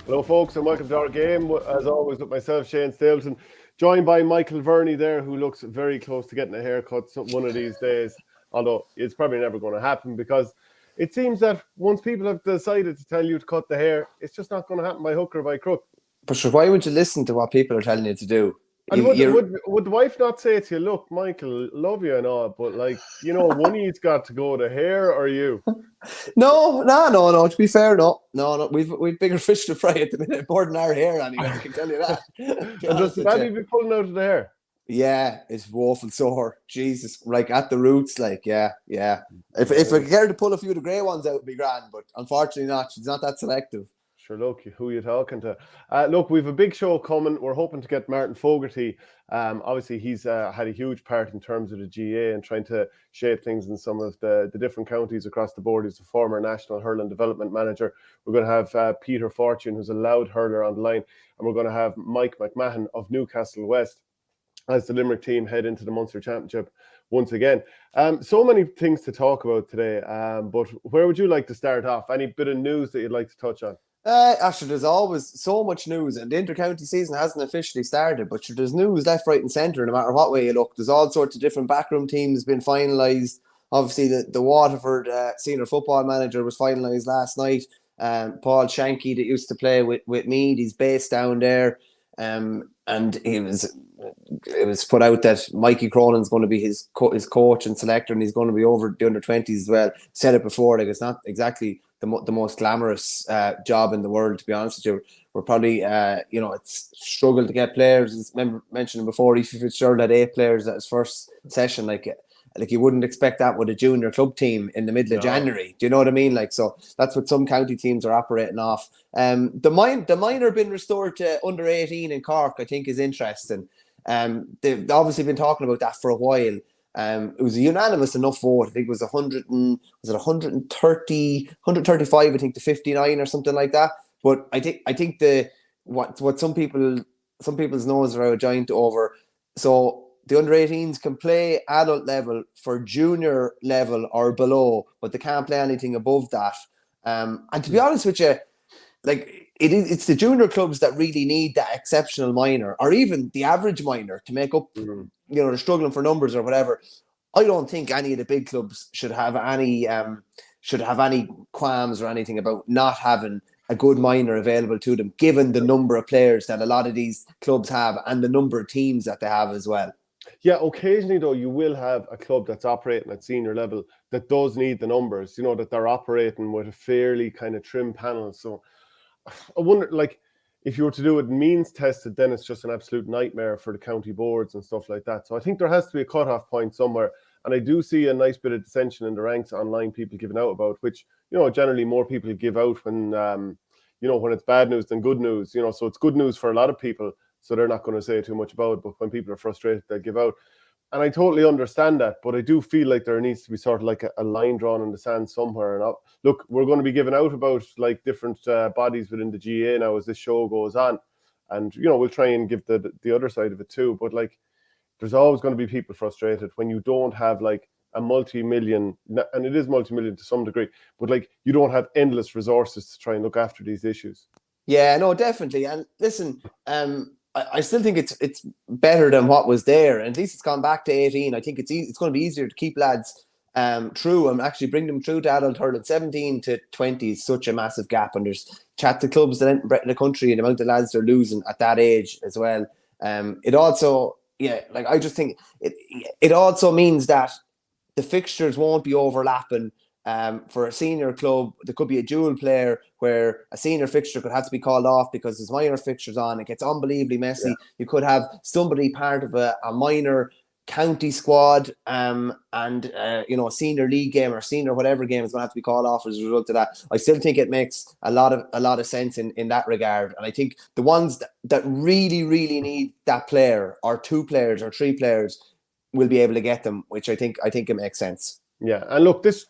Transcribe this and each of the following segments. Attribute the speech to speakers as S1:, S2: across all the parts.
S1: Hello, folks, and welcome to our game. As always, with myself, Shane Stapleton, joined by Michael Verney there, who looks very close to getting a haircut one of these days. Although it's probably never going to happen because it seems that once people have decided to tell you to cut the hair, it's just not going to happen by hook or by crook.
S2: But sure, why would you listen to what people are telling you to do?
S1: And would the wife not say to you, look, Michael, love you and all, but one of you's got to go, the hair or you?
S2: No. To be fair, no. We've bigger fish to fry at the minute, more than our hair anyway. I can tell you that.
S1: And does the daddy be pulling out of the hair?
S2: Yeah, it's woeful sore. Jesus, at the roots, yeah. If I could get her to pull a few of the grey ones out, it'd be grand. But unfortunately, not. She's not that selective.
S1: Sure, look, who you talking to? Look, we've a big show coming. We're hoping to get Martin Fogarty. Obviously, he's had a huge part in terms of the GA and trying to shape things in some of the different counties across the board. He's a former national hurling development manager. We're going to have 𝘱𝘗, who's a loud hurler on the line. And we're going to have Mike McMahon of Newcastle West as the Limerick team head into the Munster Championship once again. So many things to talk about today. But where would you like to start off? Any bit of news that you'd like to touch on?
S2: Actually, there's always so much news, and the inter-county season hasn't officially started, but there's news left, right and centre, no matter what way you look. There's all sorts of different backroom teams been finalised. Obviously, the Waterford senior football manager was finalised last night. Paul Shanky, that used to play with Meath, he's based down there. And it was put out that Mikey Cronin's going to be his coach and selector, and he's going to be over the under-20s as well. Said it before, it's not exactly the most glamorous job in the world, to be honest with you. We're probably, it's struggled to get players. As mentioned before, Iphy Fitzgerald had 8 players at his first session. Like you wouldn't expect that with a junior club team in the middle of January. Do you know what I mean? So that's what some county teams are operating off. The minor been restored to under 18 in Cork, I think, is interesting. They've obviously been talking about that for a while. It was a unanimous enough vote. I think it was 135, I think, to 59 or something like that. But I think what some people's noses are out of joint over. So the under-18s can play adult level for junior level or below, but they can't play anything above that. And to be honest with you, it's the junior clubs that really need that exceptional minor, or even the average minor, to make up. They're struggling for numbers or whatever. I don't think any of the big clubs should have any qualms or anything about not having a good minor available to them, given the number of players that a lot of these clubs have and the number of teams that they have as well.
S1: Yeah, occasionally, though, you will have a club that's operating at senior level that does need the numbers, that they're operating with a fairly kind of trim panel. So I wonder, if you were to do it means tested, then it's just an absolute nightmare for the county boards and stuff like that. So I think there has to be a cutoff point somewhere. And I do see a nice bit of dissension in the ranks online, people giving out about, which, generally more people give out when, when it's bad news than good news, so it's good news for a lot of people. So they're not going to say too much about it. But when people are frustrated, they'll give out. And I totally understand that. But I do feel like there needs to be sort of like a line drawn in the sand somewhere. And look, we're going to be giving out about different bodies within the GA now as this show goes on. And, we'll try and give the other side of it too. But there's always going to be people frustrated when you don't have a multi-million, and it is multi-million to some degree, but you don't have endless resources to try and look after these issues.
S2: Yeah, no, definitely. And listen, I still think it's better than what was there. And at least it's gone back to 18. I think it's going to be easier to keep lads through and actually bring them through to adult hurling. 17 to 20 is such a massive gap. And there's chat to clubs that in the country and the amount of lads they're losing at that age as well. It also, I just think it also means that the fixtures won't be overlapping. For a senior club, there could be a dual player where a senior fixture could have to be called off because there's minor fixtures on. It gets unbelievably messy. Yeah. You could have somebody part of a minor county squad and a senior league game or senior whatever game is going to have to be called off as a result of that. I still think it makes a lot of sense in that regard. And I think the ones that really, really need that player, or 2 players or 3 players, will be able to get them, which I think it makes sense.
S1: Yeah, and look, this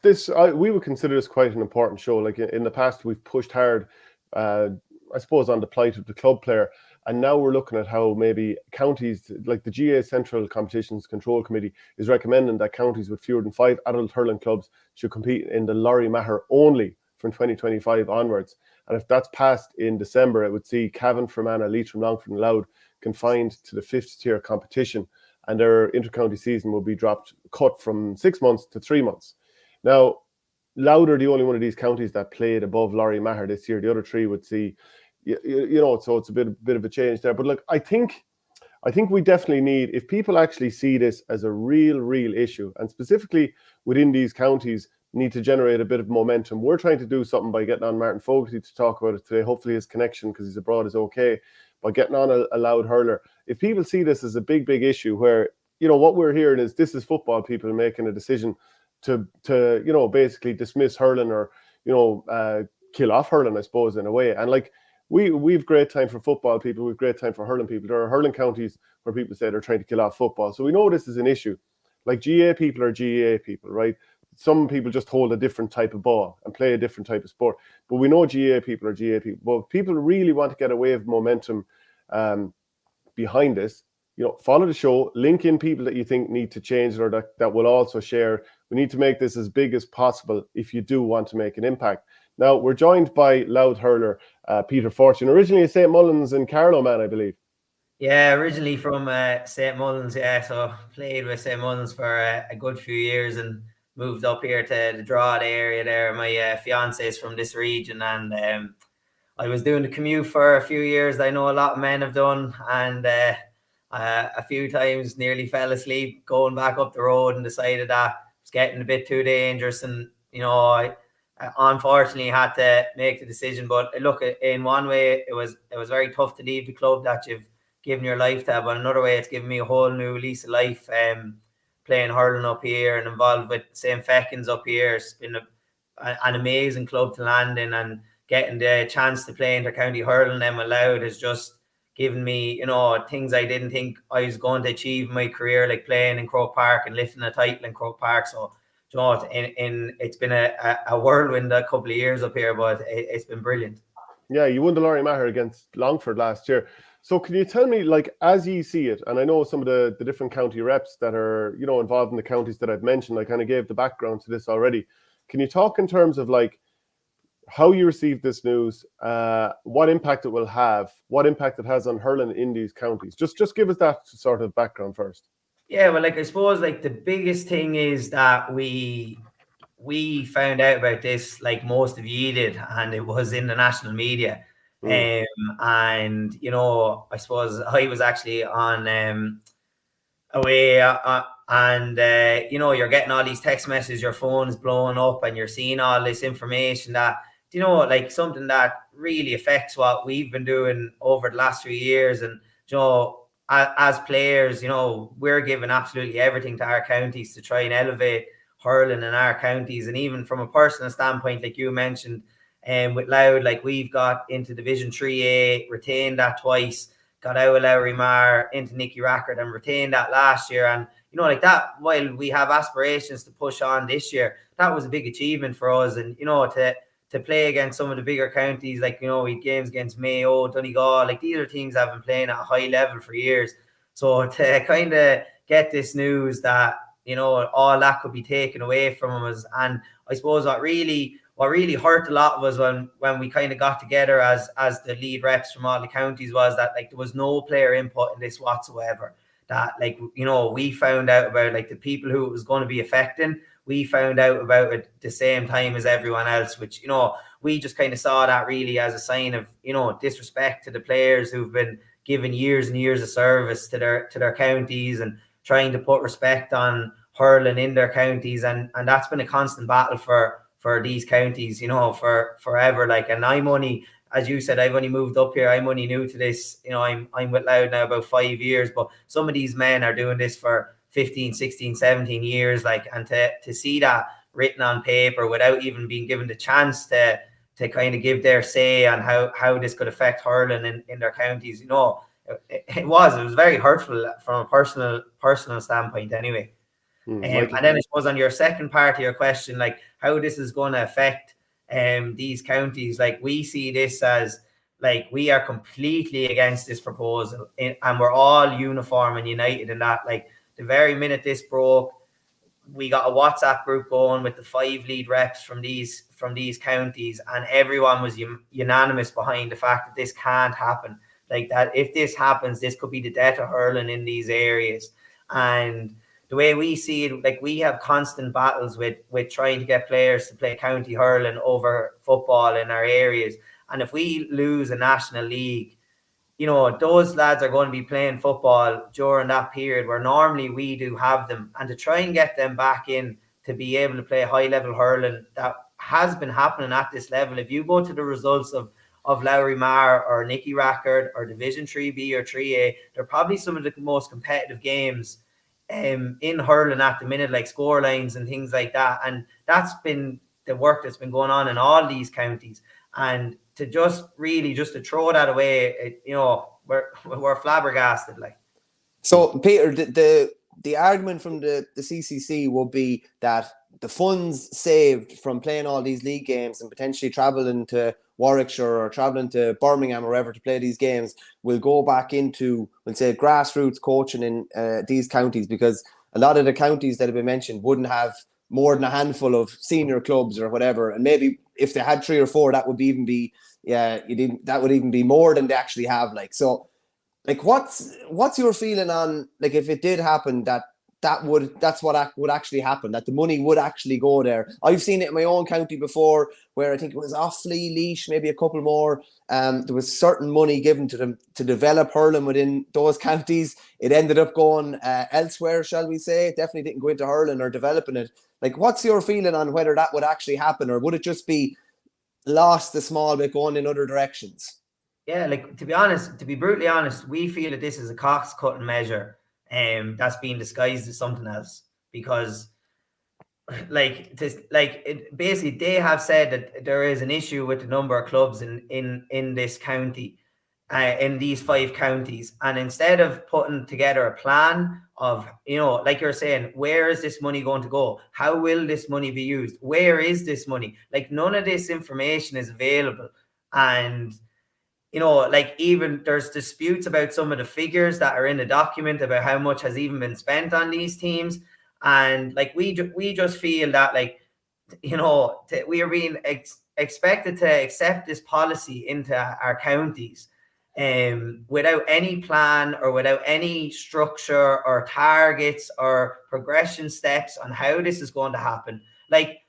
S1: we would consider this quite an important show. In the past, we've pushed hard, I suppose, on the plight of the club player, and now we're looking at how maybe counties, like the GA Central Competitions Control Committee, is recommending that counties with fewer than 5 adult hurling clubs should compete in the Lorry Maher only from 2025 onwards. And if that's passed in December, it would see Cavan, Fermanagh, Leitrim, Longford and Louth confined to the 5th tier competition, and their inter-county season will be cut from 6 months to 3 months. Now, Louth are the only one of these counties that played above 𝘰𝘂𝘁𝑚 this year. The other three would see, so it's a bit of a change there. But look, I think we definitely need, if people actually see this as a real issue, and specifically within these counties, need to generate a bit of momentum. We're trying to do something by getting on Martin Fogarty to talk about it today. Hopefully his connection, because he's abroad, is okay. By getting on a Louth hurler. If people see this as a big issue where, what we're hearing is this is football people making a decision to basically dismiss hurling or, kill off hurling, I suppose, in a way. And like, we've great time for football people, we've great time for hurling people. There are hurling counties where people say they're trying to kill off football. So we know this is an issue. Like GAA people are GAA people, right? Some people just hold a different type of ball and play a different type of sport. But we know GAA people are GAA people. But if people really want to get a wave of momentum behind this, follow the show, link in people that you think need to change it or that will also share. We need to make this as big as possible if you do want to make an impact. Now, we're joined by Louth hurler Peter Fortune, originally a St. Mullins and Carlow man, I believe.
S3: Yeah, originally from St. Mullins, so played with St. Mullins for a good few years and moved up here to the Drogheda area there. My fiance is from this region, and I was doing the commute for a few years. I know a lot of men have done, and a few times nearly fell asleep going back up the road and decided that it was getting a bit too dangerous. And, I unfortunately had to make the decision. But look, in one way, it was very tough to leave the club that you've given your life to, but another way, it's given me a whole new lease of life. Playing hurling up here and involved with St. Feckin's up here. It's been an amazing club to land in, and getting the chance to play inter-county hurling then with Louth has just given me, things I didn't think I was going to achieve in my career, like playing in Croke Park and lifting a title in Croke Park. So, it's been a whirlwind a couple of years up here, but it's been brilliant.
S1: Yeah, you won the 𝘰𝘂𝘁𝘁 against Longford last year. So can you tell me, like, as you see it, and I know some of the different county reps that are, involved in the counties that I've mentioned, I kind of gave the background to this already. Can you talk in terms of, like, how you received this news, what impact it will have, what impact it has on hurling in these counties? Just give us that sort of background first.
S3: Yeah, well, like, I suppose, like, the biggest thing is that we found out about this, like most of you did, and it was in the national media. And I suppose I was actually on away and you're getting all these text messages, your phone's blowing up, and you're seeing all this information that, like, something that really affects what we've been doing over the last few years. And as players, we're giving absolutely everything to our counties to try and elevate hurling in our counties. And even from a personal standpoint, like you mentioned, with Louth, like, we've got into Division 3A, retained that twice, got out of 𝘰𝘂𝘁𝑚 into Nicky Rackard and retained that last year. And, like that, while we have aspirations to push on this year, that was a big achievement for us. And, to play against some of the bigger counties, like, we had games against Mayo, Donegal, like, these are teams that have been playing at a high level for years. So to kind of get this news that, all that could be taken away from us. And I suppose what really hurt a lot of us when we kind of got together as the lead reps from all the counties was that, like, there was no player input in this whatsoever. That, like, we found out about, like, the people who it was going to be affecting. We found out about it the same time as everyone else, which, we just kind of saw that really as a sign of, disrespect to the players who've been given years and years of service to their counties and trying to put respect on hurling in their counties. And that's been a constant battle for these counties, for forever. Like, and I'm only, as you said, I've only moved up here. I'm only new to this. I'm with Louth now about 5 years, but some of these men are doing this for 15, 16, 17 years. Like, and to see that written on paper without even being given the chance to kind of give their say on how this could affect hurling in their counties, it was very hurtful from a personal standpoint anyway. And then I suppose on your second part of your question, like, how this is going to affect these counties, like, we see this as, like, we are completely against this proposal, and we're all uniform and united in that. Like, the very minute this broke, we got a WhatsApp group going with the 5 lead reps from these counties, and everyone was unanimous behind the fact that this can't happen. Like, that if this happens, this could be the death of hurling in these areas. And the way we see it, like, we have constant battles with trying to get players to play county hurling over football in our areas. And if we lose a national league, you know, those lads are going to be playing football during that period where normally we do have them. And to try and get them back in to be able to play high level hurling, that has been happening at this level. If you go to the results of 𝘬𝘁𝘁𝘍𝑒𝑚𝑎R or Nicky Rackard or Division 3B or 3A, they're probably some of the most competitive games in hurling at the minute, like score lines and things like that. And that's been the work that's been going on in all these counties. And to just to throw that away, you know, we're flabbergasted. Like,
S2: so Peter, the argument from the CCC would be that the funds saved from playing all these league games and potentially traveling to Warwickshire or traveling to Birmingham or wherever to play these games will go back into, let's say, grassroots coaching in these counties, because a lot of the counties that have been mentioned wouldn't have more than a handful of senior clubs or whatever, and maybe if they had 3 or 4, that would even be that would even be more than they actually have. Like, so, like, what's your feeling on, like, if it did happen, that's what would actually happen, that the money would actually go there? I've seen it in my own county before, where I think it was Offaly, Laois, maybe a couple more. There was certain money given to them to develop hurling within those counties. It ended up going elsewhere, shall we say. It definitely didn't go into hurling or developing it. Like, what's your feeling on whether that would actually happen, or would it just be lost a small bit going in other directions?
S3: Yeah, like, to be brutally honest, we feel that this is a cost-cutting measure that's being disguised as something else, because basically they have said that there is an issue with the number of clubs in this county, in these 5 counties, and instead of putting together a plan of, you know, like you're saying, where is this money going to go? How will this money be used? Where is this money? Like, none of this information is available. And, you know, like, even there's disputes about some of the figures that are in the document about how much has even been spent on these teams. And, like, we just feel that, like, you know, we are being expected to accept this policy into our counties without any plan or without any structure or targets or progression steps on how this is going to happen. Like,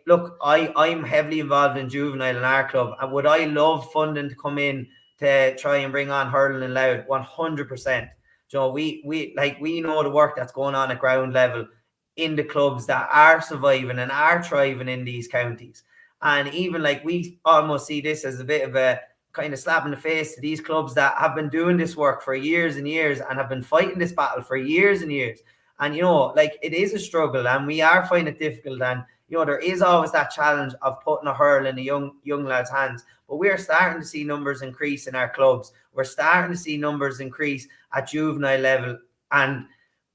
S3: look, I'm heavily involved in juvenile in our club, and would I love funding to come in to try and bring on hurling in Louth? 100%. You know, we know the work that's going on at ground level in the clubs that are surviving and are thriving in these counties. And even, like, we almost see this as a bit of a kind of slap in the face to these clubs that have been doing this work for years and years and have been fighting this battle for years and years. And, you know, like, it is a struggle, and we are finding it difficult. And, you know, there is always that challenge of putting a hurl in a young lad's hands. But we're starting to see numbers increase in our clubs. We're starting to see numbers increase at juvenile level. And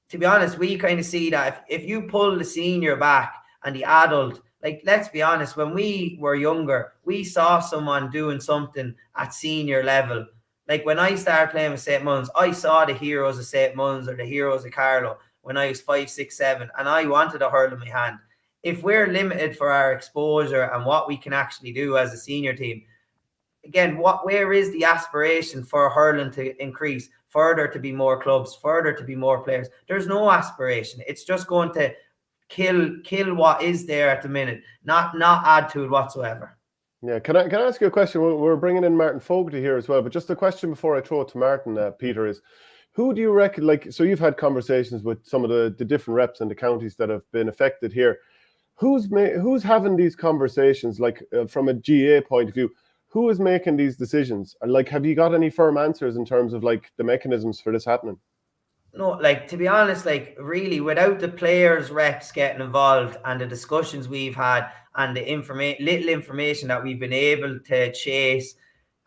S3: to be honest, we kind of see that if you pull the senior back and the adult, like, let's be honest, when we were younger, we saw someone doing something at senior level. Like, when I started playing with St. Mullins, I saw the heroes of St. Mullins or the heroes of Carlow when I was 5, 6, 7, and I wanted a hurl in my hand. If we're limited for our exposure and what we can actually do as a senior team, again, where is the aspiration for hurling to increase further, to be more clubs, further to be more players? There's no aspiration. It's just going to kill what is there at the minute, not add to it whatsoever.
S1: Yeah, can I ask you a question? We're bringing in Martin Fogarty here as well, but just a question before I throw it to Martin, Peter, is who do you reckon, like, so you've had conversations with some of the different reps in the counties that have been affected here. Who's having these conversations, like, from a GA point of view? Who is making these decisions? And, like, have you got any firm answers in terms of, like, the mechanisms for this happening?
S3: No, like, to be honest, like, really, without the players' reps getting involved and the discussions we've had and the little information that we've been able to chase,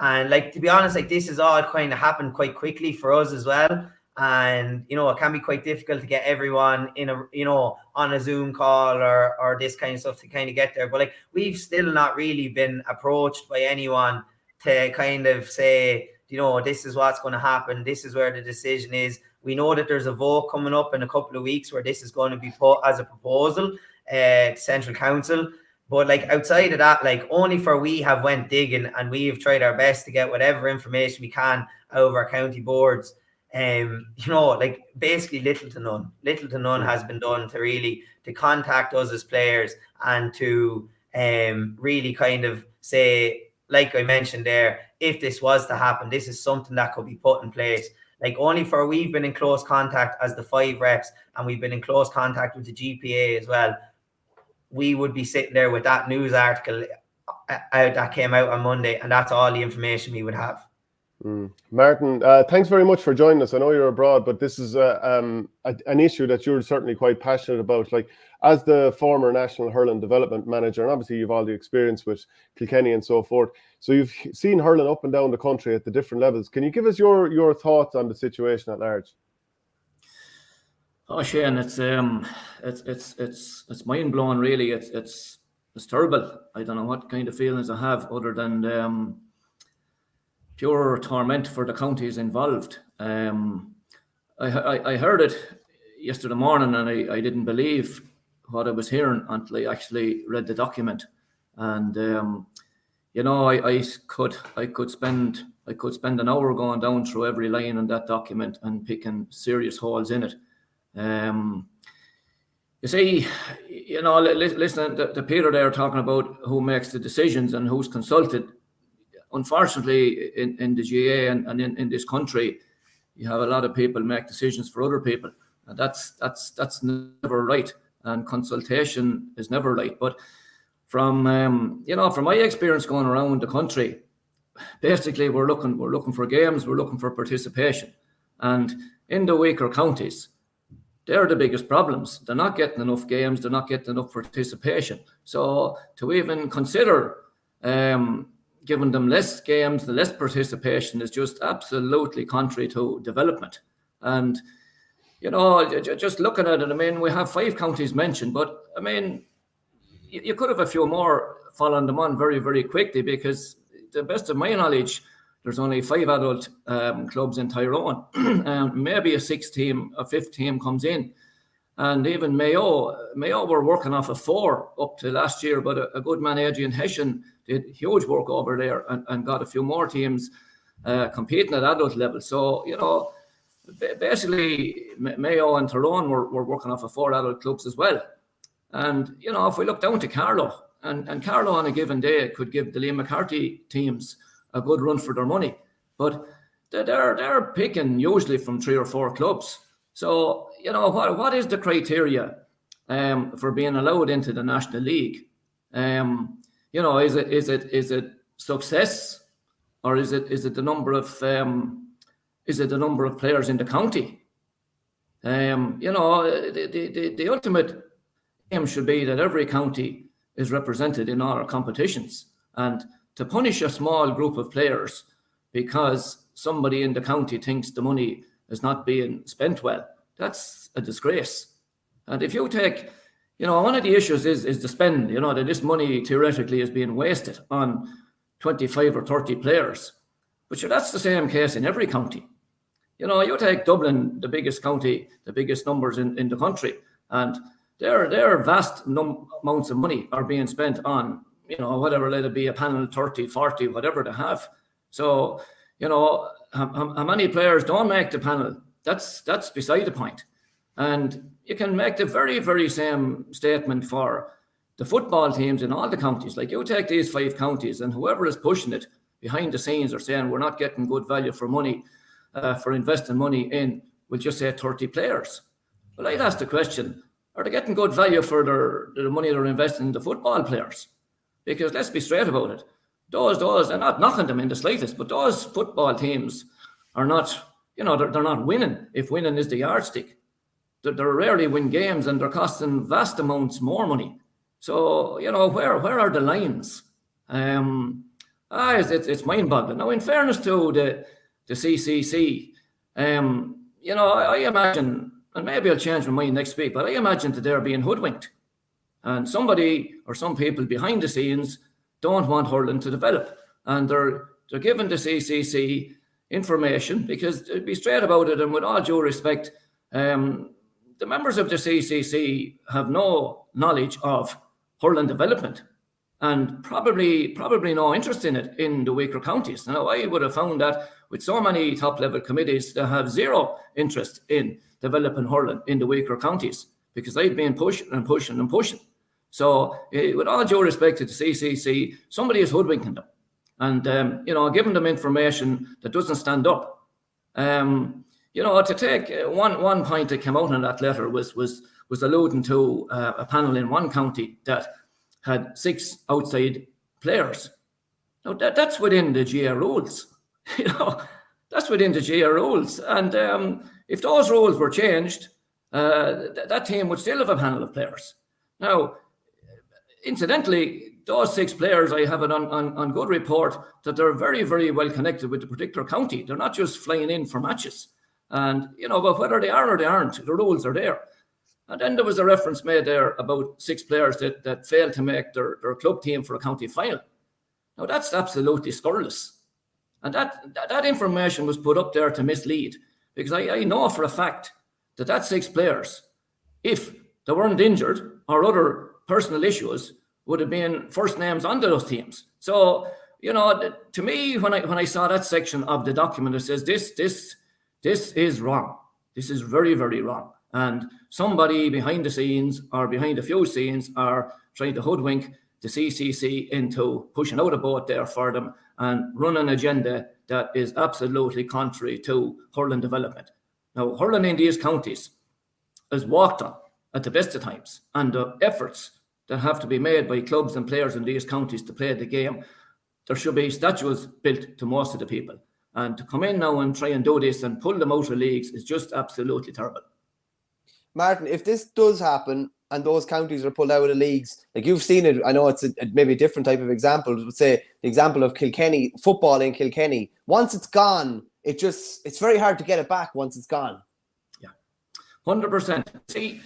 S3: and, like, to be honest, like, this has all kind of happened quite quickly for us as well. And, you know, it can be quite difficult to get everyone in a, you know, on a Zoom call or this kind of stuff to kind of get there. But, like, we've still not really been approached by anyone to kind of say, you know, this is what's going to happen. This is where the decision is. We know that there's a vote coming up in a couple of weeks where this is going to be put as a proposal to Central Council. But like outside of that, like only for we have went digging and we have tried our best to get whatever information we can out of our county boards. You know, like basically little to none has been done to contact us as players and to really kind of say, like I mentioned there, if this was to happen, this is something that could be put in place. Like only for we've been in close contact as the 5 reps, and we've been in close contact with the GPA as well. We would be sitting there with that news article out that came out on Monday, and that's all the information we would have.
S1: Martin, thanks very much for joining us. I know you're abroad, but this is an issue that you're certainly quite passionate about. Like, as the former National Hurling Development Manager, and obviously you've all the experience with Kilkenny and so forth, so you've seen hurling up and down the country at the different levels. Can you give us your thoughts on the situation at large?
S4: Oh, Shane, it's mind blowing. Really, it's terrible. I don't know what kind of feelings I have other than pure torment for the counties involved. I heard it yesterday morning, and I didn't believe what I was hearing until I actually read the document. And you know, I could spend an hour going down through every line in that document and picking serious holes in it. You see, you know, listen to Peter there talking about who makes the decisions and who's consulted. Unfortunately, in the GA and in this country, you have a lot of people make decisions for other people, and that's never right. And consultation is never right. But from you know, from my experience going around the country, basically we're looking for games, we're looking for participation, and in the weaker counties, they're the biggest problems. They're not getting enough games, they're not getting enough participation. So to even consider giving them less games, the less participation is just absolutely contrary to development. And, you know, just looking at it, I mean, we have 5 counties mentioned, but I mean, you could have a few more following them on very, very quickly, because to the best of my knowledge, there's only 5 adult clubs in Tyrone. Maybe a 6th team, a 5th team comes in. And even Mayo were working off of 4 up to last year, but a good man, 𝘧𝘳𝘰𝘮 𝘍𝑒𝑠 did huge work over there and got a few more teams competing at adult level. So, you know, basically Mayo and Tyrone were working off of 4 adult clubs as well. And, you know, if we look down to Carlow, and Carlow on a given day could give the Liam McCarthy teams a good run for their money, but they're picking usually from 3 or 4 clubs. So, you know, what is the criteria for being allowed into the National League? You know, is it success, or is it the number of players in the county? You know, the ultimate aim should be that every county is represented in all our competitions, and to punish a small group of players because somebody in the county thinks the money is not being spent well, that's a disgrace. And if you take, you know, one of the issues is the spend, you know, that this money theoretically is being wasted on 25 or 30 players. But sure, that's the same case in every county. You know, you take Dublin, the biggest county, the biggest numbers in the country, and their vast amounts of money are being spent on, you know, whatever, let it be a panel, 30, 40, whatever they have. So, you know, how many players don't make the panel? That's beside the point. And you can make the very, very same statement for the football teams in all the counties. Like, you take these 5 counties, and whoever is pushing it behind the scenes are saying we're not getting good value for money, for investing money in, we'll just say 30 players. Well, I'd ask the question, are they getting good value for the money they're investing in the football players? Because let's be straight about it. Those, I'm not knocking them in the slightest, but those football teams are not, you know, they're not winning, if winning is the yardstick. They rarely win games, and they're costing vast amounts more money. So, you know, where are the lines? It's mind-boggling. Now, in fairness to the CCC, you know, I imagine, and maybe I'll change my mind next week, but I imagine that they're being hoodwinked. And somebody or some people behind the scenes don't want hurling to develop. And they're giving the CCC, information, because to be straight about it and with all due respect, the members of the CCC have no knowledge of hurling development and probably no interest in it in the weaker counties. Now, I would have found that with so many top-level committees that have zero interest in developing hurling in the weaker counties, because they've been pushing and pushing and pushing. So, with all due respect to the CCC, somebody is hoodwinking them and, giving them information that doesn't stand up. To take one point that came out in that letter was alluding to a panel in one county that had 6 outside players. Now that's within the GA rules. That's within the GA rules. And if those rules were changed, that team would still have a panel of players. Now, incidentally, those 6 players, I have it on good report that they're very, very well connected with the particular county. They're not just flying in for matches. And, but whether they are or they aren't, the rules are there. And then there was a reference made there about 6 players that failed to make their club team for a county final. Now, that's absolutely scurrilous. And that information was put up there to mislead, because I know for a fact that 6 players, if they weren't injured or other personal issues, would have been first names on those teams. So, to me, when I saw that section of the document, it says this is wrong. This is very, very wrong. And somebody behind the scenes or behind a few scenes are trying to hoodwink the CCC into pushing out a boat there for them and run an agenda that is absolutely contrary to hurling development. Now, hurling in these counties is walked on at the best of times, and the efforts that have to be made by clubs and players in these counties to play the game, there should be statues built to most of the people. And to come in now and try and do this and pull them out of leagues is just absolutely terrible.
S2: Martin, if this does happen and those counties are pulled out of leagues, like you've seen it, I know it's maybe a different type of example, but say the example of Kilkenny, football in Kilkenny, once it's gone, it's very hard to get it back once it's gone.
S4: Yeah, 100%. See,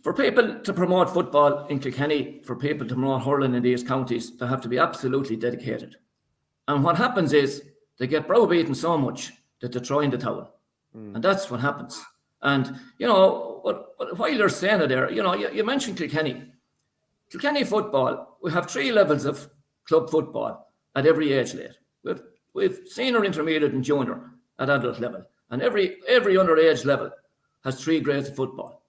S4: for people to promote football in Kilkenny, for people to promote hurling in these counties, they have to be absolutely dedicated. And what happens is they get browbeaten so much that they throw in the towel. And that's what happens. And, while you're saying it there, you mentioned Kilkenny. Kilkenny football, we have 3 levels of club football at every age level. We've senior, intermediate and junior at adult level. And every underage level has 3 grades of football.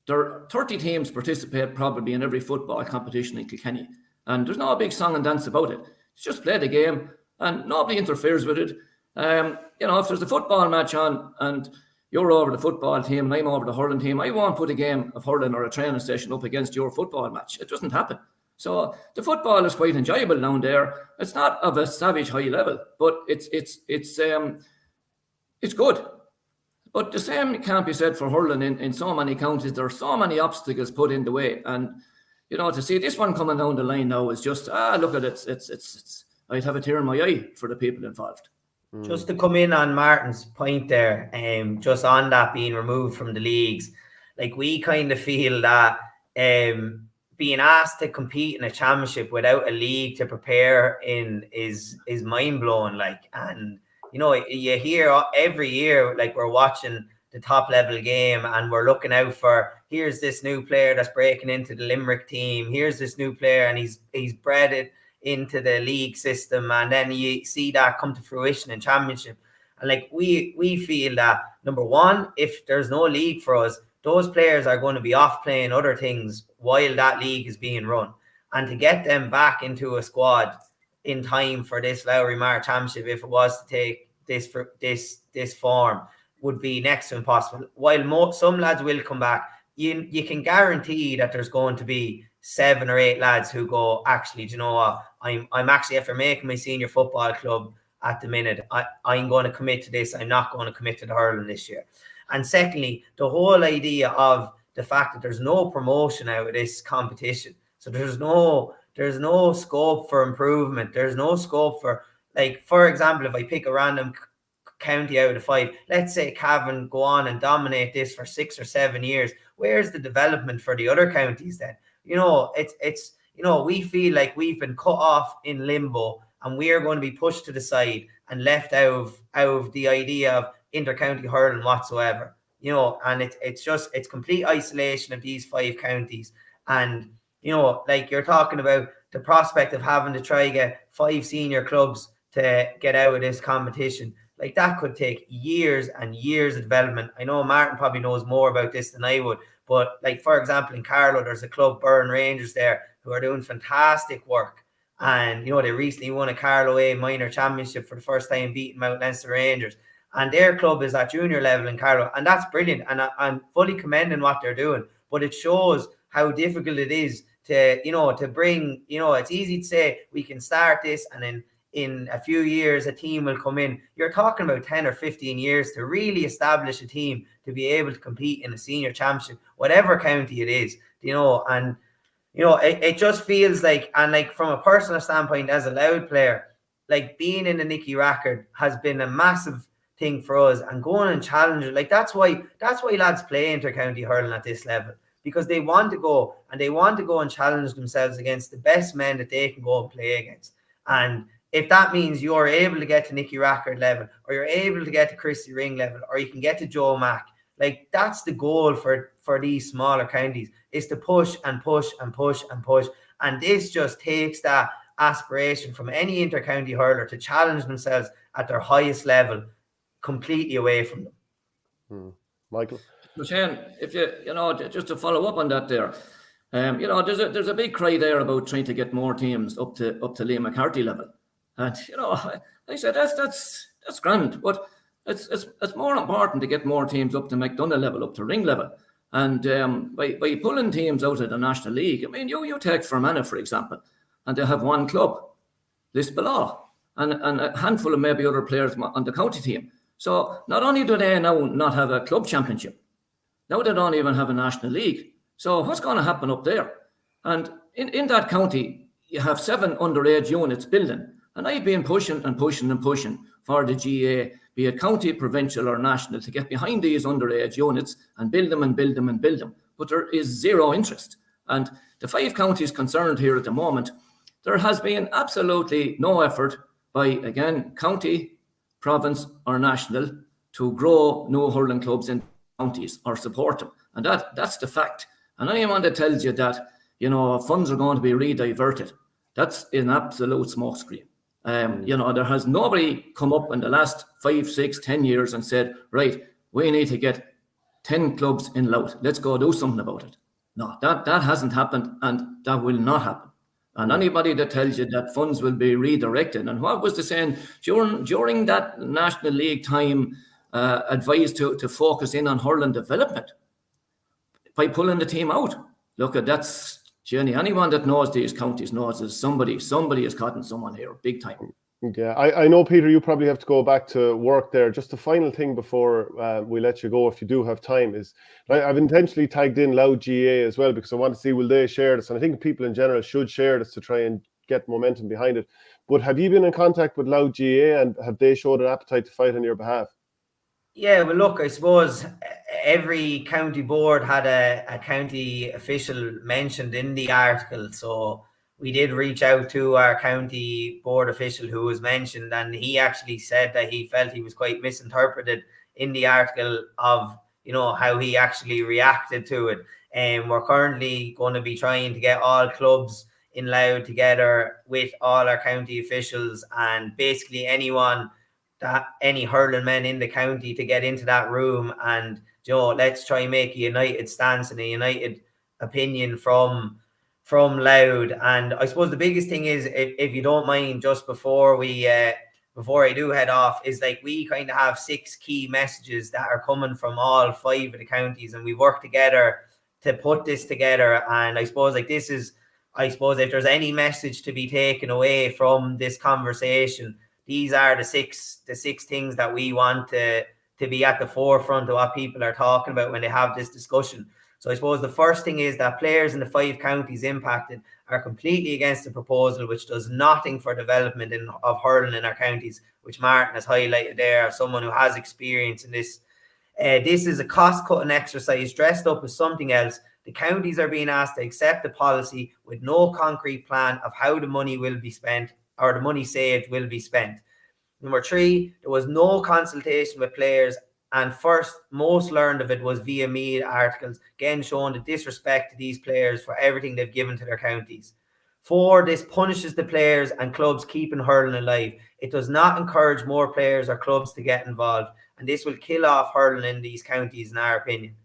S4: There are 30 teams participate probably in every football competition in Kilkenny. And there's no big song and dance about it. It's just play the game and nobody interferes with it. If there's a football match on and you're over the football team and I'm over the hurling team, I won't put a game of hurling or a training session up against your football match. It doesn't happen. So the football is quite enjoyable down there. It's not of a savage high level, but it's good. But the same can't be said for hurling in so many counties. There are so many obstacles put in the way. And, to see this one coming down the line now is just, look at it. It's I'd have a tear in my eye for the people involved.
S3: Just to come in on Martin's point there, just on that being removed from the leagues, like we kind of feel that being asked to compete in a championship without a league to prepare in is mind blowing. Like, and you hear every year, like we're watching the top level game and we're looking out for, here's this new player that's breaking into the Limerick team. Here's this new player and he's bred it into the league system, and then you see that come to fruition in championship. And like we feel that, number one, if there's no league for us, those players are going to be off playing other things while that league is being run. And to get them back into a squad in time for this Lowry Mar Championship, if it was to take this form, would be next to impossible. While some lads will come back, you can guarantee that there's going to be 7 or 8 lads who go, actually, do you know what? I'm actually, after making my senior football club at the minute, I'm going to commit to this. I'm not going to commit to the hurling this year. And secondly, the whole idea of the fact that there's no promotion out of this competition. So there's no scope for improvement. There's no scope for, like, for example, if I pick a random county out of 5, let's say Cavan go on and dominate this for 6 or 7 years. Where's the development for the other counties then? We feel like we've been cut off in limbo and we are going to be pushed to the side. and left out of the idea of inter-county hurling whatsoever. You know, and it's complete isolation of these 5 counties. And, you know, like you're talking about the prospect of having to try get 5 senior clubs to get out of this competition. Like that could take years and years of development. I know Martin probably knows more about this than I would, but like, for example, in Carlow, there's a club, Burn Rangers there, who are doing fantastic work. And, you know, they recently won a Carlow A minor championship for the first time, beating Mount Leinster Rangers. And their club is at junior level in Carlow. And that's brilliant. And I'm fully commending what they're doing. But it shows how difficult it is to, you know, to bring, you know, it's easy to say we can start this and then in a few years a team will come in. You're talking about 10 or 15 years to really establish a team to be able to compete in a senior championship, whatever county it is, you know. And, you know, it just feels like, and like from a personal standpoint as a Louth player, like being in the 𝘧𝘢𝘀𝘀 has been a massive thing for us, and going and challenging, like that's why lads play inter-county hurling at this level, because they want to go and challenge themselves against the best men that they can go and play against. And if that means you're able to get to 𝘧𝘀𝘀𝘀 level, or you're able to get to 𝘧𝘂𝘀 Ring level, or you can get to Joe Mac, like that's the goal for these smaller counties, is to push and push and push and push. And this just takes that aspiration from any inter-county hurler to challenge themselves at their highest level completely away from them.
S1: Michael?
S4: Shane, if you know, just to follow up on that there, you know, there's a big cry there about trying to get more teams up to Liam McCarthy level. And, you know, I said that's grand, but it's more important to get more teams up to McDonagh level, up to Ring level. And by pulling teams out of the National League, I mean, you take Fermanagh, for example, and they have one club, Lisbon, and a handful of maybe other players on the county team. So not only do they now not have a club championship, now they don't even have a National League. So what's going to happen up there? And in that county, you have 7 underage units building. And I've been pushing for the GA, be it county, provincial or national, to get behind these underage units and build them and build them and build them. But there is zero interest. And the 5 counties concerned here at the moment, there has been absolutely no effort by, again, county, province or national to grow new hurling clubs in counties or support them. And that's the fact. And anyone that tells you that, you know, funds are going to be rediverted, that's an absolute smokescreen. You know, there has nobody come up in the last 5, 6, 10 years and said, right, we need to get 10 clubs in Louth. Let's go do something about it. No, that hasn't happened, and that will not happen. And anybody that tells you that funds will be redirected, and what was the saying during that National League time, advised to focus in on hurling development by pulling the team out. Look, that's Jenny. Anyone that knows these counties knows that somebody is cutting someone here big time.
S1: Yeah, I know, Peter, you probably have to go back to work there. Just the final thing before we let you go, if you do have time, is I've intentionally tagged in Louth GA as well, because I want to see will they share this, and I think people in general should share this to try and get momentum behind it. But have you been in contact with Louth GA, and have they showed an appetite to fight on your behalf?
S3: Yeah, well, look, I suppose every county board had a county official mentioned in the article. So we did reach out to our county board official who was mentioned, and he actually said that he felt he was quite misinterpreted in the article of, you know, how he actually reacted to it. And we're currently going to be trying to get all clubs in Louth together with all our county officials, and basically any hurling men in the county to get into that room, and, you know, let's try and make a united stance and a united opinion from Louth. And I suppose the biggest thing is, if you don't mind, just before I do head off, is like we kind of have 6 key messages that are coming from all 5 of the counties, and we work together to put this together. And I suppose like this is, I suppose if there's any message to be taken away from this conversation, these are the six things that we want to be at the forefront of what people are talking about when they have this discussion. So I suppose the first thing is that players in the 5 counties impacted are completely against the proposal, which does nothing for development of hurling in our counties, which Martin has highlighted there, as someone who has experience in this. This is a cost-cutting exercise dressed up as something else. The counties are being asked to accept a policy with no concrete plan of how the money will be spent, or the money saved will be spent. Number 3, there was no consultation with players, and first, most learned of it was via media articles, again showing the disrespect to these players for everything they've given to their counties. 4, this punishes the players and clubs keeping hurling alive. It does not encourage more players or clubs to get involved, and this will kill off hurling in these counties, in our opinion.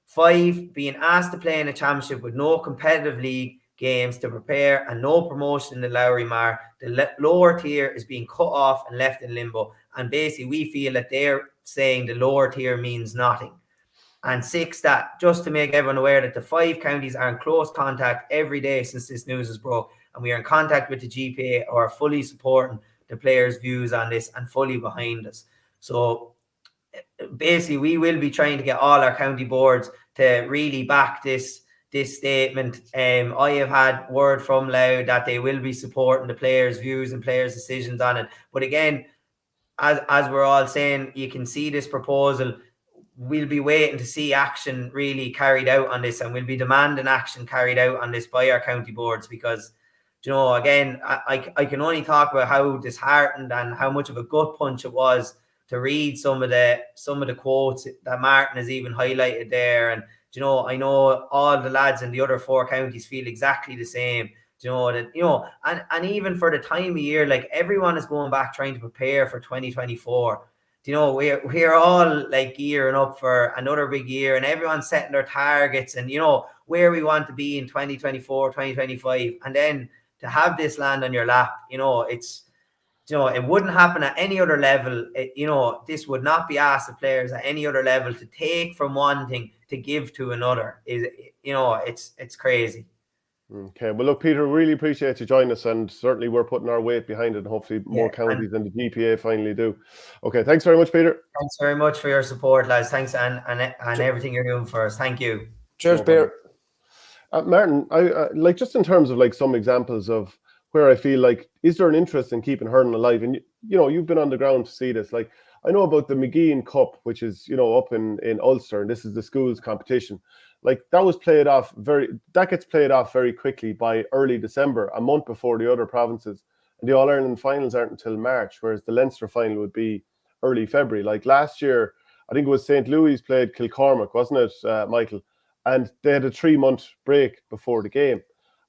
S3: 5, being asked to play in a championship with no competitive league games to prepare and no promotion in the 𝘬𝘗𝘀𝘀, the lower tier is being cut off and left in limbo. And basically, we feel that they're saying the lower tier means nothing. And 6, that just to make everyone aware that the 5 counties are in close contact every day since this news is broke, and we are in contact with the GPA, who are fully supporting the players' views on this and fully behind us. So basically, we will be trying to get all our county boards to really back this statement. I have had word from Louth that they will be supporting the players' views and players' decisions on it. But again, as we're all saying, you can see this proposal. We'll be waiting to see action really carried out on this, and we'll be demanding action carried out on this by our county boards, because, you know, again, I can only talk about how disheartened and how much of a gut punch it was to read some of the quotes that Martin has even highlighted there. And, you know, I know all the lads in the other 4 counties feel exactly the same. You know, that, you know, and even for the time of year, like, everyone is going back trying to prepare for 2024. You know, we're all like gearing up for another big year, and everyone's setting their targets and, you know, where we want to be in 2024, 2025. And then to have this land on your lap, you know, it's, you know, it wouldn't happen at any other level. You know, this would not be asked of players at any other level, to take from one thing to give to another. Is, you know, it's crazy.
S1: Okay, well, look, Peter, really appreciate you joining us, and certainly we're putting our weight behind it, and hopefully more counties than the GPA finally do. Okay, thanks very much, Peter.
S3: Thanks very much for your support, lads. Thanks, and everything you're doing for us. Thank you.
S2: Cheers, Peter.
S1: Martin, I like, just in terms of like some examples of where I feel like, is there an interest in keeping hurling alive? And, you know, you've been on the ground to see this. Like, I know about the McGeehan Cup, which is, you know, up in Ulster, and this is the schools competition. Like, that gets played off very quickly by early December, a month before the other provinces. And the All-Ireland finals aren't until March, whereas the Leinster final would be early February. Like last year, I think it was St. Louis played Kilcormac, wasn't it, Michael? And they had a 3-month break before the game.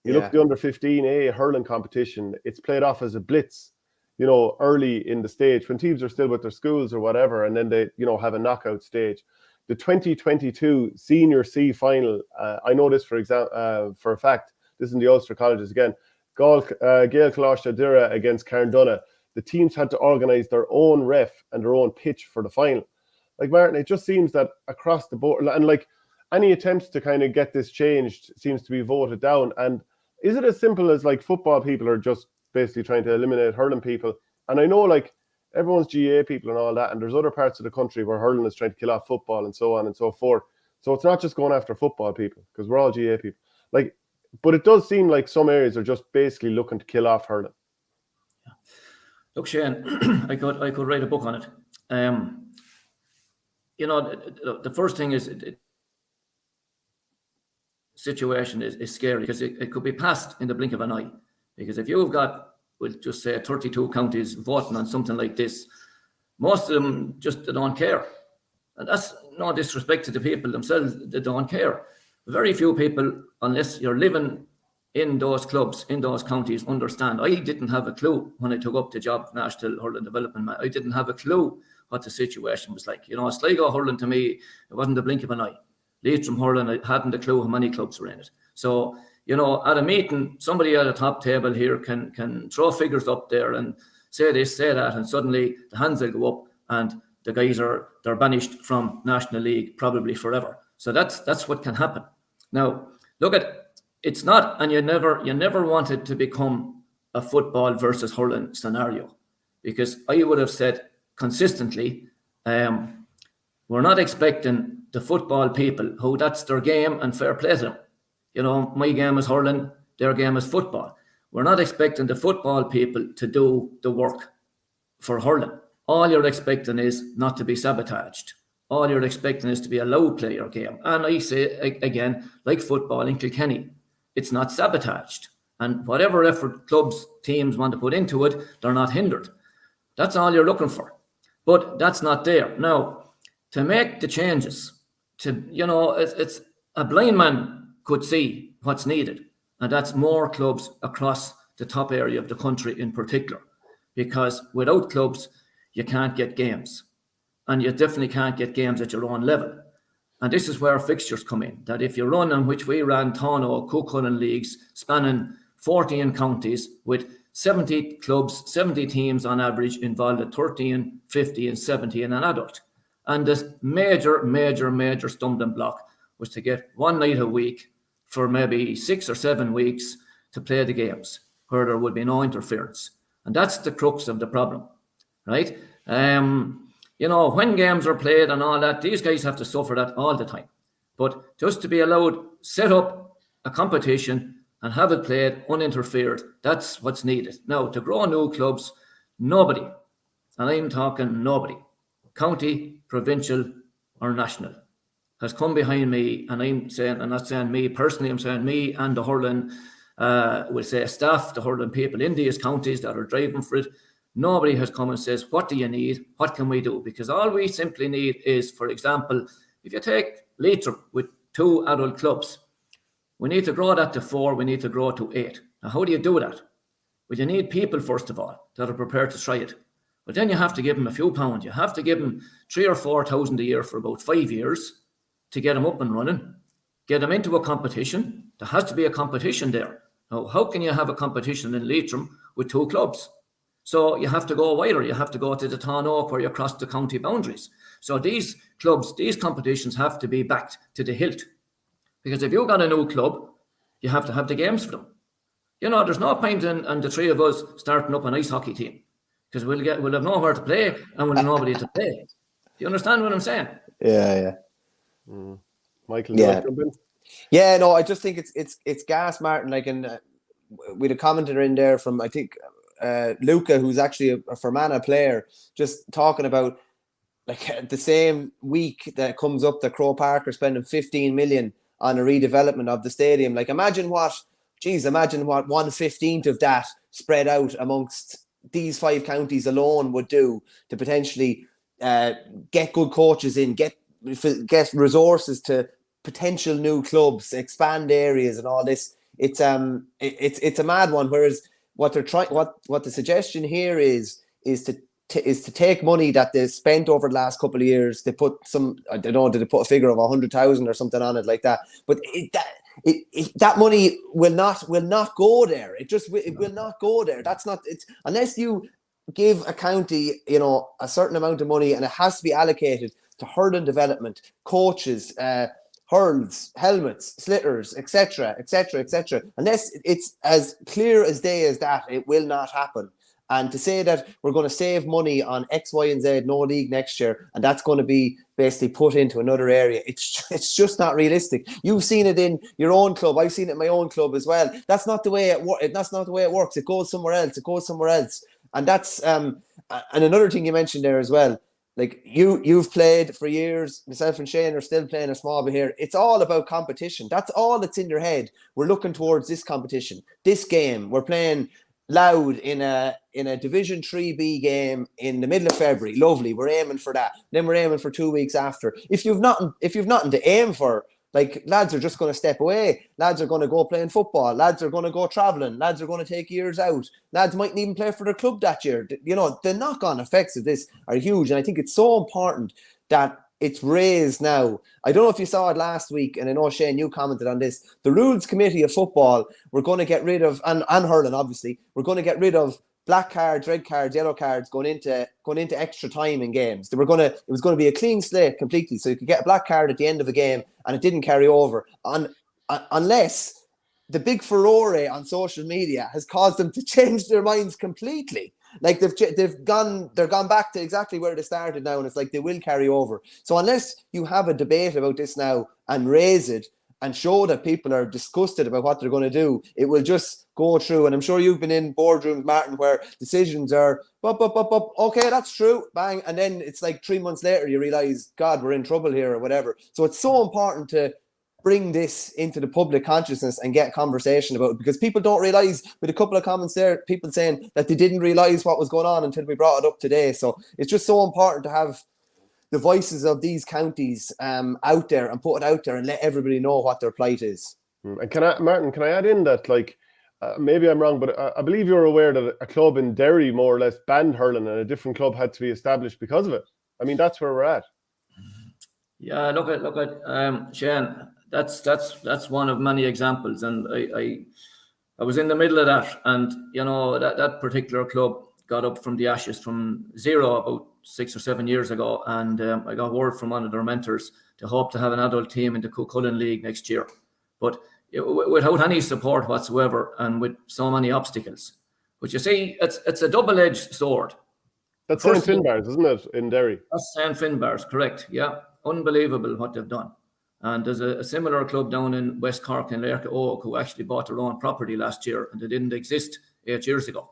S1: You look at the under-15A hurling competition, it's played off as a blitz, you know, early in the stage when teams are still with their schools or whatever, and then they, you know, have a knockout stage. The 2022 Senior C final, I know this for a fact, this is in the Ulster colleges again, Gaels 𝘲𝘢𝘀𝘀 against Carndonagh. The teams had to organise their own ref and their own pitch for the final. Like, Martin, it just seems that across the board, and like any attempts to kind of get this changed seems to be voted down. And is it as simple as like football people are just basically trying to eliminate hurling people? And I know like everyone's GA people and all that, and there's other parts of the country where hurling is trying to kill off football and so on and so forth. So it's not just going after football people, because we're all GA people. Like, but it does seem like some areas are just basically looking to kill off hurling.
S4: Look, Shane, I could write a book on it. You know, the first thing is, situation is scary, because it could be passed in the blink of an eye. Because if you've got, we'll just say, 32 counties voting on something like this, most of them just don't care. And that's no disrespect to the people themselves, they don't care. Very few people, unless you're living in those clubs, in those counties, understand. I didn't have a clue when I took up the job of National Hurling Development. I didn't have a clue what the situation was like. You know, Sligo hurling to me, it wasn't the blink of an eye. Leitrim hurling, I hadn't a clue how many clubs were in it. So, you know, at a meeting, somebody at a top table here can throw figures up there and say this, say that, and suddenly the hands will go up and the guys they're banished from National League probably forever. So that's what can happen. Now, look at, it's not, and you never wanted to become a football versus hurling scenario, because I would have said consistently, we're not expecting the football people who that's their game and fair play to them. You know, my game is hurling, their game is football. We're not expecting the football people to do the work for hurling. All you're expecting is not to be sabotaged. All you're expecting is to be a low player game. And I say again, like football in Kilkenny, it's not sabotaged. And whatever effort clubs, teams want to put into it, they're not hindered. That's all you're looking for. But that's not there. Now, to make the changes, it's a blind man could see what's needed. And that's more clubs across the top area of the country in particular. Because without clubs, you can't get games. And you definitely can't get games at your own level. And this is where fixtures come in. That if you run on which we ran Tóno, Cuchulainn leagues, spanning 14 counties with 70 clubs, 70 teams on average involved at 13, 50 and 70 in an adult. And this major stumbling block was to get one night a week for maybe 6 or 7 weeks to play the games where there would be no interference. And that's the crux of the problem, right? When games are played and all that, these guys have to suffer that all the time. But just to be allowed, set up a competition and have it played uninterfered, that's what's needed. Now, to grow new clubs, nobody, and I'm talking nobody, county, provincial or national, has come behind me, and I'm saying, I'm not saying me personally, I'm saying me and the hurling, we'll say staff, the hurling people in these counties that are driving for it. Nobody has come and says, what do you need? What can we do? Because all we simply need is, for example, if you take Leitrim with 2 adult clubs, we need to grow that to 4, we need to grow to 8. Now, how do you do that? Well, you need people, first of all, that are prepared to try it. But then you have to give them a few pounds. You have to give them 3,000 or 4,000 a year for about 5 years to get them up and running, get them into a competition. There has to be a competition there. Now, how can you have a competition in Leitrim with 2 clubs? So you have to go wider. You have to go to the Tóno where you cross the county boundaries. So these clubs, these competitions have to be backed to the hilt. Because if you've got a new club, you have to have the games for them. There's no point in the 3 of us starting up an ice hockey team because we'll have nowhere to play and we'll have nobody to play. Do you understand what I'm saying?
S2: Yeah.
S1: Michael, you want to jump in?
S2: Yeah, no, I just think it's gas, Martin. Like, we had a commentator in there from, I think, Luca, who's actually a Fermanagh player, just talking about like the same week that comes up that Croke Park are spending 15 million on a redevelopment of the stadium. Like, imagine what 1/15 of that spread out amongst these 5 counties alone would do to potentially get good coaches in, get resources to potential new clubs, expand areas and all this. It's a mad one. Whereas what they're trying, what the suggestion here is to take money that they spent over the last couple of years. They put some, I don't know, did they put a figure of 100,000 or something on it like that? But that money will not go there. It will not go there. That's not it unless you give a county, a certain amount of money, and it has to be allocated to hurling development, coaches, hurls, helmets, slitters, etc. Unless it's as clear as day as that, it will not happen. And to say that we're going to save money on X, Y, and Z, no league next year, and that's going to be basically put into another area, it's just not realistic. You've seen it in your own club. I've seen it in my own club as well. That's not the way it works. That's not the way it works. It goes somewhere else. And that's and another thing you mentioned there as well. Like you've played for years. Myself and Shane are still playing a small bit here. It's all about competition. That's all that's in your head. We're looking towards this competition, this game. We're playing Louth in a Division 3B game in the middle of February. Lovely. We're aiming for that. Then we're aiming for 2 weeks after. If you've nothing to aim for, like, lads are just going to step away. Lads are going to go playing football. Lads are going to go travelling. Lads are going to take years out. Lads mightn't even play for their club that year. The knock-on effects of this are huge. And I think it's so important that it's raised now. I don't know if you saw it last week, and I know, Shane, you commented on this. The Rules Committee of Football, we're going to get rid of, and hurling, obviously, we're going to get rid of black cards, red cards, yellow cards going into extra time in games. It was going to be a clean slate completely, so you could get a black card at the end of a game and it didn't carry over unless the big furore on social media has caused them to change their minds completely. Like they've gone back to exactly where they started now, and it's like they will carry over. So unless you have a debate about this now and raise it and show that people are disgusted about what they're going to do, it will just go through. And I'm sure you've been in boardrooms, Martin, where decisions are, okay, that's true, bang. And then it's like 3 months later, you realise, God, we're in trouble here or whatever. So it's so important to bring this into the public consciousness and get conversation about it, because people don't realise, with a couple of comments there, people saying that they didn't realise what was going on until we brought it up today. So it's just so important to have the voices of these counties out there and put it out there and let everybody know what their plight is.
S1: And Martin, can I add in that, like, maybe I'm wrong, but I believe you're aware that a club in Derry more or less banned hurling and a different club had to be established because of it. I mean, that's where we're at.
S4: Yeah, look at Shane. That's one of many examples, and I was in the middle of that, and you know that particular club got up from the ashes from zero about 6 or 7 years ago, and I got word from one of their mentors to hope to have an adult team in the Cuchulainn League next year, but without any support whatsoever and with so many obstacles. But you see, it's a double-edged sword.
S1: That's St. Finbarrs, isn't it, in Derry?
S4: That's St. Finbarrs, correct, yeah. Unbelievable what they've done. And there's a similar club down in West Cork in 𝘰𝘗𝘁𝘗 who actually bought their own property last year, and they didn't exist 8 years ago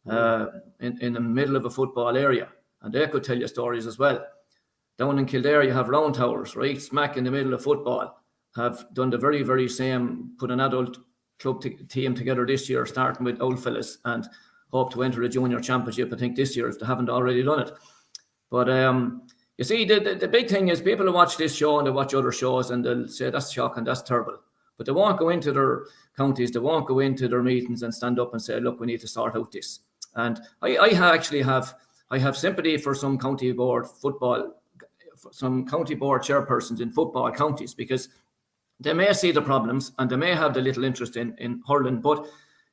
S4: in the middle of a football area. And they could tell you stories as well. Down in Kildare, you have Round Towers, right, smack in the middle of football, have done the very, very same, put an adult club team together this year, starting with old fellas, and hope to enter a junior championship, I think, this year, if they haven't already done it. But you see, the big thing is people who watch this show and they watch other shows and they'll say, that's shocking, that's terrible. But they won't go into their counties, they won't go into their meetings and stand up and say, look, we need to sort out this. And I have sympathy for some county board football, some county board chairpersons in football counties, because they may see the problems and they may have the little interest in hurling, but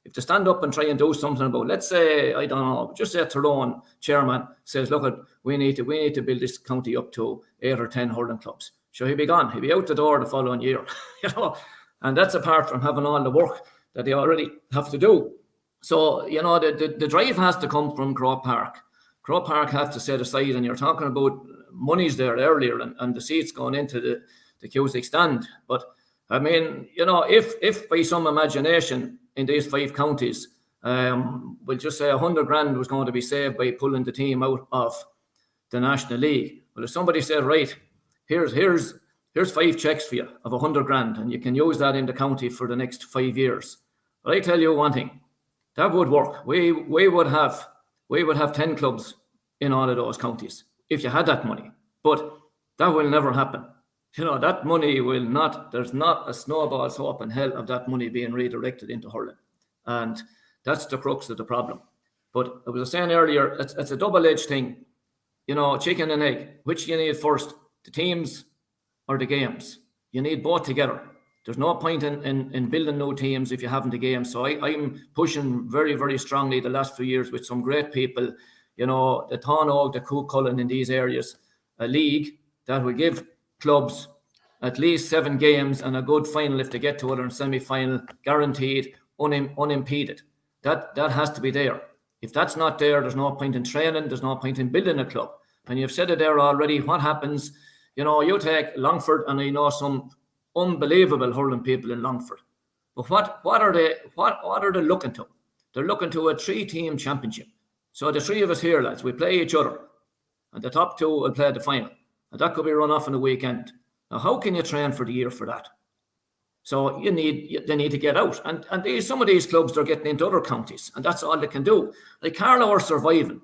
S4: if they stand up and try and do something about, let's say, I don't know, just say Tyrone chairman says, look, we need to build this county up to 8 or 10 hurling clubs. Sure, he'll be gone. He'll be out the door the following year, you know. And that's apart from having all the work that they already have to do. So, you know, the drive has to come from Croke Park. Croke Park has to set aside, and you're talking about monies there earlier and the seats going into the 𝘧𝘳𝘰𝘮 stand. But I mean, you know, if by some imagination in these 5 counties, we'll just say 100 grand was going to be saved by pulling the team out of the National League. Well, if somebody said, right, here's 5 checks for you of 100 grand, and you can use that in the county for the next 5 years. But I tell you one thing, that would work. We would have 10 clubs in all of those counties if you had that money. But that will never happen. You know, that money will not, there's not a snowball's hope in hell of that money being redirected into hurling. And that's the crux of the problem. But I was saying earlier, it's a double-edged thing. You know, chicken and egg. Which you need first, the teams or the games? You need both together. There's no point in building new teams if you haven't the games. So I'm pushing very, very strongly the last few years with some great people, you know, the 𝘱𝘗𝘁𝘗, the Cuchulainn in these areas, a league that will give clubs at least 7 games and a good final if they get to it, and semi-final, guaranteed, unimpeded. That has to be there. If that's not there, there's no point in training, there's no point in building a club. And you've said it there already, what happens, you know, you take Longford, and I know some unbelievable hurling people in Longford. But what are they looking to? They're looking to a 3-team championship. So the 3 of us here, lads, we play each other, and the top 2 will play the final. And that could be run off in a weekend. Now, how can you train for the year for that? So they need to get out. And some of these clubs, they're getting into other counties, and that's all they can do. Like Carlow are surviving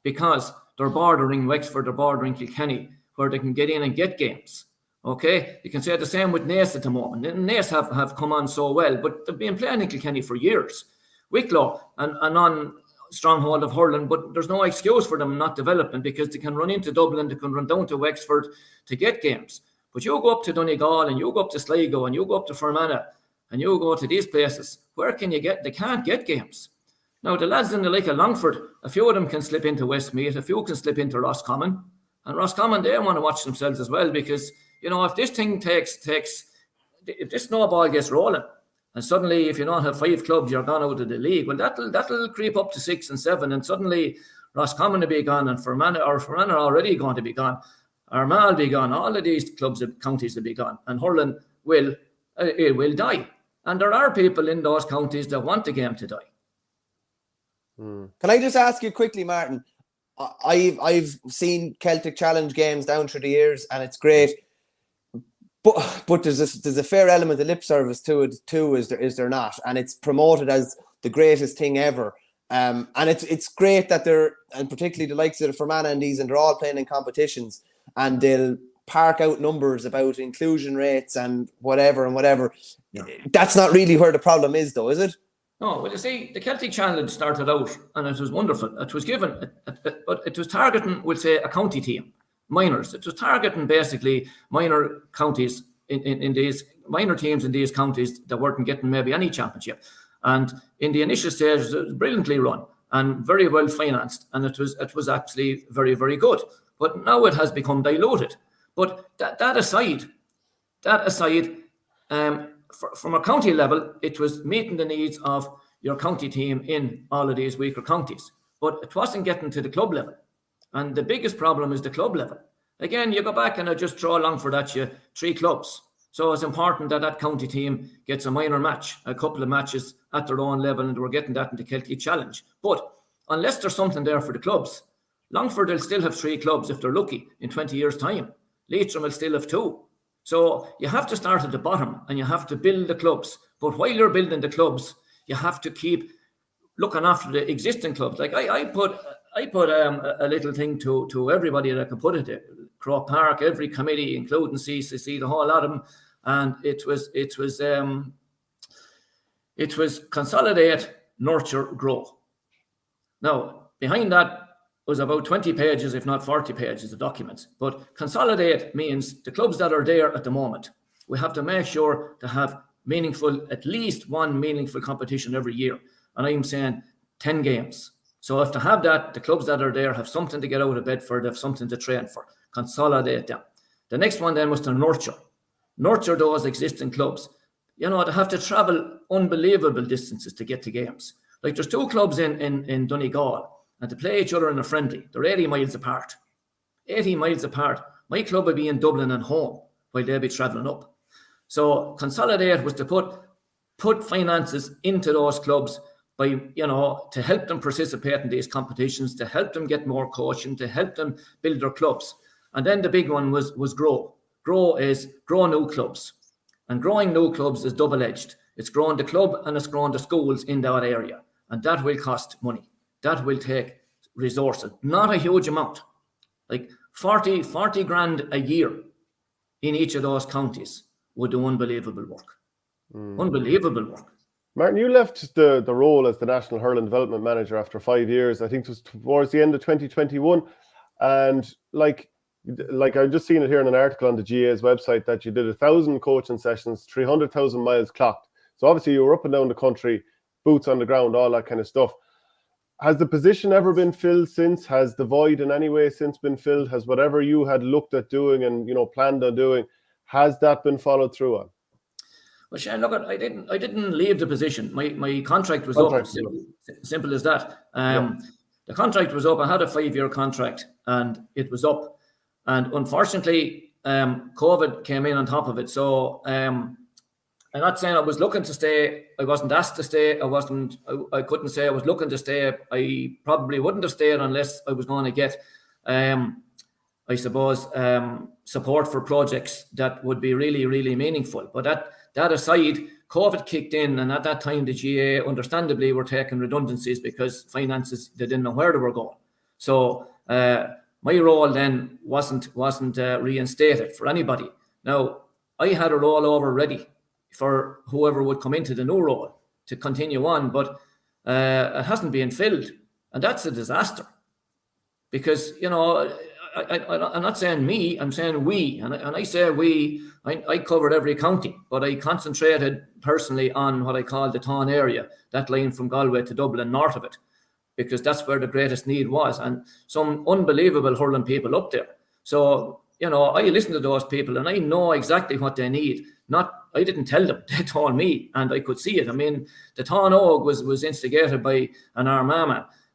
S4: because they're bordering Wexford, they're bordering Kilkenny, where they can get in and get games. Okay? You can say the same with Naas at the moment. Naas have come on so well, but they've been playing in Kilkenny for years. Wicklow and on stronghold of hurling, but there's no excuse for them not developing, because they can run into Dublin, they can run down to Wexford to get games. But you go up to Donegal, and you go up to Sligo, and you go up to Fermanagh, and you go to these places. Where can you get? They can't get games. Now, the lads in the like of Longford, a few of them can slip into Westmeath, a few can slip into Roscommon. And Roscommon, they want to watch themselves as well, because, you know, if this thing if this snowball gets rolling, and suddenly if you don't have 5 clubs, you're gone out of the league, well, that'll creep up to 6 and 7, and suddenly Roscommon will be gone, and Fermanagh are already going to be gone. Armagh will be gone. All of these clubs and counties will be gone, and hurling will die. And there are people in those counties that want the game to die.
S2: Can I just ask you quickly, Martin? I've seen Celtic Challenge games down through the years, and it's great. But there's a fair element of lip service to it too, is there not? And it's promoted as the greatest thing ever. And it's great that they're, and particularly the likes of the Fermanagh and these, and they're all playing in competitions, and they'll park out numbers about inclusion rates and whatever. Yeah. That's not really where the problem is, though, is it?
S4: No, well, you see, the Celtic Challenge started out, and it was wonderful. It was given, but it was targeting, we'll say, a county team, minors. It was targeting basically minor counties in these minor teams in these counties that weren't getting maybe any championship. And in the initial stage, it was brilliantly run and very well financed, and it was actually very, very good. But now it has become diluted. But that aside, from a county level, it was meeting the needs of your county team in all of these weaker counties. But it wasn't getting to the club level. And the biggest problem is the club level. Again, you go back and I just throw along for that, you 3 clubs. So it's important that that county team gets a minor match, a couple of matches at their own level, and we're getting that in the Celtic Challenge. But unless there's something there for the clubs, Longford will still have 3 clubs if they're lucky in 20 years' time. Leitrim will still have 2. So you have to start at the bottom and you have to build the clubs. But while you're building the clubs, you have to keep looking after the existing clubs. Like I put a little thing to everybody that I could put it there. Croke Park, every committee, including CCC, the whole lot of them, and it was consolidate, nurture, grow. Now behind that was about 20 pages, if not 40 pages of documents. But consolidate means the clubs that are there at the moment, we have to make sure to have at least one meaningful competition every year. And I'm saying 10 games. So if to have that, the clubs that are there have something to get out of bed for, they have something to train for. Consolidate them. The next one then was to nurture. Nurture those existing clubs. You know, they have to travel unbelievable distances to get to games. Like there's 2 clubs in Donegal, and to play each other in a friendly, they're 80 miles apart. 80 miles apart. My club would be in Dublin and home while they'd be travelling up. So consolidate was to put finances into those clubs by, you know, to help them participate in these competitions, to help them get more coaching, to help them build their clubs. And then the big one was grow. Grow new clubs. And growing new clubs is double-edged. It's growing the club and it's growing the schools in that area. And that will cost money. That will take resources. Not a huge amount. Like 40 grand a year in each of those counties would do unbelievable work. Unbelievable work.
S1: Martin, you left the role as the National Hurling Development Manager after 5 years. I think it was towards the end of 2021. And like I've just seen it here in an article on the GA's website that you did 1,000 coaching sessions, 300,000 miles clocked. So obviously you were up and down the country, boots on the ground, all that kind of stuff. Has the position ever been filled since? Has the void in any way since been filled? Has whatever you had looked at doing and, you know, planned on doing, has that been followed through on?
S4: Well, Shane, look, I didn't leave the position. My contract was up. Simple as that. The contract was up. I had a 5-year contract, and it was up. And unfortunately, COVID came in on top of it. So I'm not saying I was looking to stay. I wasn't asked to stay. I couldn't say I was looking to stay. I probably wouldn't have stayed unless I was going to get, I suppose, support for projects that would be really, really meaningful. But that aside, COVID kicked in, and at that time, the GA understandably were taking redundancies because finances, they didn't know where they were going. So my role then wasn't reinstated for anybody. Now, I had a rollover ready for whoever would come into the new role to continue on, but it hasn't been filled, and that's a disaster. Because, you know, I'm not saying me, I'm saying we, and I say we. I covered every county, but I concentrated personally on what I call the Taun area, that line from Galway to Dublin, north of it, because that's where the greatest need was, and some unbelievable hurling people up there. So, you know, I listen to those people and I know exactly what they need. I didn't tell them, they told me, and I could see it. I mean, the Taun Og was instigated by an Armagh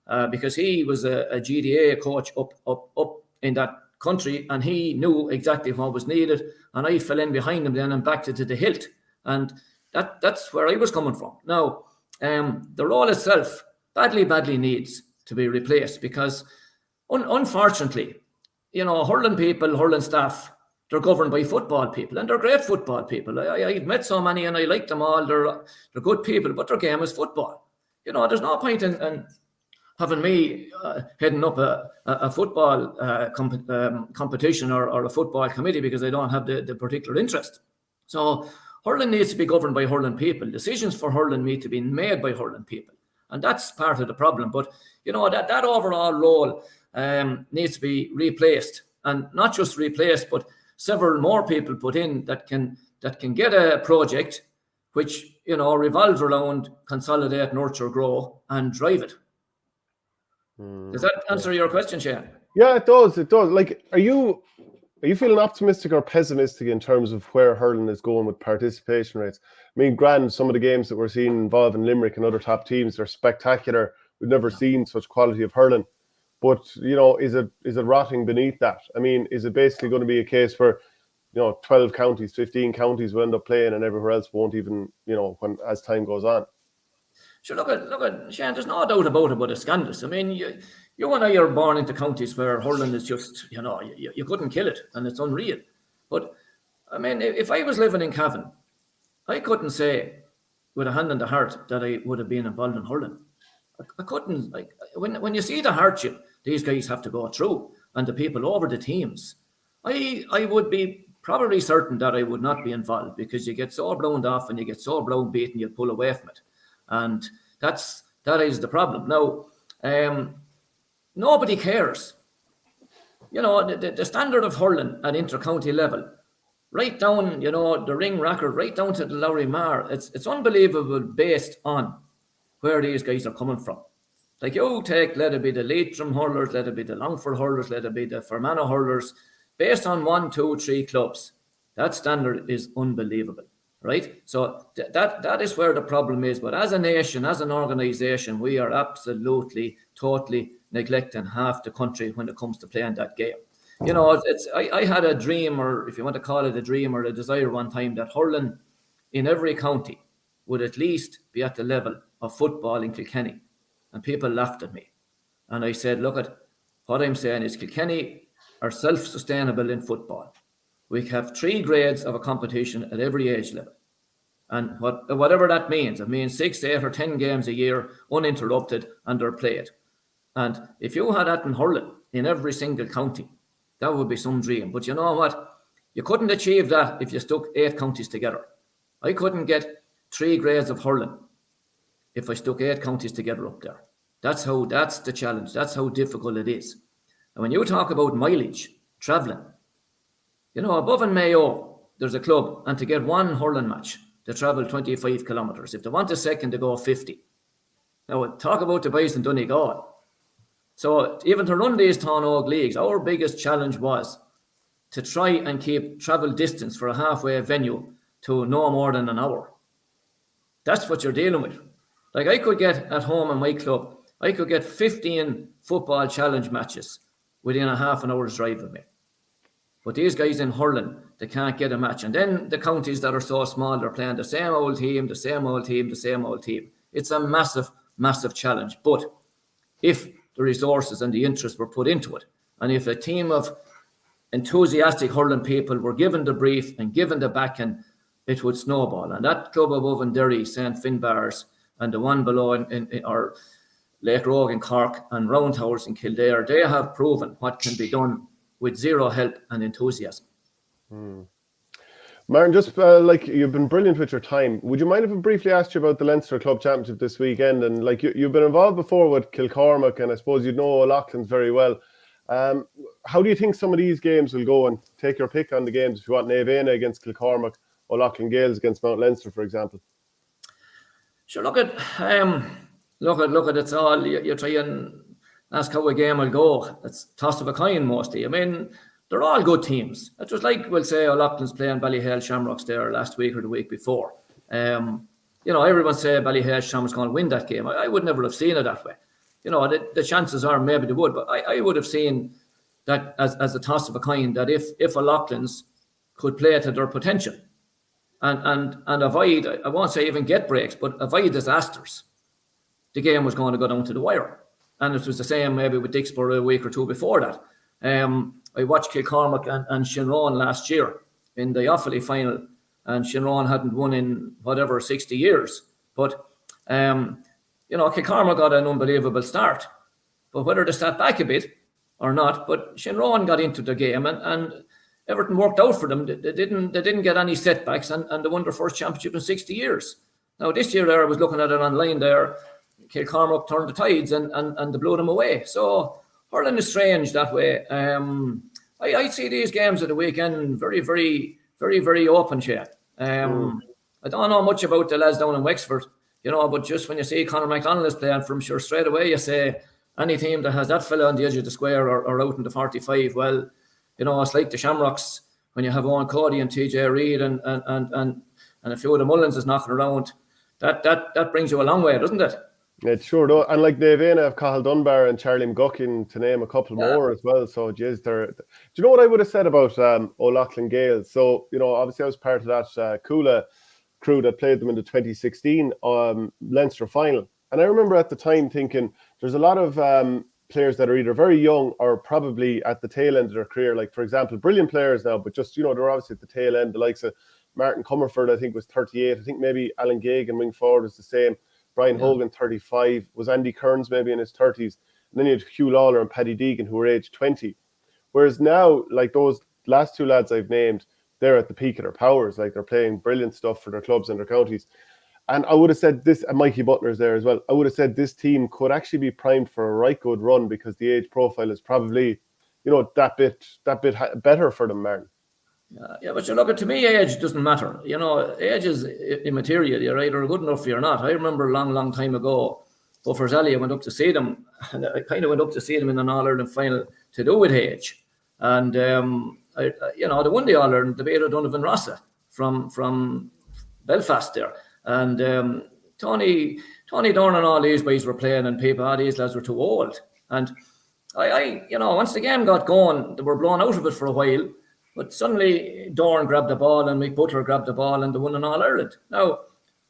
S4: man, because he was a GDA coach up in that country, and he knew exactly what was needed, and I fell in behind him then and backed it to the hilt, and that's where I was coming from. Now, the role itself badly needs to be replaced, because unfortunately, you know, hurling people, hurling staff, they're governed by football people, and they're great football people. I've met so many, and I like them all. They're good people, but their game is football. You know, there's no point in having me heading up a football competition or a football committee because I don't have the particular interest. So hurling needs to be governed by hurling people. Decisions for hurling need to be made by hurling people. And that's part of the problem. But, you know, that overall role needs to be replaced. And not just replaced, but several more people put in that can get a project which, you know, revolves around consolidate, nurture, grow, and drive it. Does that answer your question, Shane?
S1: Yeah, it does. It does. Like, are you feeling optimistic or pessimistic in terms of where hurling is going with participation rates? I mean, granted, some of the games that we're seeing involving Limerick and other top teams are spectacular. We've never seen such quality of hurling. But, you know, is it rotting beneath that? I mean, is it basically going to be a case where, you know, 12 counties, 15 counties will end up playing and everywhere else won't even, you know, as time goes on?
S4: Sure, look at Shane, there's no doubt about it's scandalous. I mean, you and I are born into counties where hurling is just, you know, you couldn't kill it, and it's unreal. But, I mean, if I was living in Cavan, I couldn't say with a hand on the heart that I would have been involved in hurling. I couldn't. Like, when you see the hardship these guys have to go through and the people over the teams, I would be probably certain that I would not be involved because you get so blown off and you get so blown beaten, you pull away from it. And that is the problem. Now, nobody cares. You know, the standard of hurling at inter-county level, right down, you know, the ring record, right down to the Lowry Mar, it's unbelievable based on where these guys are coming from. Like, you take, let it be the Leitrim hurlers, let it be the Longford hurlers, let it be the Fermanagh hurlers, based on 1, 2, 3 clubs. That standard is unbelievable. Right? So that is where the problem is. But as a nation, as an organisation, we are absolutely, totally neglecting half the country when it comes to playing that game. You know, I had a dream, or if you want to call it a dream or a desire one time, that hurling in every county would at least be at the level of football in Kilkenny. And people laughed at me. And I said, look, at what I'm saying is Kilkenny are self-sustainable in football. We have 3 grades of a competition at every age level. And whatever that means, it means 6, 8 or 10 games a year, uninterrupted, and they're played. And if you had that in hurling in every single county, that would be some dream. But you know what? You couldn't achieve that if you stuck 8 counties together. I couldn't get 3 grades of hurling if I stuck 8 counties together up there. That's the challenge. That's how difficult it is. And when you talk about mileage, travelling, you know, above in Mayo, there's a club, and to get one hurling match, they travel 25 kilometres. If they want a second, they go 50. Now, talk about the boys in Donegal. So even to run these Town Oak leagues, our biggest challenge was to try and keep travel distance for a halfway venue to no more than an hour. That's what you're dealing with. Like, I could get at home in my club, I could get 15 football challenge matches within a half an hour's drive of me. But these guys in hurling, they can't get a match. And then the counties that are so small, they're playing the same old team, the same old team, the same old team. It's a massive, massive challenge. But if the resources and the interest were put into it, and if a team of enthusiastic hurling people were given the brief and given the backing, it would snowball. And that club above in Derry, St. Finbarrs, and the one below in Lake Rogue in Cork and Roundhouse in Kildare, they have proven what can be done with zero help and enthusiasm.
S1: Martin, just like, you've been brilliant with your time. Would you mind if I briefly asked you about the Leinster Club Championship this weekend? And like, you've been involved before with Kilcormac, and I suppose you know O'Loughlin's very well. How do you think some of these games will go? And take your pick on the games if you want. 𝘂𝑉𝑎𝑛𝑦 against Kilcormac, O'Loughlin Gaels against Mount Leinster, for example.
S4: Sure, look at it's all, you try and ask how a game will go. It's toss of a coin mostly. I mean, they're all good teams. It was like, we'll say, O'Loughlin's playing Ballyhale Shamrocks there last week or the week before. You know, everyone say Ballyhale Shamrocks going to win that game. I would never have seen it that way. You know, the chances are maybe they would, but I would have seen that as a toss of a coin, that if O'Loughlin's could play to their potential and avoid, I won't say even get breaks, but avoid disasters, the game was going to go down to the wire. And it was the same maybe with Dixborough a week or two before that. I watched Kilcormac and Shinrone last year in the Offaly final, and Shinrone hadn't won in whatever 60 years. But Kilcormac got an unbelievable start. But whether they sat back a bit or not, but Shinrone got into the game and everything worked out for them. They didn't get any setbacks, and they won their first championship in 60 years. Now this year there, I was looking at it online there, Kilcormac turned the tides and they blew them away. So hurling is strange that way. I see these games at the weekend very, very, very, very open, Shane. I don't know much about the lads down in Wexford, but just when you see Conor McDonald is playing from, sure, straight away you say any team that has that fella on the edge of the square or out in the 45, well, it's like the Shamrocks when you have Owen Cody and TJ Reid and a few of the Mullins is knocking around. That brings you a long way, doesn't it?
S1: It sure does. And like they've have Cathal Dunbar and Charlie McGuckin to name a couple more as well. So geez, do you know what I would have said about O'Loughlin Gaels? So, obviously I was part of that Coola crew that played them in the 2016 Leinster final. And I remember at the time thinking there's a lot of players that are either very young or probably at the tail end of their career. Like, for example, brilliant players now, but just, they're obviously at the tail end. The likes of Martin Comerford, I think, was 38. I think maybe Alan Geoghegan, wing forward, is the same. Brian Hogan, 35. Was Andy Kearns maybe in his 30s? And then you had Hugh Lawler and Paddy Deegan, who were aged 20. Whereas now, like those last two lads I've named, they're at the peak of their powers. Like, they're playing brilliant stuff for their clubs and their counties. And I would have said this, and Mikey Butler's there as well, I would have said this team could actually be primed for a right good run because the age profile is probably, that bit better for them, Martin.
S4: Yeah, but look, to me, age doesn't matter. Age is immaterial. You're either good enough or you're not. I remember a long time ago, Buffers Alley, I went up to see them, and I kind of went up to see them in an All-Ireland final to do with age. And, they won the All-Ireland, they beat Donovan Rossa from Belfast there. And Tony Dorn and all these boys were playing, and people, these lads were too old. And I once the game got going, they were blown out of it for a while. But suddenly Dorn grabbed the ball and Mick Butler grabbed the ball and they won an All-Ireland. Now,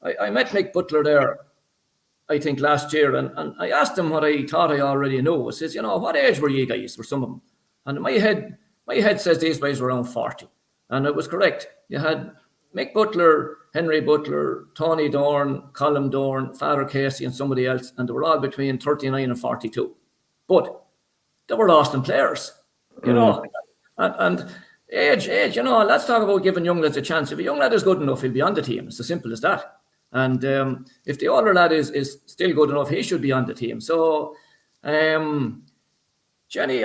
S4: I met Mick Butler there, I think, last year, and I asked him what I thought I already knew. I says, what age were you guys? Were some of them? And my head says these guys were around 40. And it was correct. You had Mick Butler, Henry Butler, Tony Dorn, Colin Dorn, Father Casey and somebody else, and they were all between 39 and 42. But they were Austin players, and age, let's talk about giving young lads a chance. If a young lad is good enough, he'll be on the team. It's as simple as that. And if the older lad is still good enough, he should be on the team. So, Jenny,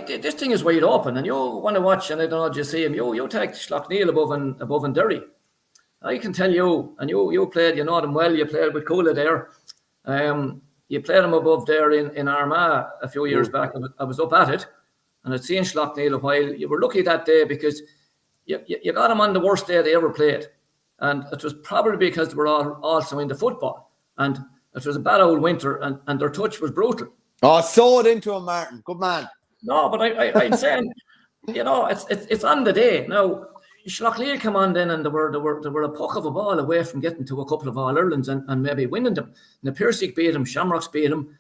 S4: this thing is wide open, and you want to watch, and I don't know, you see him, you take Schlockneil above Derry. I can tell you, and you played, you know them well, you played with Coola there. You played them above there in Armagh a few years back. I was up at it. And I'd seen Schlockneil a while. You were lucky that day because you got them on the worst day they ever played. And it was probably because they were also into football. And it was a bad old winter and their touch was brutal.
S2: Oh, sew it into him, Martin. Good man.
S4: No, but I'm saying, it's on the day. Now, Schlockneil came on then and they were a puck of a ball away from getting to a couple of All-Irelands and maybe winning them. And the 𝘃 beat them, Shamrocks beat them.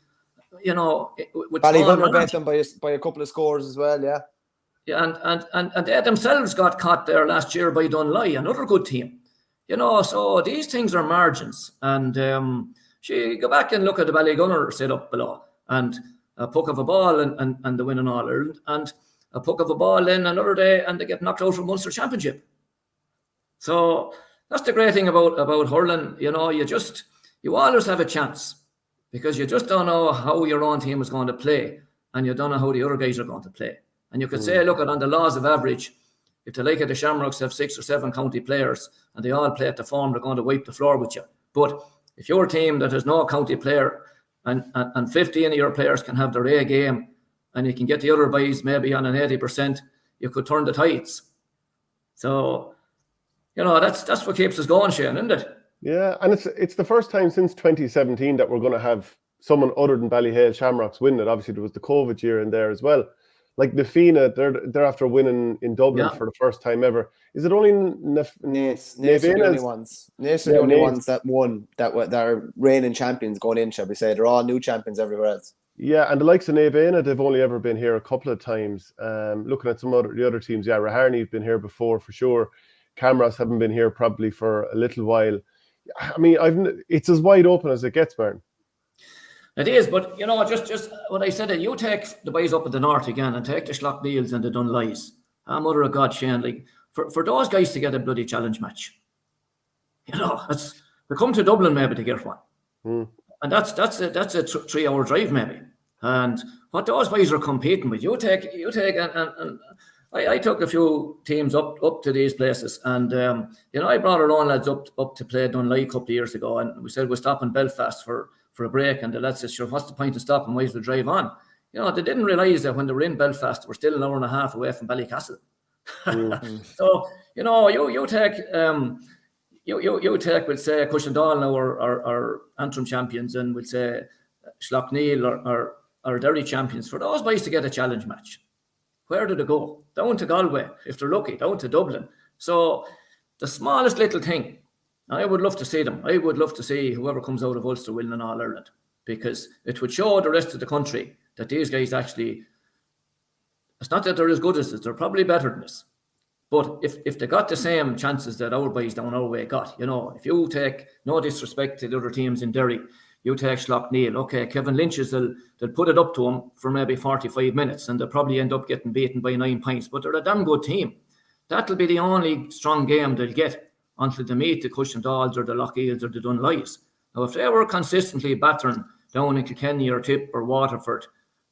S2: Ballygunner beat them by a couple of scores as well, yeah.
S4: Yeah, and they themselves got caught there last year by Dunley, another good team. So these things are margins. And go back and look at the Ballygunner set up below. And a puck of a ball and they win an All-Ireland. And a puck of a ball in another day and they get knocked out from Munster Championship. So that's the great thing about hurling. You always have a chance. Because you just don't know how your own team is going to play and you don't know how the other guys are going to play. And you could say, look, on the laws of average, if the like of the Shamrocks have 6 or 7 county players and they all play at the form, they're going to wipe the floor with you. But if your team that has no county player and 15 of your players can have their A game and you can get the other boys maybe on an 80%, you could turn the tides. So, that's what keeps us going, Shane, isn't it?
S1: Yeah, and it's the first time since 2017 that we're going to have someone other than Ballyhale Shamrocks win it. Obviously, there was the COVID year in there as well. Like the 𝘃𝑗, they're after winning in Dublin for the first time ever. Is it only
S2: Naas are the only ones? Naas are the only ones that won, that are reigning champions going in, shall we say. They're all new champions everywhere else.
S1: Yeah, and the likes of 𝘱𝘵𝘂𝘰𝘮, they've only ever been here a couple of times. Looking at the other teams, yeah, Raharney have been here before for sure. Camross haven't been here probably for a little while. I mean, it's as wide open as it gets, Martin.
S4: It is, but just what I said, you take the boys up in the north again and take the 𝘱𝘂𝘰𝘮s and the 𝘧𝘶𝘢𝘰𝘮s. Mother of God, Shane, like for those guys to get a bloody challenge match, they come to Dublin maybe to get one, and that's a 3-hour drive maybe. And what those boys are competing with, you take, and I took a few teams up to these places, and I brought our own lads up to play 𝘧𝘁𝘰𝘮 a couple of years ago, and we said we'll stop in Belfast for a break, and the lads said, sure, what's the point of stopping? Might as well drive on. They didn't realise that when they were in Belfast, we're still an hour and a half away from Ballycastle. So, you take, we'll say, Cushendall now are Antrim champions, and we'll say 𝘱𝘂𝘰𝘮 or Derry champions. For those boys to get a challenge match, where do they go? Down to Galway, if they're lucky, down to Dublin. So the smallest little thing, I would love to see them. I would love to see whoever comes out of Ulster winning an All-Ireland, because it would show the rest of the country that these guys actually, it's not that they're as good as us, they're probably better than us. But if they got the same chances that our boys down our way got, if you take, no disrespect to the other teams in Derry, you take 𝘱𝘂𝘰𝘮, okay, Kevin Lynch's, they'll put it up to them for maybe 45 minutes and they'll probably end up getting beaten by 9 points, but they're a damn good team. That'll be the only strong game they'll get until they meet the Cushendalls or the 𝘱𝘂𝘰𝘮s or the 𝘧𝘁𝘁𝘗𝘂𝑰s. Now, if they were consistently battering down in Kilkenny or Tip or Waterford,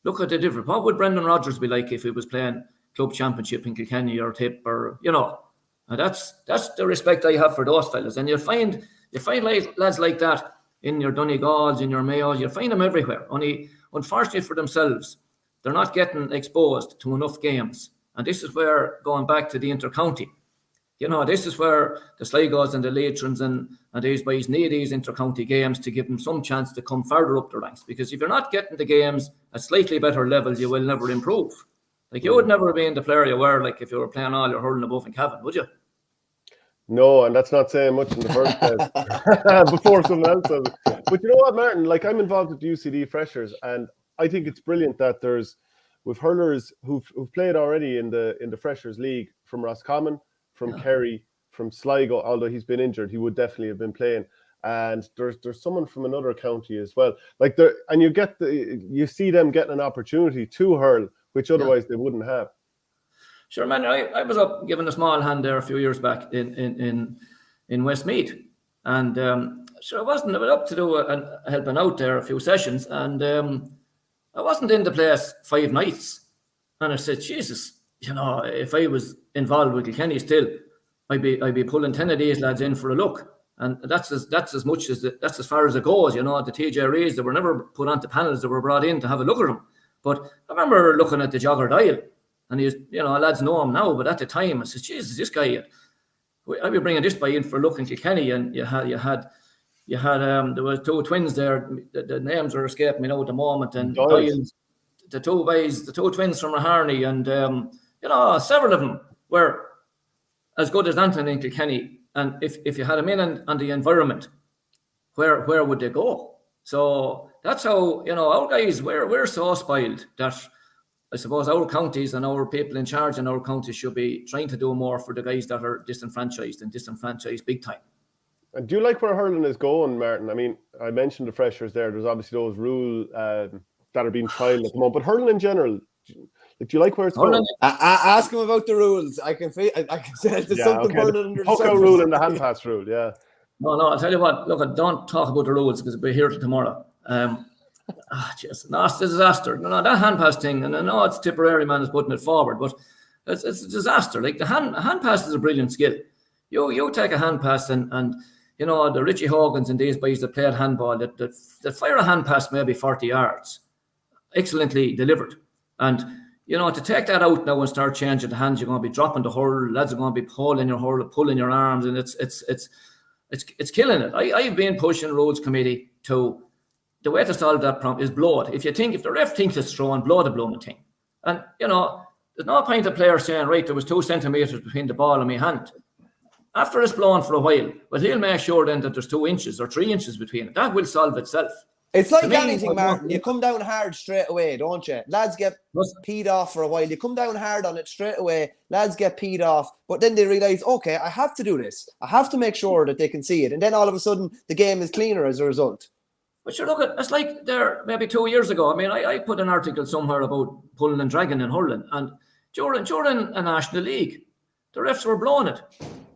S4: look at the difference. What would Brendan Rodgers be like if he was playing club championship in Kilkenny or Tip, or And that's the respect I have for those fellas. And you find lads like that in your Donegal's, in your Mayos, you'll find them everywhere. Only, unfortunately for themselves, they're not getting exposed to enough games. And this is where, going back to the inter-county, this is where the Sligos and the Leithrons and these boys need these inter-county games to give them some chance to come further up the ranks. Because if you're not getting the games at slightly better levels, you will never improve. Like, you would never be in the player you were, like, if you were playing all your hurling above in Cavan, would you?
S1: No, and that's not saying much in the first place before someone else does it. But you know what, Martin? Like, I'm involved with the UCD Freshers, and I think it's brilliant that we've hurlers who've played already in the Freshers League from Roscommon, from Kerry, from Sligo. Although he's been injured, he would definitely have been playing. And there's someone from another county as well. Like, and you see them getting an opportunity to hurl, which otherwise they wouldn't have.
S4: Sure, man. I was up giving a small hand there a few years back in Westmeath, and I was up to do helping out there a few sessions, and I wasn't in the place 5 nights, and I said, Jesus, if I was involved with Kilkenny still, I'd be pulling 10 of these lads in for a look, and that's as much as that's as far as it goes. The 𝘧𝘶𝘰𝘮s, they were never put onto panels, they were brought in to have a look at them. But I remember looking at the 𝘧𝘁𝘰𝘮. And he's, lads know him now, but at the time I said, Jesus, this guy, I'd be bringing this guy in for a look in Kilkenny, and you had there were 2 twins there. The names are escaping me now at the moment, and the 2 boys, the 2 twins from Raharney, and several of them were as good as Anthony in Kilkenny. And if you had them in on the environment, where would they go? So that's how our guys, we're so spoiled that I suppose our counties and our people in charge in our counties should be trying to do more for the guys that are disenfranchised big time.
S1: And do you like where hurling is going, Martin? I mean, I mentioned the Freshers there. There's obviously those rules that are being trialled at the moment. But hurling in general, do you like where it's going?
S2: Ask him about the rules. I can say there's something burning under the surface.
S1: Rule and the hand pass rule, yeah.
S4: No, I'll tell you what. Look, don't talk about the rules because we'll be here till tomorrow. It's a disaster. No, that hand pass thing, and I know it's Tipperary man is putting it forward, but it's a disaster. Like, the hand pass is a brilliant skill. You take a hand pass and the 𝘱𝘁𝘁𝘮s Hogans and these boys that played handball that fire a hand pass maybe 40 yards, excellently delivered. And to take that out now and start changing the hands, you're going to be dropping the hurl. Lads are going to be pulling your hurl, pulling your arms, and it's killing it. I've been pushing Roads Committee to. The way to solve that problem is blow it. If the ref thinks it's throwing, blow the blooming thing. And, there's no point of players saying, right, there was 2 centimetres between the ball and my hand. After it's blown for a while, well, he'll make sure then that there's 2 inches or 3 inches between it. That will solve itself.
S2: It's like
S4: To me,
S2: anything, Martin. You come down hard straight away, don't you? Lads get peed off for a while. You come down hard on it straight away. Lads get peed off. But then they realise, okay, I have to do this. I have to make sure that they can see it. And then all of a sudden, the game is cleaner as a result.
S4: But sure, look, it's like there maybe 2 years ago. I mean, I put an article somewhere about pulling and dragging in hurling. And during a National League, the refs were blowing it.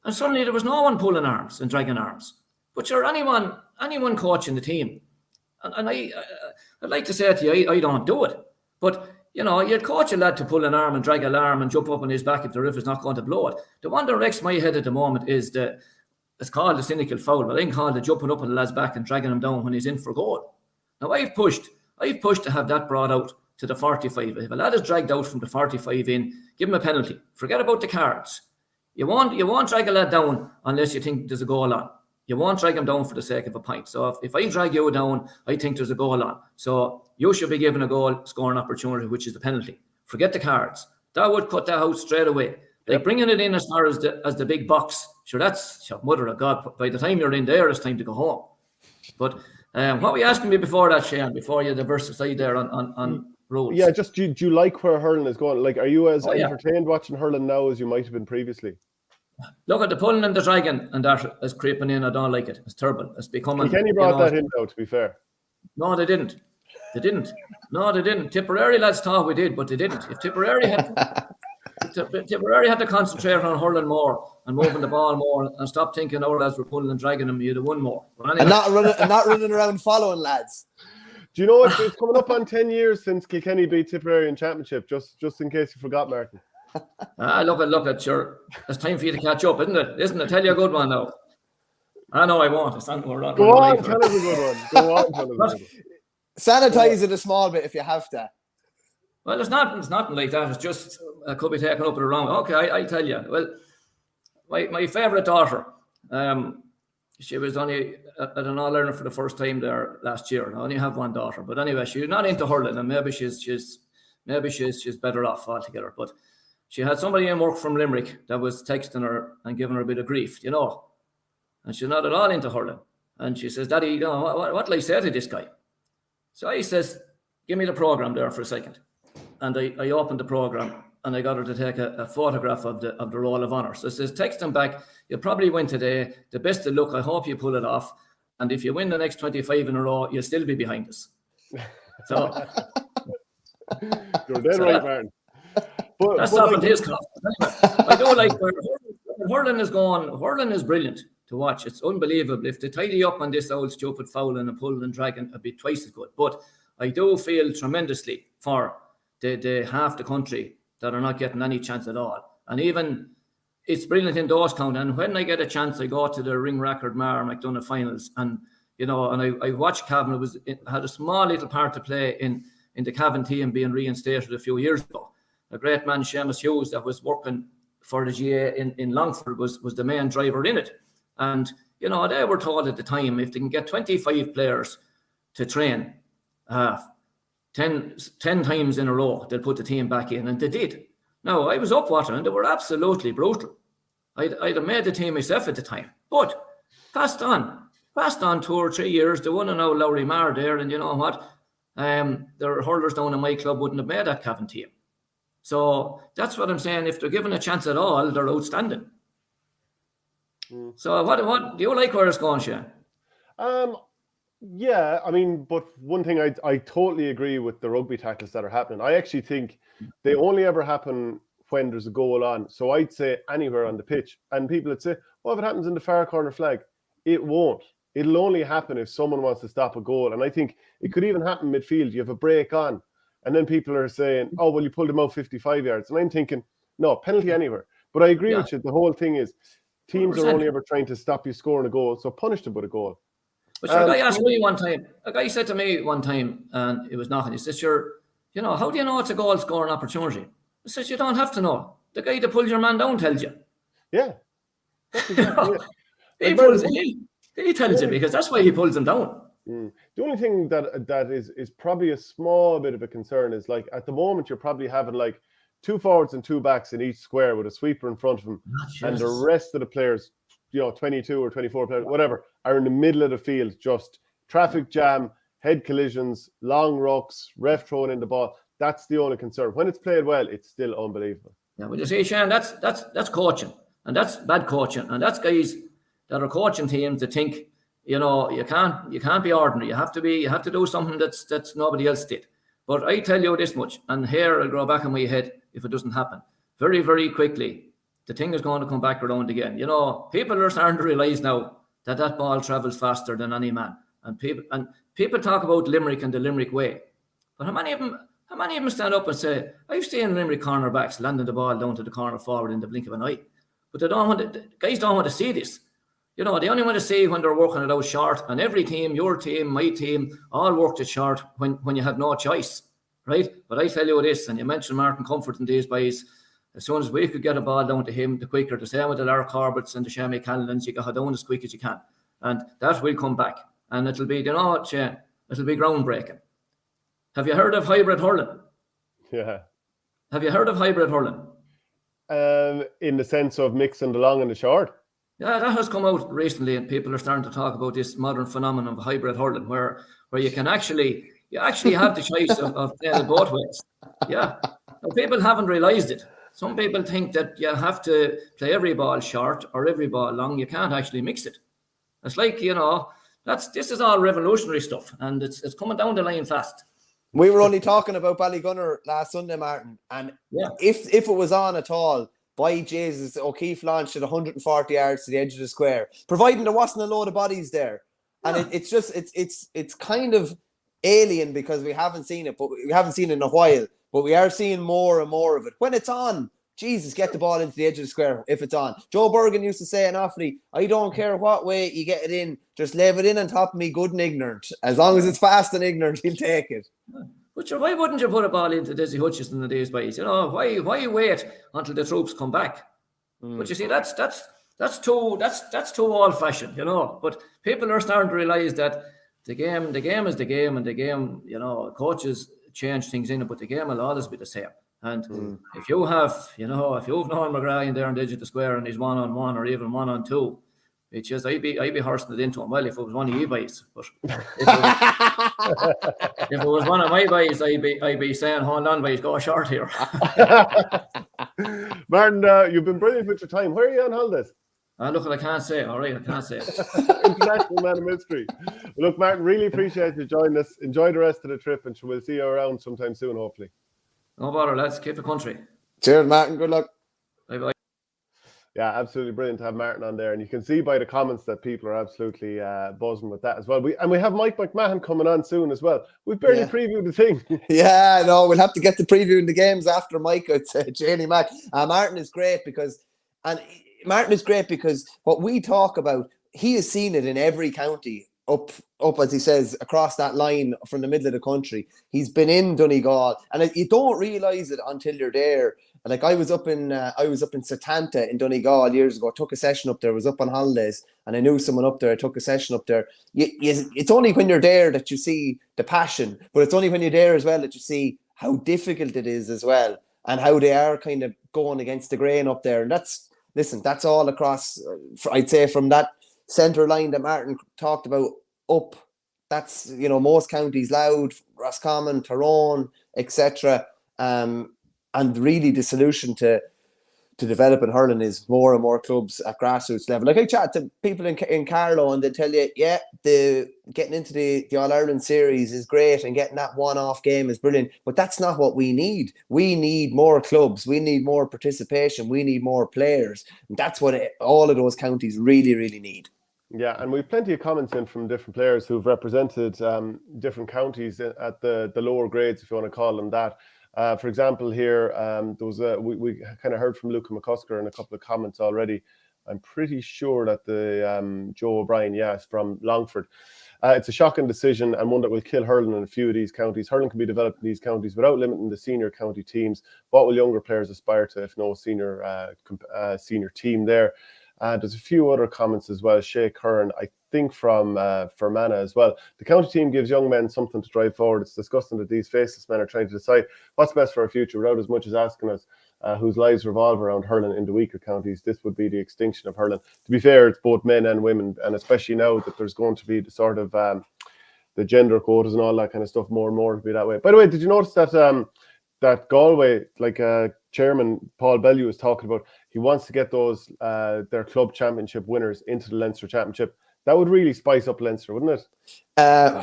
S4: And suddenly there was no one pulling arms and dragging arms. But sure, anyone coaching the team. And I'd like to say to you, I don't do it. But, you know, you'd coach a lad to pull an arm and drag an arm and jump up on his back if the ref is not going to blow it. The one that wrecks my head at the moment is it's called the cynical foul, but I can call it jumping up on the lad's back and dragging him down when he's in for goal. Now, I've pushed to have that brought out to the 45. If a lad is dragged out from the 45 in, give him a penalty. Forget about the cards. You won't drag a lad down unless you think there's a goal on. You won't drag him down for the sake of a point. So if I drag you down, I think there's a goal on. So you should be given a goal scoring opportunity, which is the penalty. Forget the cards. That would cut that out straight away. Like bringing it in as far as the big box. Sure, that's mother of God. By the time you're in there, it's time to go home. But what were you asking me before that, Shane? Before you diversified there on rules?
S1: Yeah, just do you like where hurling is going? Like, are you as entertained watching hurling now as you might have been previously?
S4: Look at the pulling and the dragging, and that is creeping in. I don't like it. It's terrible. It's becoming.
S1: Kenny brought that in, though, to be fair.
S4: No, they didn't. No, they didn't. Tipperary lads thought we did, but they didn't. If Tipperary had to concentrate on hurling more and moving the ball more and stop thinking our lads were pulling and dragging them, you'd have won more. Anyway.
S2: And not running around following lads.
S1: Do you know what? It's coming up on 10 years since Kilkenny beat Tipperary in Championship, just in case you forgot, Martin.
S4: Look at sure. It's time for you to catch up, isn't it? Isn't it? Tell you a good one now. I know I won't. It's not, we're not
S1: Go on, tell us a good one. Go on, tell us a good one.
S2: Sanitize it a small bit if you have to.
S4: Well, it's nothing like that. It's just could be taken up with the wrong. Okay, I'll tell you. Well, my favourite daughter, she was only at an All-Ireland for the first time there last year. I only have one daughter, but anyway, she's not into hurling, and maybe she's better off altogether. But she had somebody in work from Limerick that was texting her and giving her a bit of grief, you know, and she's not at all into hurling. And she says, "Daddy, you know, what'll I say to this guy?" So I says, "Give me the program there for a second." And I opened the program and I got her to take a photograph of the Roll of Honour. So it says, text him back, "You probably win today. The best of luck. I hope you pull it off. And if you win the next 25 in a row, you'll still be behind us." So
S1: you're dead right, Martin. But
S4: that's not his cost. I do like where hurling is going. Hurling is brilliant to watch. It's unbelievable. If they tidy up on this old stupid fouling and pulling and dragging, it'd be twice as good. But I do feel tremendously for the half the country that are not getting any chance at all. And even it's brilliant in those counties. And when I get a chance, I go to the Ring Record Mar McDonagh finals, and you know, and I watched Cavan. It had a small little part to play in the Cavan team being reinstated a few years ago. A great man, 𝘱𝘶Hughes, that was working for the GA in Longford was the main driver in it. And you know, they were told at the time, if they can get 25 players to train 10 times in a row, they'll put the team back in, and they did. Now, I was up watching, and they were absolutely brutal. I'd have made the team myself at the time, but passed on 2 or 3 years. They won an old Lowry Mar there, and you know what? Their hurlers down in my club wouldn't have made that Cavan team. So that's what I'm saying. If they're given a chance at all, they're outstanding. So what do you like where it's going, Shane?
S1: Yeah, I mean, but one thing I totally agree with the rugby tackles that are happening. I actually think they only ever happen when there's a goal on. So I'd say anywhere on the pitch. And people would say, well, if it happens in the far corner flag, it won't. It'll only happen if someone wants to stop a goal. And I think it could even happen midfield. You have a break on, and then people are saying, oh, well, you pulled him out 55 yards. And I'm thinking, no, penalty anywhere. But I agree with you. The whole thing is teams 100%. Are only ever trying to stop you scoring a goal, so punish them with a goal.
S4: But sure, a guy asked me one time, a guy said to me one time, and it was nothing. He said, "Sure, you know, how do you know it's a goal scoring opportunity?" I said, "You don't have to know. The guy that pulls your man down tells you."
S1: Yeah. That's exactly
S4: it. He tells you because that's why he pulls them down.
S1: The only thing that is probably a small bit of a concern is, like, at the moment you're probably having like 2 forwards and 2 backs in each square with a sweeper in front of them, and the rest of the players, you know, 22 or 24 players, whatever, are in the middle of the field, just traffic jam, head collisions, long rucks, ref throwing in the ball. That's the only concern. When it's played well, it's still unbelievable.
S4: Yeah, but you see, Shane, that's coaching, and that's bad coaching, and that's guys that are coaching teams that think, you know, you can't be ordinary. You have to do something that's nobody else did. But I tell you this much, and here I'll go back in my head if it doesn't happen. Very, very quickly, the thing is going to come back around again. You know, people are starting to realise now that ball travels faster than any man. And people talk about Limerick and the Limerick way. But how many of them stand up and say, I've seen Limerick cornerbacks landing the ball down to the corner forward in the blink of an eye. But guys don't want to see this. You know, they only want to see when they're working it out short, and every team, your team, my team, all worked it short when you had no choice, right? But I tell you this, and you mentioned Martin Comfort and these boys, as soon as we could get a ball down to him, the quicker, the same with the 𝘱𝘗𝘁𝘗𝘁𝘗 and the 𝘱𝘶𝘁𝘗𝘁𝘮, you got down as quick as you can. And that will come back. And it'll be, you know what, Shane, it'll be groundbreaking. Have you heard of hybrid hurling?
S1: Yeah.
S4: Have you heard of hybrid hurling?
S1: In the sense of mixing the long and the short?
S4: Yeah, that has come out recently, and people are starting to talk about this modern phenomenon of hybrid hurling, where you can actually have the choice of playing it both ways. Yeah, but people haven't realised it. Some people think that you have to play every ball short or every ball long. You can't actually mix it. It's like, you know, this is all revolutionary stuff, and it's coming down the line fast.
S2: We were only talking about Ballygunner last Sunday, Martin, and if it was on at all, by Jesus, O'Keefe launched at 140 yards to the edge of the square, providing there wasn't a load of bodies there. And it's kind of alien because we haven't seen it, but we haven't seen it in a while. But we are seeing more and more of it. When it's on, Jesus, get the ball into the edge of the square if it's on. Joe Bergen used to say in Offaly, I don't care what way you get it in, just leave it in on top of me, good and ignorant. As long as it's fast and ignorant, he'll take it.
S4: But why wouldn't you put a ball into 𝘧𝘵 Hutchison and these boys? You know, why wait until the troops come back? But you see, that's too old-fashioned, you know. But people are starting to realise that the game is the game, and the game, you know, coaches change things in it, but the game will always be the same. And if you have Noel McGrath in there on the edge of the square and he's 1-on-1 or even 1-on-2, it's just I'd be horsing it into him. Well, if it was one of you boys, but if it was one of my boys, I'd be saying, hold on, boys, go short here.
S1: Martin, you've been brilliant with your time. Where are you on holidays?
S4: Look, I can't say. All right, I can't say.
S1: International man of mystery. Look, Martin, really appreciate you joining us. Enjoy the rest of the trip, and we'll see you around sometime soon, hopefully.
S4: No bother, lads. Keep the country.
S2: Cheers, Martin. Good luck.
S4: Bye-bye.
S1: Yeah, absolutely brilliant to have Martin on there. And you can see by the comments that people are absolutely buzzing with that as well. We have Mike McMahon coming on soon as well. We've barely previewed the thing.
S2: Yeah, no, we'll have to get to previewing the games after Mike. It's Janie Mac. Martin is great because what we talk about, he has seen it in every county up as he says, across that line from the middle of the country. He's been in Donegal, and you don't realise it until you're there. Like I was up in Setanta in Donegal years ago. I took a session up there. Was up on holidays, and I knew someone up there. I took a session up there. It's only when you're there that you see the passion, but it's only when you're there as well that you see how difficult it is as well, and how they are kind of going against the grain up there. And that's all across. I'd say from that centre line that Martin talked about up. That's most counties, Louth, Roscommon, Tyrone, etc. And really the solution to developing hurling is more and more clubs at grassroots level. Like I chat to people in Carlow and they tell you, the getting into the All-Ireland series is great and getting that one-off game is brilliant, but that's not what we need. We need more clubs. We need more participation. We need more players. And that's what all of those counties really, really need.
S1: Yeah, and we've plenty of comments in from different players who've represented different counties at the lower grades, if you want to call them that. For example, here, there was we kind of heard from Luca McCusker in a couple of comments already. I'm pretty sure that the Joe O'Brien, yes, from Longford. It's a shocking decision and one that will kill hurling in a few of these counties. Hurling can be developed in these counties without limiting the senior county teams. What will younger players aspire to if no senior team there? There's a few other comments as well. Shay Curran, I think from Fermanagh as well. The county team gives young men something to drive forward. It's disgusting that these faceless men are trying to decide what's best for our future without as much as asking us whose lives revolve around hurling in the weaker counties. This would be the extinction of hurling. To be fair, it's both men and women, and especially now that there's going to be the sort of the gender quotas and all that kind of stuff more and more to be that way. By the way, did you notice that that Galway, like Chairman Paul Bellew was talking about, he wants to get those their club championship winners into the Leinster Championship? That would really spice up Leinster, wouldn't it?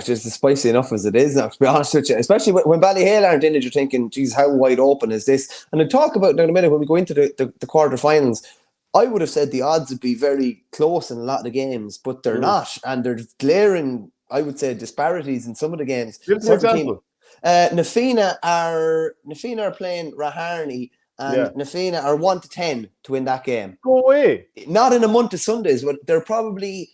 S2: Just as spicy enough as it is now, to be honest with you. Especially when Ballyhale aren't in it, you're thinking, geez, how wide open is this? And to talk about now in a minute, when we go into the quarterfinals, I would have said the odds would be very close in a lot of the games, but they're not. And there's glaring, I would say, disparities in some of the games.
S1: Give an example.
S2: Na Fianna are playing Raharney, and Na Fianna are 1-10 to win that game.
S1: Go away.
S2: Not in a month of Sundays, but they're probably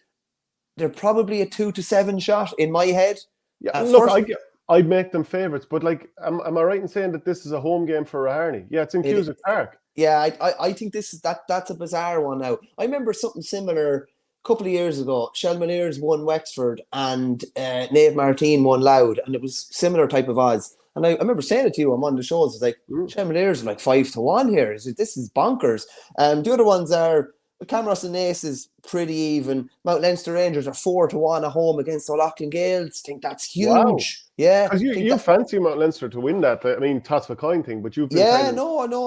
S2: a 2-7 shot in my head.
S1: Yeah, look, I'd make them favourites, but like, am I right in saying that this is a home game for Raharney? Yeah, it's in Cusack Park.
S2: Yeah, I think that's a bizarre one now. I remember something similar a couple of years ago. 𝘱𝘁𝘢𝘈𝘆𝘁𝘗 won Wexford and Naomh Martin won Louth, and it was similar type of odds. And I remember saying it to you on one of the shows. It's like, 𝘱𝘁𝘢𝘆𝘁𝘗 are like 5-1 here. This is bonkers. The other ones are Camross and Naas is pretty even. Mount Leinster Rangers are 4-1 at home against O'Loughlin Gaels. I think that's huge. Wow. Yeah,
S1: because you fancy Mount Leinster to win that. I mean, toss a coin thing, but you've been
S2: I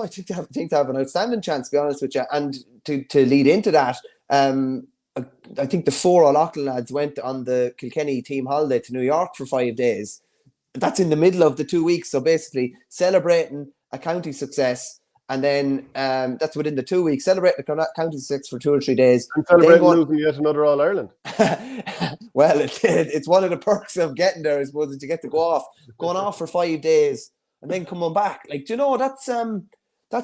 S2: think they have an outstanding chance, to be honest with you. And to lead into that, I think the 4 O'Loughlin lads went on the Kilkenny team holiday to New York for 5 days. That's in the middle of the 2 weeks, so basically celebrating a county success. And then that's within the 2 weeks, celebrating the county success for 2 or 3 days.
S1: And celebrating losing yet another All-Ireland.
S2: Well, it's one of the perks of getting there, I suppose, that you get to going off for 5 days and then coming back. Like, do you know, that's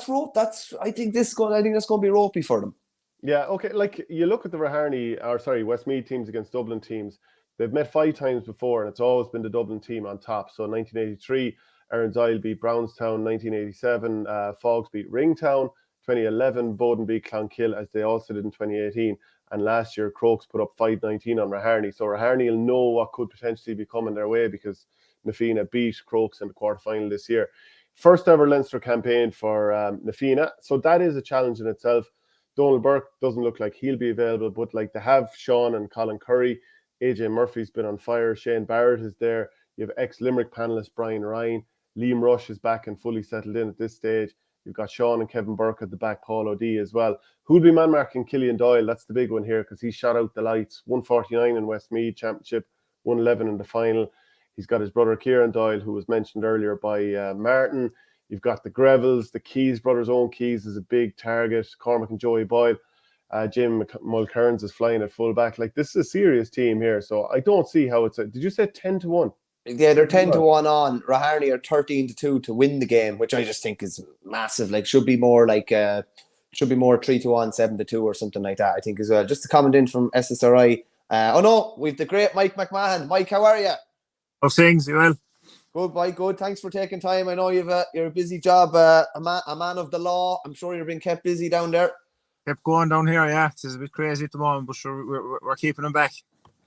S2: rope. I think that's going to be ropey for them.
S1: Yeah, okay. Like, you look at the Westmeath teams against Dublin teams. They've met 5 times before, and it's always been the Dublin team on top. So 1983. Aaron's Isle beat Brownstown. 1987, Fogs beat Ringtown. 2011, Bowden beat Clonkill, as they also did in 2018. And last year, Crokes put up 5-19 on Raharney. So Raharney will know what could potentially be coming their way because Na Fianna beat Crokes in the quarterfinal this year. First ever Leinster campaign for Na Fianna. So that is a challenge in itself. Donald Burke doesn't look like he'll be available, but like they have Sean and Colin Curry. AJ Murphy's been on fire. Shane Barrett is there. You have ex-Limerick panellist Brian Ryan. Liam Rush is back and fully settled in at this stage. You've got Sean and Kevin Burke at the back, Paul O'D as well. Who'll be man marking Killian Doyle? That's the big one here because he shot out the lights. 149 in Westmeath Championship, 111 in the final. He's got his brother Kieran Doyle, who was mentioned earlier by Martin. You've got the Grevels, the Keys brothers' own Keys is a big target. Cormac and Joey Boyle. Jim Mulcairns is flying at full back. Like, this is a serious team here. So I don't see how it's... Did you say 10-1?
S2: Yeah, they're 10-1 on. Raharney are 13-2 to win the game, which I just think is massive. Like, should be more 3-1, 7-2 or something like that, I think, as well. Just a comment in from SSRI. We've the great Mike McMahon. Mike, how are you?
S5: How's things? You well?
S2: Good, Mike. Good. Thanks for taking time. I know you're a busy job, a man of the law. I'm sure you're being kept busy down there.
S5: Kept going down here, yeah. It's a bit crazy at the moment, but sure, we're keeping them back.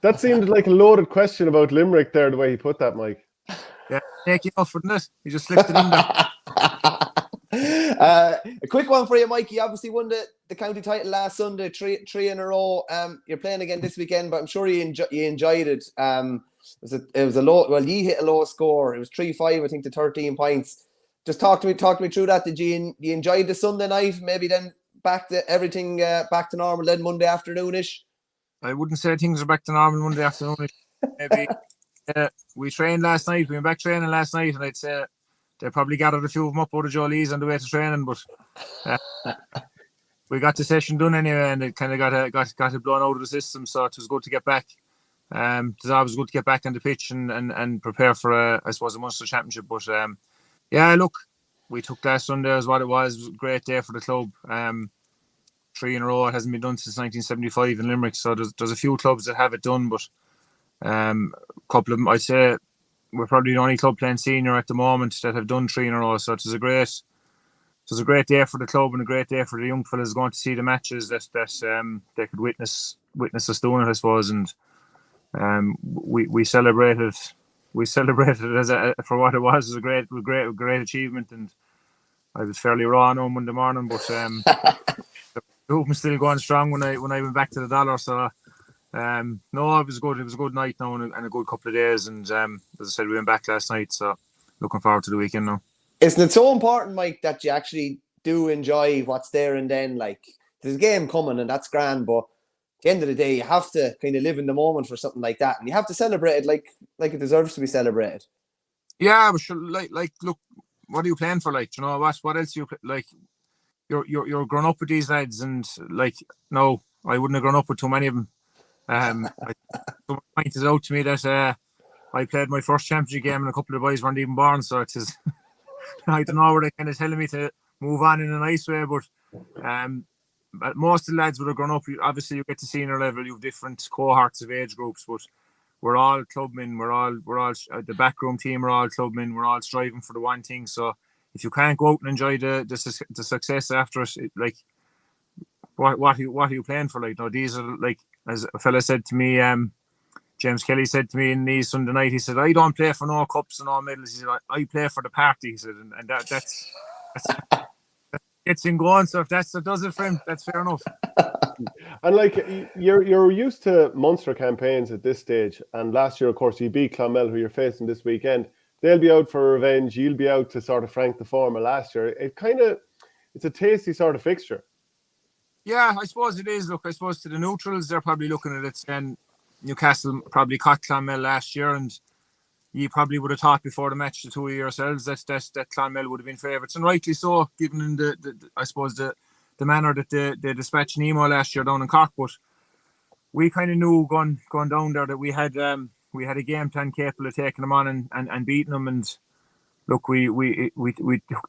S1: That seemed like a loaded question about Limerick there, the way he put that, Mike.
S5: Yeah, taking off, wouldn't it? He just slipped it in there.
S2: A quick one for you, Mike. You obviously won the county title last Sunday, three in a row. You're playing again this weekend, but I'm sure you enjoyed it. It was a low. Well, you hit a low score. It was 3-5, I think, to 13 points. Just talk to me through that. Did you enjoy the Sunday night? Maybe then back to normal then Monday afternoonish.
S5: I wouldn't say things are back to normal Monday afternoon. Maybe we trained last night. We went back training last night, and I'd say they probably gathered a few of them up out of 𝘱𝘁𝘢𝘁𝘗 on the way to training. But we got the session done anyway, and it kind of got it blown out of the system. So it was good to get back. It's always good to get back on the pitch and prepare for I suppose a Munster Championship. But yeah, look, we took last Sunday as what it was. It was a great day for the club. 3 in a row. It hasn't been done since 1975 in Limerick. So there's a few clubs that have it done, but a couple of them, I'd say we're probably the only club playing senior at the moment that have done 3 in a row. So it was a great day for the club and a great day for the young fellas going to see the matches that they could witness us doing it, I suppose. And we celebrated as for what it was. It was a great achievement, and I was fairly raw on Monday morning, but the group was still going strong when I went back to the dollar. So No, it was good. It was a good night now and a good couple of days. And as I said, we went back last night, so looking forward to the weekend now.
S2: Isn't it so important, Mike, that you actually do enjoy what's there and then? Like, there's a game coming and that's grand, but at the end of the day, you have to kind of live in the moment for something like that, and you have to celebrate it like it deserves to be celebrated.
S5: Yeah, but sure, like, look, what are you playing for? Like, you know what else you like? You're grown up with these lads, and like, no, I wouldn't have grown up with too many of them. Someone pointed out to me that I played my first championship game, and a couple of boys weren't even born. So it is, I don't know, where they're kind of telling me to move on in a nice way, but most of the lads would have grown up. Obviously, you get to senior level, you have different cohorts of age groups, but we're all clubmen. We're all the backroom team. We're all clubmen. We're all striving for the one thing. So if you can't go out and enjoy the success after it, like what are you playing for? Like, no, these are like, as a fella said to me, James Kelly said to me in the Sunday night, he said, I don't play for no cups and no medals. He said, I play for the party. He said, and that's gets him going. So if that does it for him, that's fair enough.
S1: And like, you're used to Munster campaigns at this stage, and last year, of course, you beat Clonmel, who you're facing this weekend. They'll be out for revenge. You'll be out to sort of frank the form of last year. It's a tasty sort of fixture.
S5: Yeah, I suppose it is. Look, I suppose to the neutrals, they're probably looking at it saying Newcastle probably caught Clonmel last year, and you probably would have thought before the match, the two of yourselves, that Clonmel would have been favourites, and rightly so, given I suppose the manner that they dispatched Nemo last year down in Cork. But we kind of knew going down there that we had a game plan capable of taking them on and beating them. And look, we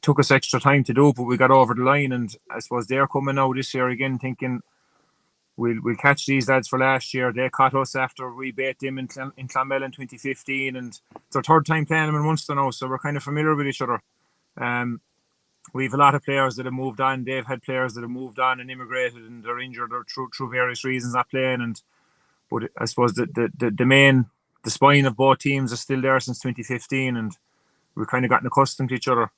S5: took us extra time to do it, but we got over the line. And I suppose they're coming now this year again, thinking we'll catch these lads for last year. They caught us after we beat them in Clonmel in 2015, and it's our third time playing them in Munster now, so we're kind of familiar with each other. We've a lot of players that have moved on. They've had players that have moved on and immigrated, and they're injured or through various reasons not playing. But I suppose the spine of both teams is still there since 2015, and we've kind of gotten accustomed to each other.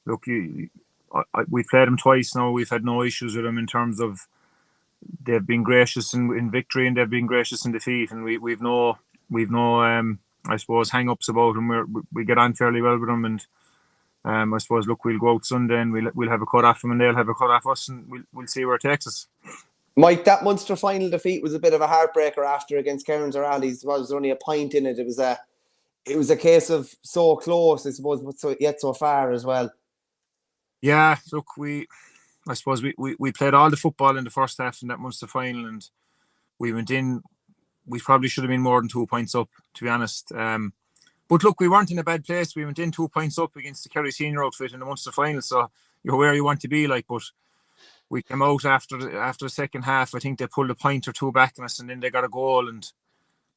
S5: Look, we've played them twice now. We've had no issues with them in terms of they've been gracious in victory and they've been gracious in defeat, and we've no I suppose hang-ups about them. We get on fairly well with them, and I suppose, look, we'll go out Sunday and we'll have a cut off them and they'll have a cut off us, and we'll see where it takes us.
S2: Mike, that Munster final defeat was a bit of a heartbreaker after against Cairns O'Reilly's. There was only a point in it. It was a case of so close, I suppose, but yet so far as well. Yeah,
S5: look, I suppose we played all the football in the first half in that Munster final, and we went in. We probably should have been more than 2 points up, to be honest. But look, we weren't in a bad place. We went in 2 points up against the Kerry senior outfit in the Munster final, so you're where you want to be. Like, but we came out after the second half. I think they pulled a point or two back on us, and then they got a goal, and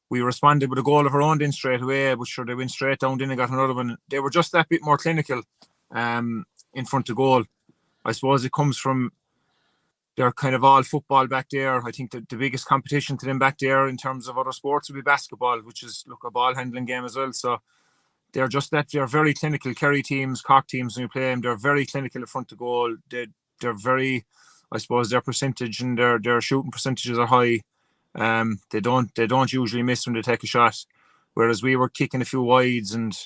S5: we responded with a goal of our own then straight away. But sure, they went straight down, then they got another one. They were just that bit more clinical in front of goal. I suppose it comes from they're kind of all football back there. I think that the biggest competition to them back there in terms of other sports would be basketball, which is, look, a ball handling game as well. So they're just that. They're very clinical. Kerry teams, Cork teams, when you play them, they're very clinical in front of goal. They're very, I suppose, their percentage and their shooting percentages are high. They don't usually miss when they take a shot, whereas we were kicking a few wides and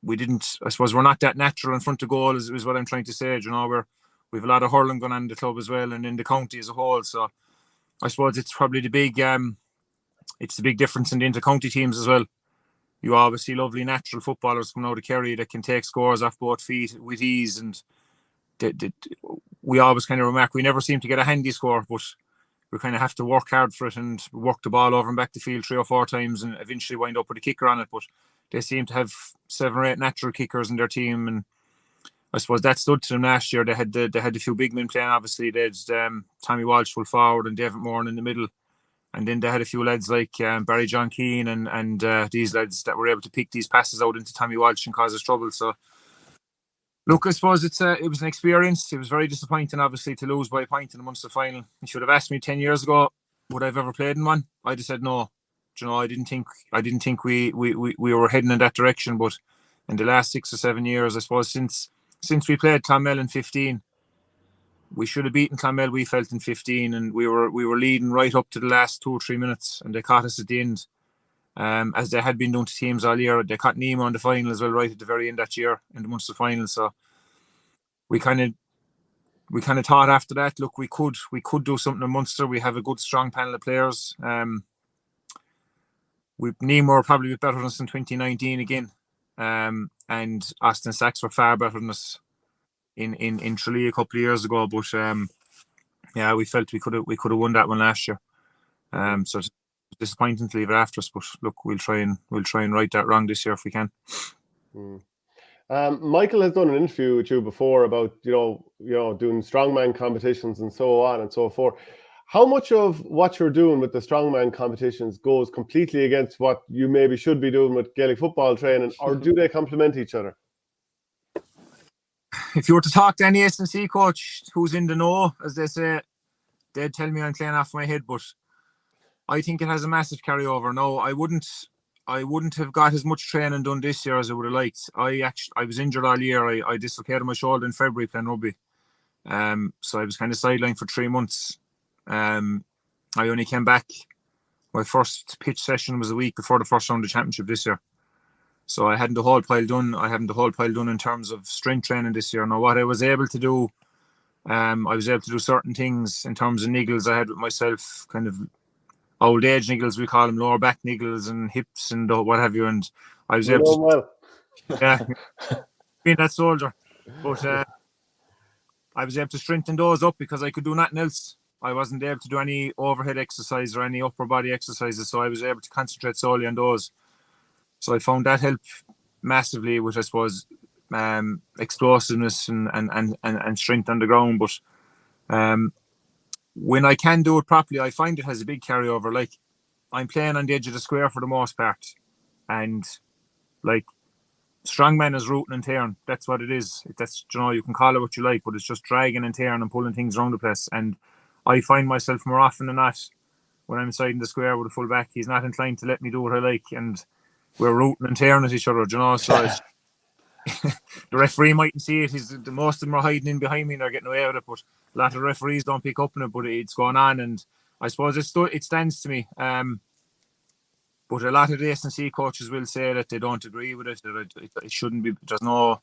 S5: we didn't. I suppose we're not that natural in front of goal, is what I'm trying to say. You know, we've a lot of hurling going on in the club as well, and in the county as a whole. So I suppose it's probably the big difference in the inter-county teams as well. You always see lovely natural footballers coming out of Kerry that can take scores off both feet with ease, and we always kind of remark we never seem to get a handy score, but we kind of have to work hard for it and work the ball over and back the field 3 or 4 times and eventually wind up with a kicker on it. But they seem to have 7 or 8 natural kickers in their team, and I suppose that stood to them last year. They had a few big men playing. Obviously, they had Tommy Walsh full forward and David Moran in the middle, and then they had a few lads like Barry John Keane and these lads that were able to pick these passes out into Tommy Walsh and cause us trouble. So, look, I suppose it was an experience. It was very disappointing, obviously, to lose by a point in the Munster final. You should have asked me 10 years ago would I have ever played in one. I'd have said no. You know, I didn't think we were heading in that direction. But in the last 6 or 7 years, I suppose since we played Clonmel in 15, we should have beaten Clonmel, we felt, in 15, and we were leading right up to the last 2 or 3 minutes, and they caught us at the end. As they had been doing to teams all year. They caught Nemo in the final as well, right at the very end that year in the Munster final. So we kind of thought after that, look, we could do something in Munster. We have a good, strong panel of players. Nemo were probably a bit better than us in 2019 again, and Austin Sachs were far better than us in Tralee a couple of years ago. But yeah, we felt we could have won that one last year. So it's disappointing to leave it after us, but look, we'll try and right that wrong this year if we can.
S1: Michael has done an interview with you before about you know doing strongman competitions and so on and so forth. How much of what you're doing with the strongman competitions goes completely against what you maybe should be doing with Gaelic football training, or do they complement each other?
S5: If you were to talk to any S&C coach who's in the know, as they say, they'd tell me I'm playing off my head, but I think it has a massive carryover. No, I wouldn't have got as much training done this year as I would have liked. I was injured all year. I dislocated my shoulder in February playing rugby. So I was kind of sidelined for 3 months. I only came back. My first pitch session was a week before the first round of the championship this year. So I hadn't the whole pile done. I haven't the whole pile done in terms of strength training this year. Now, what I was able to do, I was able to do certain things in terms of niggles I had with myself, kind of old age niggles, we call them, lower back niggles and hips and what have you. And I was able to, yeah, being that soldier. But I was able to strengthen those up because I could do nothing else. I wasn't able to do any overhead exercise or any upper body exercises, so I was able to concentrate solely on those. So I found that help massively with, I suppose, explosiveness and strength on the ground. But when I can do it properly, I find it has a big carryover. Like, I'm playing on the edge of the square for the most part, and like, strongman is rooting and tearing. That's what it is. That's, you know, you can call it what you like, but it's just dragging and tearing and pulling things around the place. And I find myself more often than not, when I'm inside in the square with a full back, he's not inclined to let me do what I like, and we're rooting and tearing at each other, you know. So it's, the referee mightn't see it. Most of them are hiding in behind me and they're getting away with it, but a lot of referees don't pick up on it, but it's going on, and I suppose it stands to me. But a lot of the S&C coaches will say that they don't agree with it, that it shouldn't be. There's no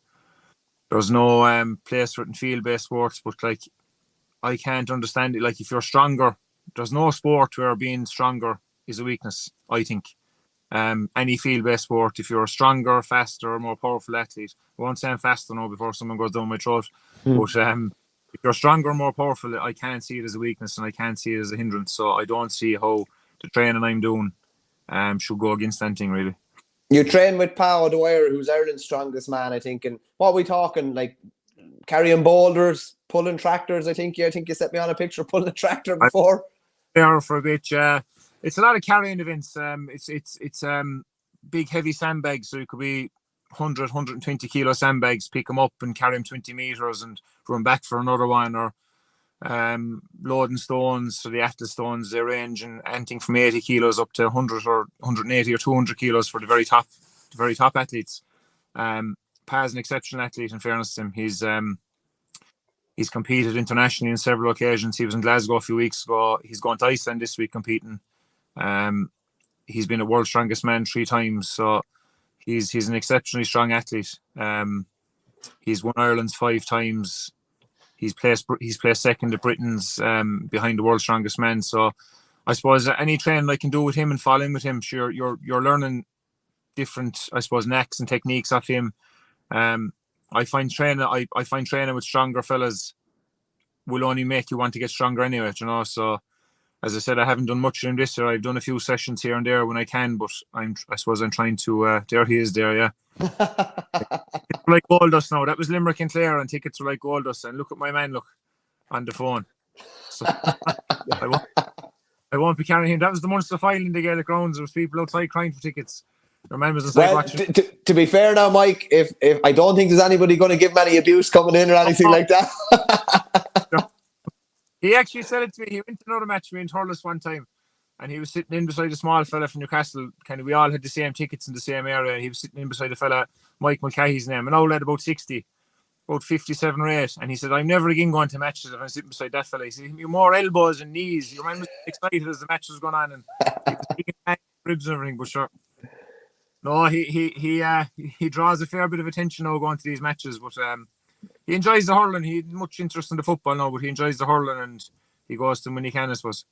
S5: place for it in field-based sports, but like, I can't understand it. Like, if you're stronger, there's no sport where being stronger is a weakness, I think. Any field-based sport, if you're a stronger, faster, more powerful athlete, I won't say I'm faster now before someone goes down my throat, but if you're stronger, more powerful, I can't see it as a weakness and I can't see it as a hindrance. So I don't see how the training I'm doing should go against anything, really.
S2: You train with 𝘱𝗫𝘀𝘀, who's Ireland's strongest man, I think. And what are we talking, like carrying boulders, pulling tractors? I think you set me on a picture pulling a tractor before.
S5: There for a bit, yeah. It's a lot of carrying events. It's big heavy sandbags, so it could be 100, 120 kilo sandbags, pick them up and carry them 20 meters and run back for another one, or loading stones. So the atlas stones, they range in anything from 80 kilos up to 100 or 180 or 200 kilos for the very top athletes. Pa's an exceptional athlete, in fairness to him. He's competed internationally on several occasions. He was in Glasgow a few weeks ago. He's going to Iceland this week competing. He's been a world's strongest man 3 times, so he's an exceptionally strong athlete. He's won Ireland's 5 times. He's placed second to Britain's behind the world's strongest man. So I suppose any training I can do with him and following with him, sure, you're learning different, I suppose, knacks and techniques off him. I find training with stronger fellas will only make you want to get stronger anyway, you know. So as I said, I haven't done much in this year. I've done a few sessions here and there when I can, but I suppose I'm trying to there he is there, yeah. It's like gold dust now. That was Limerick and Clare, and tickets were like gold dust. And look at my man, look on the phone. So I won't be carrying him. That was the Munster final in the Gaelic grounds. There was people outside crying for tickets. Your man was inside watching.
S2: To be fair now, Mike, if I don't think there's anybody going to give him any abuse coming in or anything like that.
S5: He actually said it to me. He went to another match with me in Thurles one time, and he was sitting in beside a small fella from Newcastle. Kind of, we all had the same tickets in the same area. He was sitting in beside a fella, Mike McCahey's name, an old lad about 60. about 57 or 8, and he said, I'm never again going to matches if I'm sitting beside that fella. He said, you're more elbows and knees. Your man was excited as the match was going on, and he was speaking ribs and everything, but sure. No, he draws a fair bit of attention now going to these matches, but he enjoys the hurling. He had much interest in the football now, but he enjoys the hurling, and he goes to them when he can, I suppose.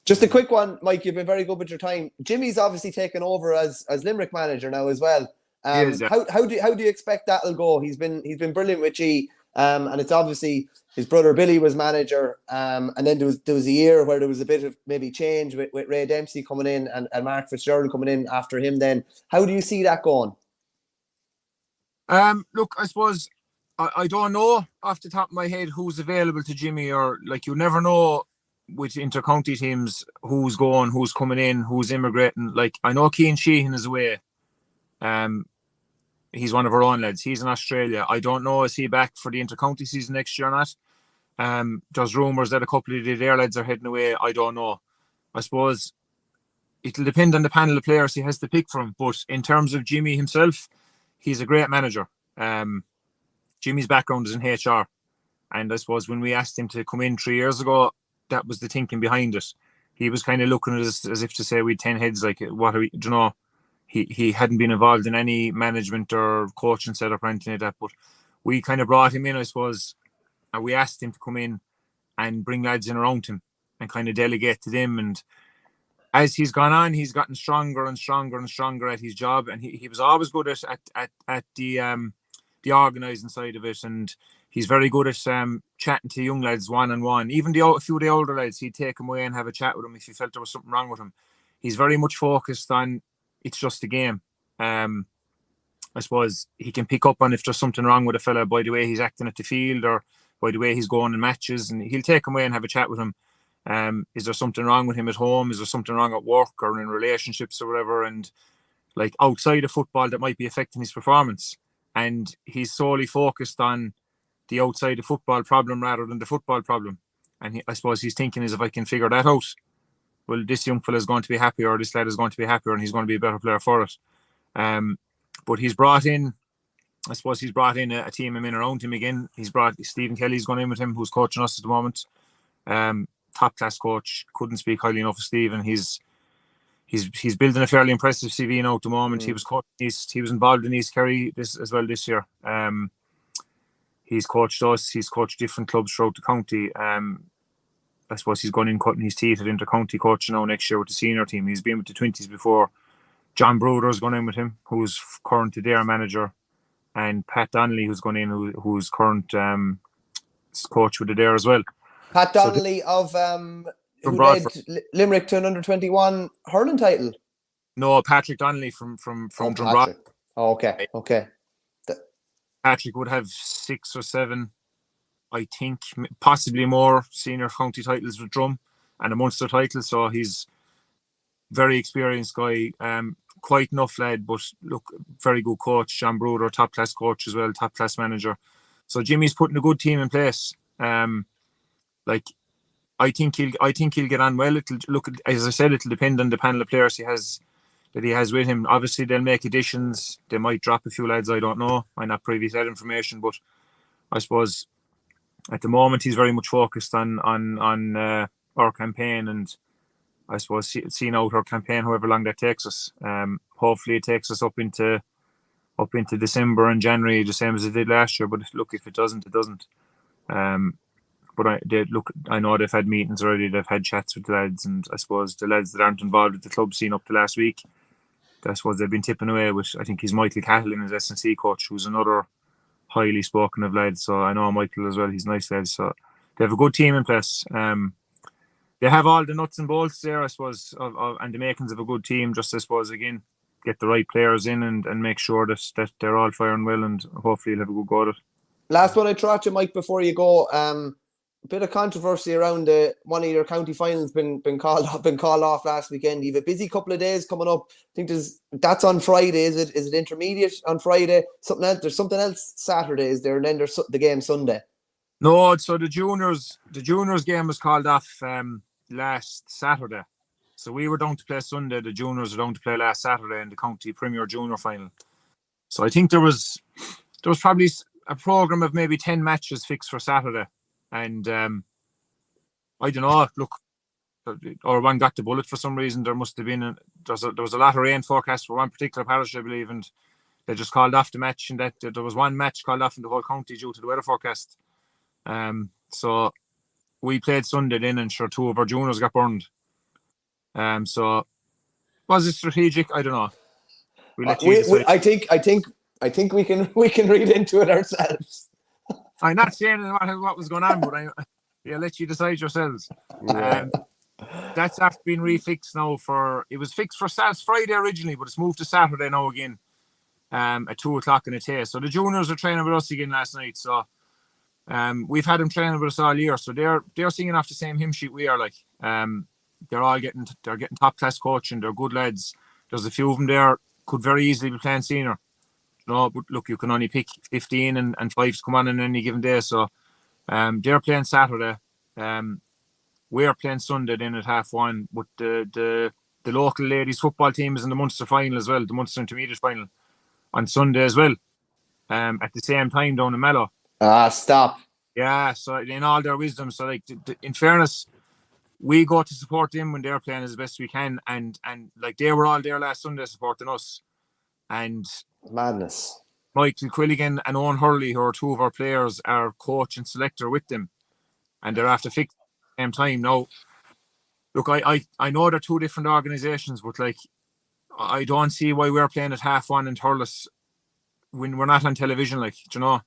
S2: Just a quick one, Mike. You've been very good with your time. Jimmy's obviously taken over as Limerick manager now as well.
S5: Yes, yeah.
S2: How do you expect that'll go? He's been brilliant with G, and it's obviously his brother Billy was manager, and then there was a year where there was a bit of maybe change with Ray Dempsey coming in and Mark Fitzgerald coming in after him. Then how do you see that going?
S5: Look, I suppose I don't know off the top of my head who's available to Jimmy, or like you never know with inter-county teams who's going, who's coming in, who's immigrating. Like I know Cian Sheehan is away. He's one of our own lads. He's in Australia. I don't know, is he back for the inter-county season next year or not? There's rumours that a couple of their lads are heading away. I don't know. I suppose it'll depend on the panel of players he has to pick from. But in terms of Jimmy himself, he's a great manager. Jimmy's background is in HR. And I suppose when we asked him to come in 3 years ago, that was the thinking behind it. He was kind of looking at us as if to say we had 10 heads, like, what are we, do you know? He hadn't been involved in any management or coaching setup or anything like that. But we kind of brought him in, I suppose, and we asked him to come in and bring lads in around him and kind of delegate to them. And as he's gone on, he's gotten stronger and stronger and stronger at his job. And he was always good at the organising side of it. And he's very good at chatting to young lads one-on-one. Even a few of the older lads, he'd take them away and have a chat with them if he felt there was something wrong with him. He's very much focused on it's just a game. I suppose he can pick up on if there's something wrong with a fella by the way he's acting at the field or by the way he's going in matches, and he'll take him away and have a chat with him. Is there something wrong with him at home? Is there something wrong at work or in relationships or whatever? And like outside of football that might be affecting his performance. And he's solely focused on the outside of football problem rather than the football problem. And I suppose he's thinking is if I can figure that out, well, this young fella is going to be happier, or this lad is going to be happier, and he's going to be a better player for it. But he's brought in, I suppose he's brought in a team of men around him again. He's brought Stephen Kelly's gone in with him, who's coaching us at the moment. Top class coach, couldn't speak highly enough of Stephen. He's building a fairly impressive CV now at the moment. He was involved in East Kerry this year. He's coached us. He's coached different clubs throughout the county. I suppose he's gone in cutting his teeth at inter-county coaching now next year with the senior team. He's been with the 20s before. John Bruder's gone in with him, who's current Adair manager, and Pat Donnelly, who's gone in, who's current coach with Adair as well.
S2: Pat Donnelly of who led Limerick to an under-21 hurling title.
S5: No, Patrick Donnelly from Drumrock.
S2: Oh, okay.
S5: Patrick would have 6 or 7, I think, possibly more senior county titles with Drum and a Munster title. So he's very experienced guy, quite enough lad, but look, very good coach. John Bruder, top class coach as well, top class manager. So Jimmy's putting a good team in place. I think he'll get on well. As I said, it'll depend on the panel of players he has with him. Obviously, they'll make additions. They might drop a few lads. I don't know. I'm not privy to that information, but I suppose at the moment he's very much focused on our campaign, and I suppose seeing out our campaign, however long that takes us. Hopefully, it takes us up into December and January, the same as it did last year. But look, if it doesn't, it doesn't. But I know they've had meetings already. They've had chats with the lads, and I suppose the lads that aren't involved at the club scene up to last week, I suppose they've been tipping away with. I think he's Michael Catlin, his S&C coach, who's another highly spoken of lads. So I know Michael as well. He's a nice lad. So they have a good team in place. They have all the nuts and bolts there, I suppose, and the makings of a good team. Just I suppose again, get the right players in and make sure that they're all firing well, and hopefully you'll have a good go at it. Last
S2: one I throw at you, Mike, before you go. A bit of controversy around one of your county finals been called off last weekend. You have a busy couple of days coming up. I think that's on Friday. Is it intermediate on Friday? Something else? There's something else Saturday, is there? And then there's the game Sunday.
S5: No, so the juniors game was called off last Saturday. So we were down to play Sunday. The juniors were down to play last Saturday in the county Premier Junior final. So I think there was probably a program of maybe 10 matches fixed for Saturday, and I don't know. Look, or one got the bullet for some reason. There must have been there was a lot of rain forecast for one particular parish, I believe, and they just called off the match. And that there was one match called off in the whole county due to the weather forecast. So we played Sunday then, and sure, 2 of our juniors got burned. So was it strategic? I don't know.
S2: I think we can read into it ourselves.
S5: I'm not saying what was going on, but I'll let you decide yourselves. That's after being refixed now it was fixed for Friday originally, but it's moved to Saturday now again, at 2:00 in a day. So the juniors are training with us again last night. So we've had them training with us all year. So they're singing off the same hymn sheet we are like. They're getting top class coaching. They're good lads. There's a few of them there could very easily be playing senior. No, but look, you can only pick 15 and 5 to come on in any given day. So they're playing Saturday. We're playing Sunday then at 1:30. But the local ladies football team is in the Munster final as well, the Munster Intermediate final on Sunday as well. At the same time down in Mallow.
S2: Stop.
S5: Yeah, so in all their wisdom, so like in fairness, we go to support them when they're playing as best we can, and like they were all there last Sunday supporting us. And
S2: madness.
S3: Michael Quilligan and Owen Hurley, who are 2 of our players, are coach and selector with them, and they're after fixed at the same time. Now, look, I know they're 2 different organisations, but like I don't see why we're playing at 1:30 in Thurles when we're not on television. Like, do you know,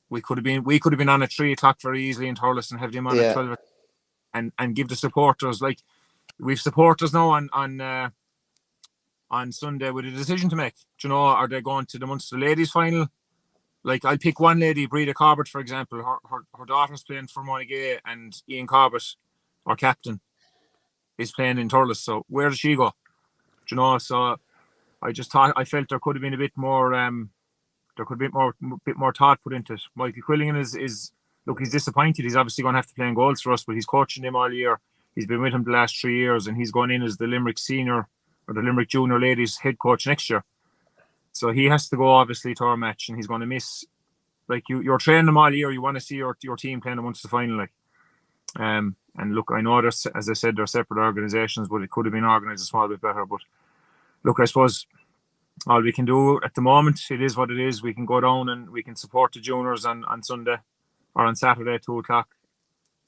S3: we could have been on at 3:00 very easily in Thurles and have them on at 12, and give the supporters, like, we've supporters now on Sunday with a decision to make. Do you know, are they going to the Munster ladies final? Like, I'll pick one lady, Breda Corbett, for example. Her daughter's playing for 𝘧𝘢𝘳𝘰𝘮, and Ian Corbett, our captain, is playing in Thurles. So where does she go? Do you know? So I felt there could have been a bit more. There could be a bit more thought put into it. Michael Quilligan is look, he's disappointed. He's obviously going to have to play in goals for us, but he's coaching them all year. He's been with him the last 3 years, and he's going in as the Limerick senior or the Limerick junior ladies head coach next year. So he has to go obviously to our match, and he's going to miss. Like, you're training them all year. You want to see your team playing amongst the final, like. And look, I know there's, as I said, they're separate organisations, but it could have been organised a small bit better. But look, I suppose all we can do at the moment, it is what it is. We can go down and we can support the juniors on Sunday or on Saturday at 2:00,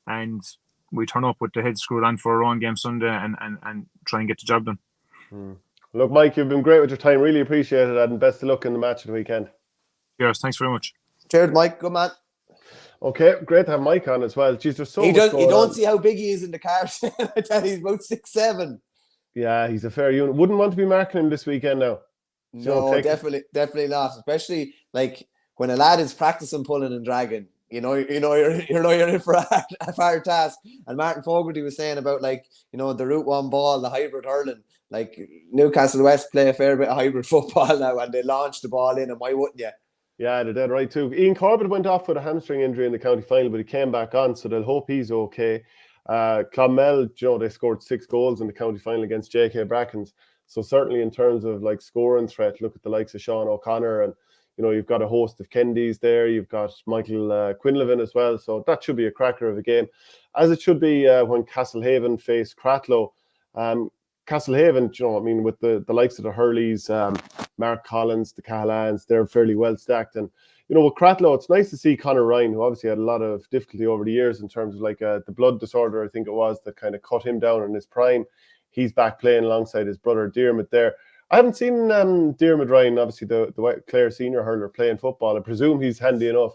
S3: and we turn up with the head screwed on for our own game Sunday and try and get the job done.
S1: Look, Mike, you've been great with your time. Really appreciate it, and best of luck in the match of the weekend.
S3: Cheers. Thanks very much.
S2: Cheers, Mike. Good man.
S1: Okay, great to have Mike on as well. Jeez, there's so much going on.
S2: You don't see how big he is in the car. I tell you, he's about 6'7".
S1: Yeah, he's a fair unit. Wouldn't want to be marking him this weekend now.
S2: No, definitely not. Especially like when a lad is practicing pulling and dragging. You're in for a hard task. And Martin Fogarty was saying about, like, the Route 1 ball, the hybrid hurling. Like, Newcastle West play a fair bit of hybrid football now, and they launched the ball in, and why wouldn't you?
S1: Yeah, they're dead right too. Ian Corbett went off with a hamstring injury in the county final, but he came back on, so they'll hope he's okay. Clonmel, they scored 6 goals in the county final against JK Brackens. So certainly in terms of like scoring threat, look at the likes of Sean O'Connor, and you've got a host of Kendys there. You've got Michael Quinlivan as well. So that should be a cracker of a game, as it should be when Castlehaven face Cratloe. Castlehaven, with the likes of the Hurleys, Mark Collins, the Cahillans, they're fairly well stacked. And, with Cratloe, it's nice to see Conor Ryan, who obviously had a lot of difficulty over the years in terms of like the blood disorder, I think it was, that kind of cut him down in his prime. He's back playing alongside his brother 𝘲𝘲𝘢 there. I haven't seen 𝘲𝘲𝘢 Ryan, obviously the Clare senior hurler, playing football. I presume he's handy enough.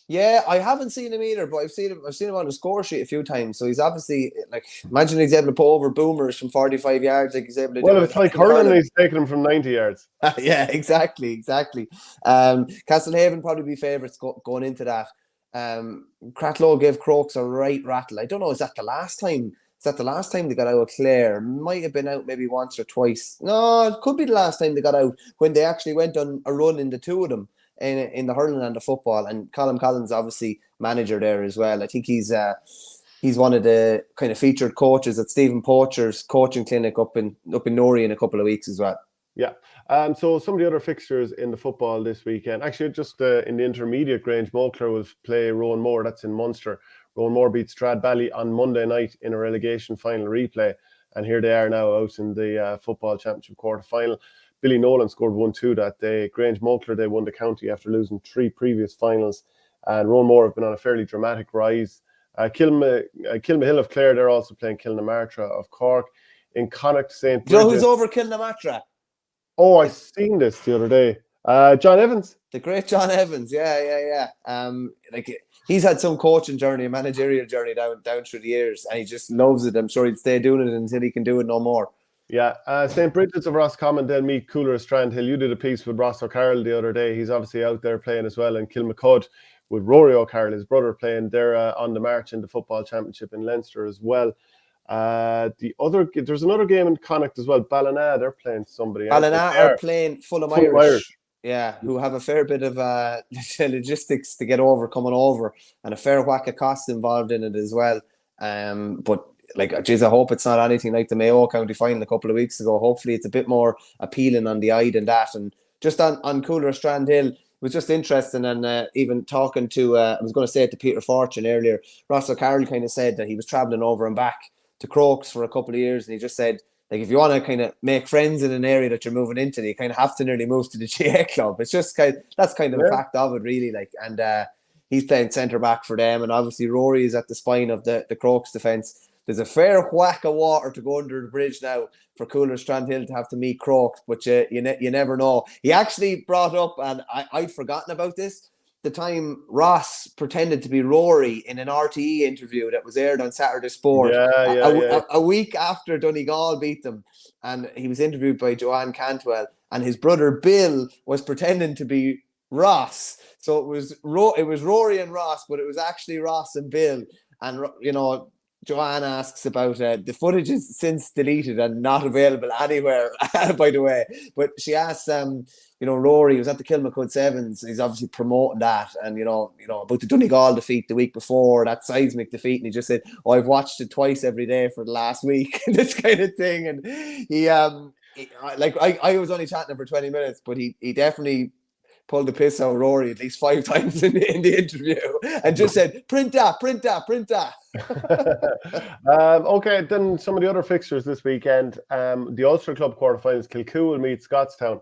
S2: Yeah, I haven't seen him either, but I've seen him on the score sheet a few times. So he's obviously, like, imagine he's able to put over boomers from 45 yards, like he's able to do.
S1: Well, it's like hurling, he's taking them from 90 yards.
S2: Yeah, exactly. Castlehaven probably be favourites going into that. Cratloe gave Crokes a right rattle. I don't know, is that the last time? Is that the last time they got out of Clare? Might have been out maybe once or twice. No, it could be the last time they got out, when they actually went on a run in the two of them in the hurling and the football. And Colin Collins, obviously manager there as well. I think he's one of the kind of featured coaches at Stephen Poacher's coaching clinic up in Newry in a couple of weeks as well.
S1: Yeah. So some of the other fixtures in the football this weekend, actually just in the intermediate, Grange Moncler will play Rowan Moore. That's in Munster. Rowan Moore beat Stradbally on Monday night in a relegation final replay. And here they are now out in the football championship quarter-final. Billy Nolan scored 1-2 that day. Grange Moncler, they won the county after losing 3 previous finals. And Rowan Moore have been on a fairly dramatic rise. Kilmahill of Clare, they're also playing Kilnamartyra of Cork. In Connacht, St.
S2: Do you know
S1: Bridget.
S2: who's over Kilnamartyra?
S1: Oh, I seen this the other day. John Evans.
S2: The great John Evans, yeah. He's had some coaching journey, a managerial journey down through the years, and he just loves it. I'm sure he'd stay doing it until he can do it no more.
S1: Yeah, St. Bridget's of Roscommon, they'll meet Cooler of Strandhill. You did a piece with Ross O'Carroll the other day. He's obviously out there playing as well. And Kilmacud with Rory O'Carroll, his brother, playing. They're on the march in the football championship in Leinster as well. There's another game in Connacht as well. Ballina, they're playing somebody.
S2: Ballina are playing Fulham Irish. Yeah, who have a fair bit of logistics to get over, coming over, and a fair whack of costs involved in it as well. But like, geez, I hope it's not anything like the Mayo County final a couple of weeks ago. Hopefully it's a bit more appealing on the eye than that. And just on Cooler Strandhill, it was just interesting. And even talking to, I was going to say it to Peter Fortune earlier, Ross O'Carroll kind of said that he was travelling over and back to Crokes for a couple of years. And he just said, like, if you want to kind of make friends in an area that you're moving into, you kind of have to nearly move to the GA club. It's just that's kind of a fact of it, really. Like, and he's playing centre back for them. And obviously Rory is at the spine of the Crokes defence. There's a fair whack of water to go under the bridge now for Cooler Strandhill to have to meet Crokes, but you never know. He actually brought up, and I'd forgotten about this, the time Ross pretended to be Rory in an RTE interview that was aired on Saturday Sport a week after Donegal beat them, and he was interviewed by Joanne Cantwell, and his brother Bill was pretending to be Ross. So it was Rory and Ross, but it was actually Ross and Bill. And Joanne asks about the footage is since deleted and not available anywhere, by the way. But she asks, Rory was at the Kilmacud Sevens. He's obviously promoting that, and about the Donegal defeat the week before, that seismic defeat, and he just said, "Oh, I've watched it twice every day for the last week," this kind of thing. And I was only chatting for 20 minutes, but he definitely pulled the piss out of Rory at least 5 times in the interview, and just said, print that.
S1: Okay, then some of the other fixtures this weekend. The Ulster Club quarterfinals, Kilcoo will meet Scottstown.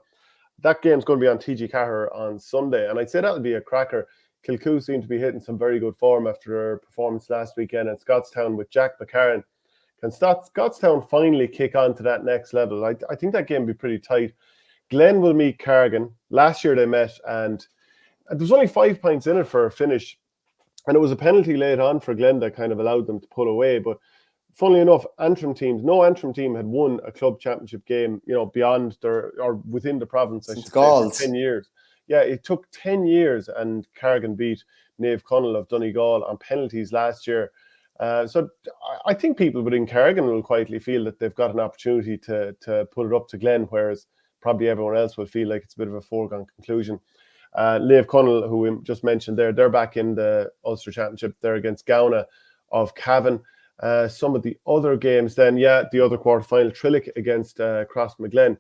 S1: That game's going to be on 𝘧𝘳𝑗 on Sunday, and I'd say that'll be a cracker. Kilcoo seem to be hitting some very good form after their performance last weekend at Scottstown with Jack McCarran. Can Scottstown finally kick on to that next level? I think that game will be pretty tight. Glen will meet Carrigan. Last year they met, and there was only 5 points in it for a finish. And it was a penalty late on for Glen that kind of allowed them to pull away. But funnily enough, no Antrim team had won a club championship game, beyond or within the province, I should say, for 10 years. Yeah, it took 10 years, and Carrigan beat Naomh Conaill of Donegal on penalties last year. So I think people within Carrigan will quietly feel that they've got an opportunity to put it up to Glen, whereas probably everyone else will feel like it's a bit of a foregone conclusion. Naomh Conaill, who we just mentioned there, they're back in the Ulster Championship. They're against Gowna of Cavan. Some of the other games then, the other quarterfinal, Trillick against Crossmaglen.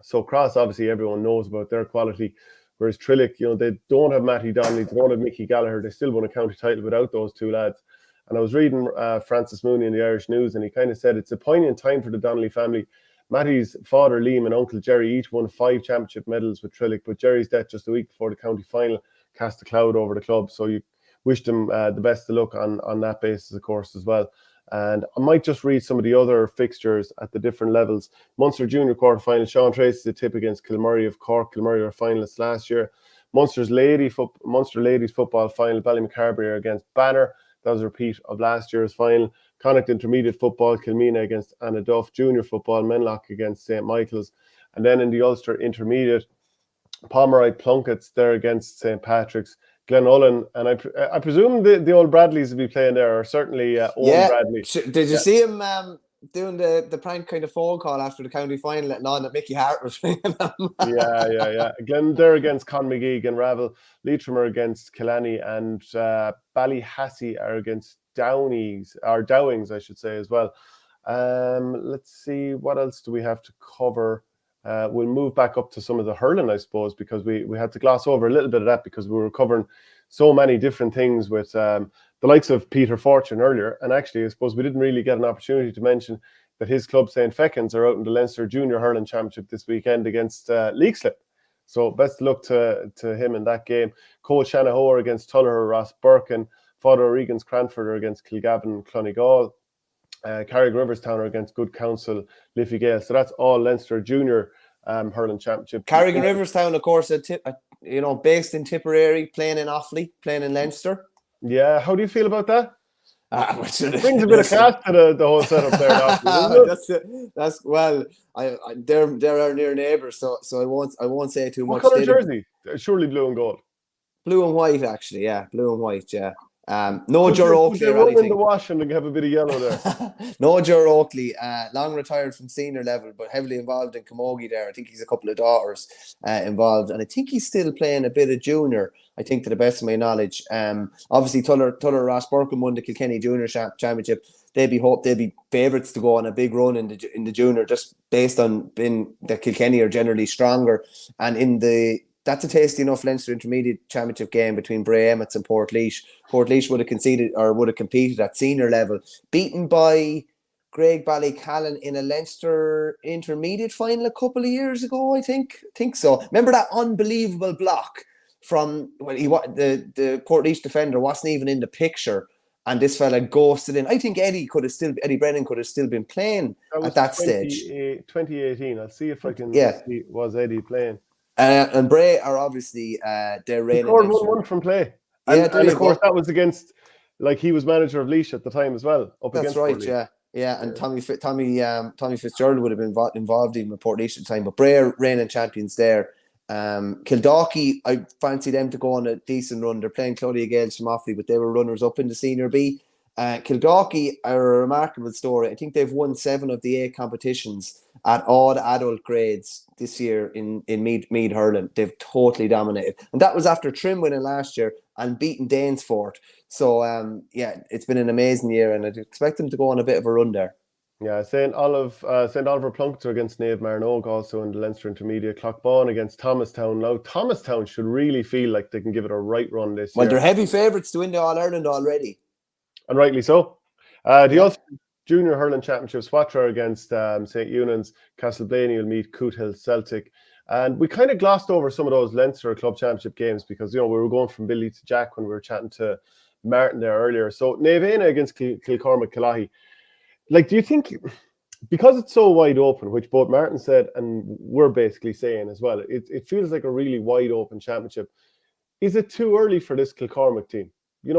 S1: So Cross, obviously everyone knows about their quality, whereas Trillick, they don't have Matty Donnelly, they don't have Mickey Gallagher. They still won a county title without those two lads. And I was reading Francis Mooney in the Irish News, and he kind of said it's a poignant time for the Donnelly family. Matty's father, Liam, and Uncle Jerry each won 5 championship medals with Trillick, but Jerry's death just a week before the county final cast a cloud over the club. So you wish them the best of luck on that basis, of course, as well. And I might just read some of the other fixtures at the different levels. Munster Junior quarterfinal, Sean Tracy's a tip against Kilmurray of Cork. Kilmurray were finalists last year. Munster ladies football final, Ballymacarbery against Banner. That was a repeat of last year's final. Connacht Intermediate Football, Kilmina against Anna Duff. Junior Football, Menlock against St. Michael's. And then in the Ulster Intermediate, Pomeroy Plunkets, they're against St. Patrick's. Glenullen, and I presume the old Bradleys will be playing there, or certainly Owen Bradley.
S2: Did you see him doing the prank kind of phone call after the county final, letting on that Mickey Hart was ringing him?
S1: Yeah. Glen, they're against Conmagee, Ravel. Leitrim are against Killanny, and Ballyhassy are against Dowings, I should say, as well. Let's see, what else do we have to cover? we'll move back up to some of the hurling, I suppose, because we had to gloss over a little bit of that because we were covering so many different things with the likes of Peter Fortune earlier. And actually, I suppose we didn't really get an opportunity to mention that his club, St. Fecans, are out in the Leinster Junior Hurling Championship this weekend against Leixlip. So best of luck to him in that game. Cole Shanahoe against Tullogher, Ross Birkin. Father O'Regan's Cranford against Kilgavin, Clonegall. Carrick Riverstown against Good Counsel, Liffey Gaels. So that's all Leinster Junior Hurling Championship.
S2: Carrick Riverstown, of course, based in Tipperary, playing in Offaly, playing in Leinster.
S1: Yeah, how do you feel about that?
S2: It
S1: brings a bit of class to the whole setup there.
S2: They're our near neighbours, so I won't say too much.
S1: What colour jersey? Surely blue and gold.
S2: Blue and white, actually. Yeah, blue and white. Yeah. No Ger Oakley or anything.
S1: In the wash and have a bit of yellow there.
S2: No Ger Oakley, long retired from senior level, but heavily involved in camogie there. I think he's a couple of daughters involved, and I think he's still playing a bit of junior. I think, to the best of my knowledge. Obviously, Tuller Ross Birkin won the Kilkenny Junior Championship. They'd be favourites to go on a big run in the junior, just based on being the Kilkenny are generally stronger, and that's a tasty enough Leinster Intermediate Championship game between Bray Emmets and Portlaoise. Portlaoise would have competed at senior level, beaten by Greg Ballycallan in a Leinster Intermediate final a couple of years ago. I think so. Remember that unbelievable block from the Portlaoise defender wasn't even in the picture, and this fella ghosted in. I think Eddie Brennan could have still been playing at that stage.
S1: 2018. I'll see if I can see was Eddie playing.
S2: And Bray are obviously they're reigning. He
S1: scored 1-1 from play. And of course that was against, he was manager of Laois at the time as well.
S2: That's right, yeah. And Tommy Fitzgerald would have been involved in with Portlaoise at the time, but Bray are reigning champions there. Kildalkey, I fancy them to go on a decent run. They're playing Claudia Gaels from Offaly, but they were runners up in the Senior B. Kildalkey are a remarkable story. I think they've won 7 of the 8 competitions at all the adult grades this year in Meath hurling. They've totally dominated, and that was after Trim winning last year and beating Danesfort. So it's been an amazing year, and I'd expect them to go on a bit of a run there.
S1: Yeah, St. Oliver Plunkett against Naomh Marnogue also in the Leinster Intermediate. Clockbawn against Thomastown. Now, Thomastown should really feel like they can give it a right run this year.
S2: Well, they're heavy favourites to win the All-Ireland already.
S1: And rightly so. The Ulster Junior Hurling Championship, Swatra against St. Eunan's. Castleblaney will meet Cootehill Celtic. And we kind of glossed over some of those Leinster Club Championship games because, we were going from Billy to Jack when we were chatting to Martin there earlier. So, Naomh against Kilcormac Killahy. Do you think, because it's so wide open, which both Martin said and we're basically saying as well, it feels like a really wide open championship. Is it too early for this Kilcormac team?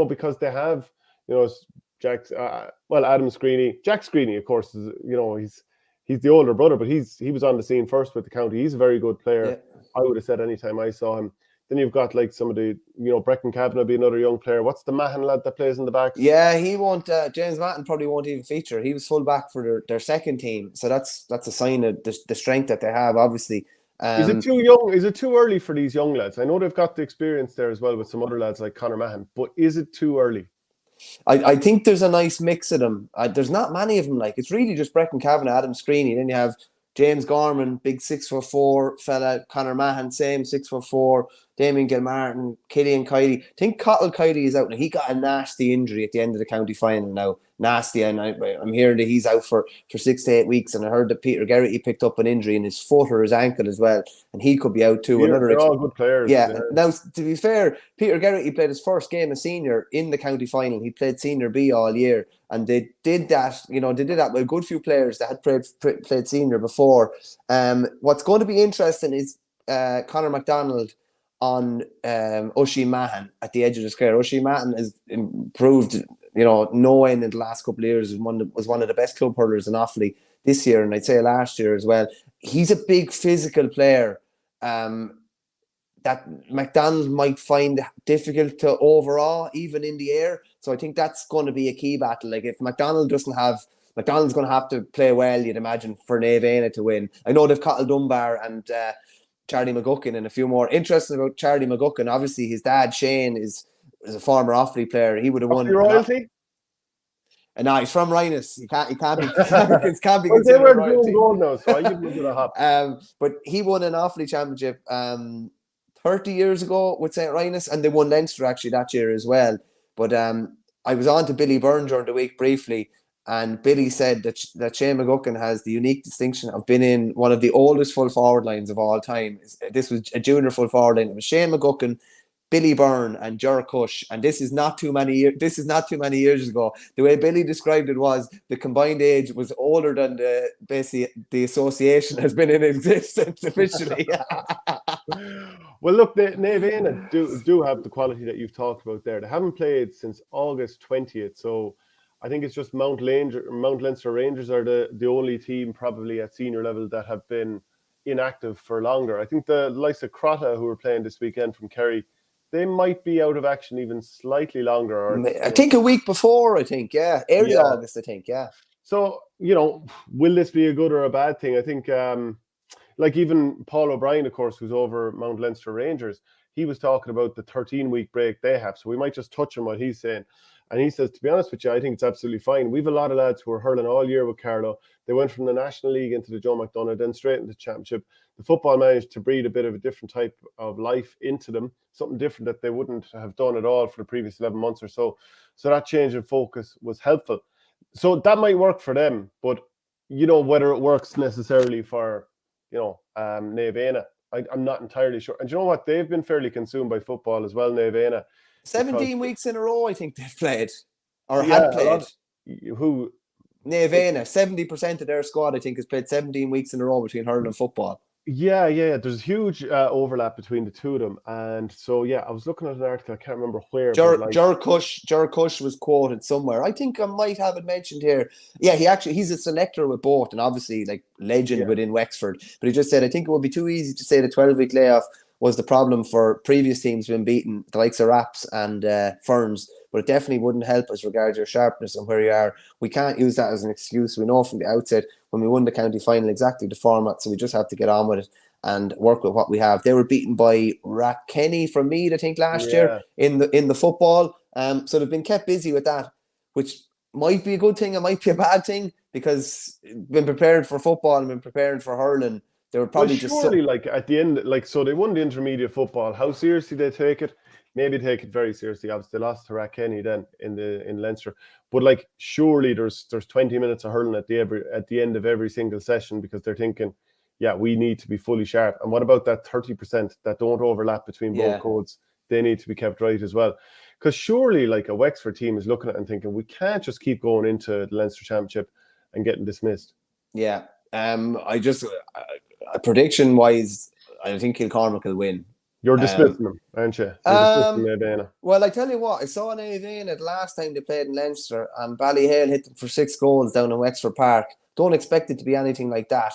S1: Because they have, Adam Screeney. Jack Screeney, of course, is, he's the older brother, but he was on the scene first with the county. He's a very good player. Yeah. I would have said anytime I saw him. Then you've got some of the, Brecon Kavanagh be another young player. What's the Mahon lad that plays in the back?
S2: Yeah, he won't. James Mahon probably won't even feature. He was full back for their second team, so that's a sign of the strength that they have. Obviously,
S1: is it too young? Is it too early for these young lads? I know they've got the experience there as well with some other lads like Conor Mahon, but is it too early?
S2: I think there's a nice mix of them. There's not many of them. It's really just Brecon Kavanagh, Adam Screeney. Then you have James Gorman, big 6'4" fella. Conor Mahon, same 6'4". Damien Gilmartin, Killian Kiley. I think Cottle Kiley is out now. He got a nasty injury at the end of the county final now. Nasty. And I'm hearing that he's out for 6 to 8 weeks. And I heard that Peter Garrity picked up an injury in his foot or his ankle as well. And he could be out too.
S1: Yeah, they're all good players.
S2: Yeah. Now, to be fair, Peter Garrity played his first game as senior in the county final. He played Senior B all year. And they did that, with a good few players that had played senior before. What's going to be interesting is Conor MacDonald on Oisin Mahon at the edge of the square. Oisin Mahon has improved, no end in the last couple of years. Was one of the best club hurlers in Offaly this year, and I'd say last year as well. He's a big physical player that MacDonald might find difficult to overawe, even in the air. So I think that's going to be a key battle. If MacDonald's going to have to play well, you'd imagine, for Naomh to win. I know they've Cottle Dunbar and Charlie McGuckin and a few more. Interesting about Charlie McGuckin, obviously his dad Shane is a former Offaly player. He would have won.
S1: Royalty?
S2: And now he's from Rhinus. He can't be considered
S1: Well, they were doing
S2: royalty.
S1: gold now, so I give him a bit of hop.
S2: But he won an Offaly championship 30 years ago with St. Rhinus, and they won Leinster actually that year as well. But I was on to Billy Byrne during the week briefly, and Billy said that 𝘱𝘂 McGuckin has the unique distinction of being in one of the oldest full forward lines of all time. This was a junior full forward line. It was 𝘱𝘂 McGuckin, Billy Byrne, and Ger Cush, and this is not too many years ago. The way Billy described it was the combined age was older than the association has been in existence officially.
S1: Well, look, the 𝘱𝘂 do have the quality that you've talked about there. They haven't played since August 20th, so I think it's just Mount Leinster Rangers are the only team probably at senior level that have been inactive for longer. I think the likes of Crotta, who are playing this weekend from Kerry, they might be out of action even slightly longer. Or
S2: I think a week before, early August, I think, yeah.
S1: So, will this be a good or a bad thing? I think, like even Paul O'Brien, of course, who's over Mount Leinster Rangers, he was talking about the 13-week break they have. So we might just touch on what he's saying. And he says, to be honest with you, I think it's absolutely fine. We have a lot of lads who are hurling all year with Carlo. They went from the National League into the Joe McDonagh, then straight into the Championship. The football managed to breed a bit of a different type of life into them, something different that they wouldn't have done at all for the previous 11 months or so. So that change in focus was helpful. So that might work for them, but whether it works necessarily for 𝘱𝘂, I'm not entirely sure. And you know what? They've been fairly consumed by football as well, 𝘱𝘂.
S2: 17 weeks in a row, I think they've played or had played.
S1: Who?
S2: 𝘱𝘂, 70% of their squad, I think, has played 17 weeks in a row between hurling and football.
S1: Yeah. There's huge overlap between the two of them. And so, I was looking at an article, I can't remember where.
S2: Ger Cush was quoted somewhere. I think I might have it mentioned here. Yeah, he's a selector with both, and obviously like legend within Wexford. But he just said, I think it would be too easy to say the 12-week layoff was the problem for previous teams when beaten the likes of Raps and Ferns, but it definitely wouldn't help as regards your sharpness and where you are. We can't use that as an excuse. We know from the outset when we won the county final exactly the format, so we just have to get on with it and work with what we have. They were beaten by Rathkenny from Meath, I think, last year in the football. So they've been kept busy with that, which might be a good thing, it might be a bad thing, because been prepared for football and been preparing for hurling. They were probably
S1: surely, like at the end, like so they won the intermediate football. How seriously they take it? Maybe take it very seriously. Obviously, they lost to Rathkenny then in Leinster. But like, surely there's 20 minutes of hurling at the end of every single session, because they're thinking, we need to be fully sharp. And what about that 30% that don't overlap between both codes? They need to be kept right as well. Because surely, like a Wexford team is looking at it and thinking, we can't just keep going into the Leinster Championship and getting dismissed.
S2: Yeah. Prediction wise, I think Kilcormac will win.
S1: You're dismissing them, aren't you? Dismissing 𝘱𝘂.
S2: Well, I tell you what, I saw 𝘱𝘂 the last time they played in Leinster, and Ballyhale hit them for 6 goals down in Wexford Park. Don't expect it to be anything like that,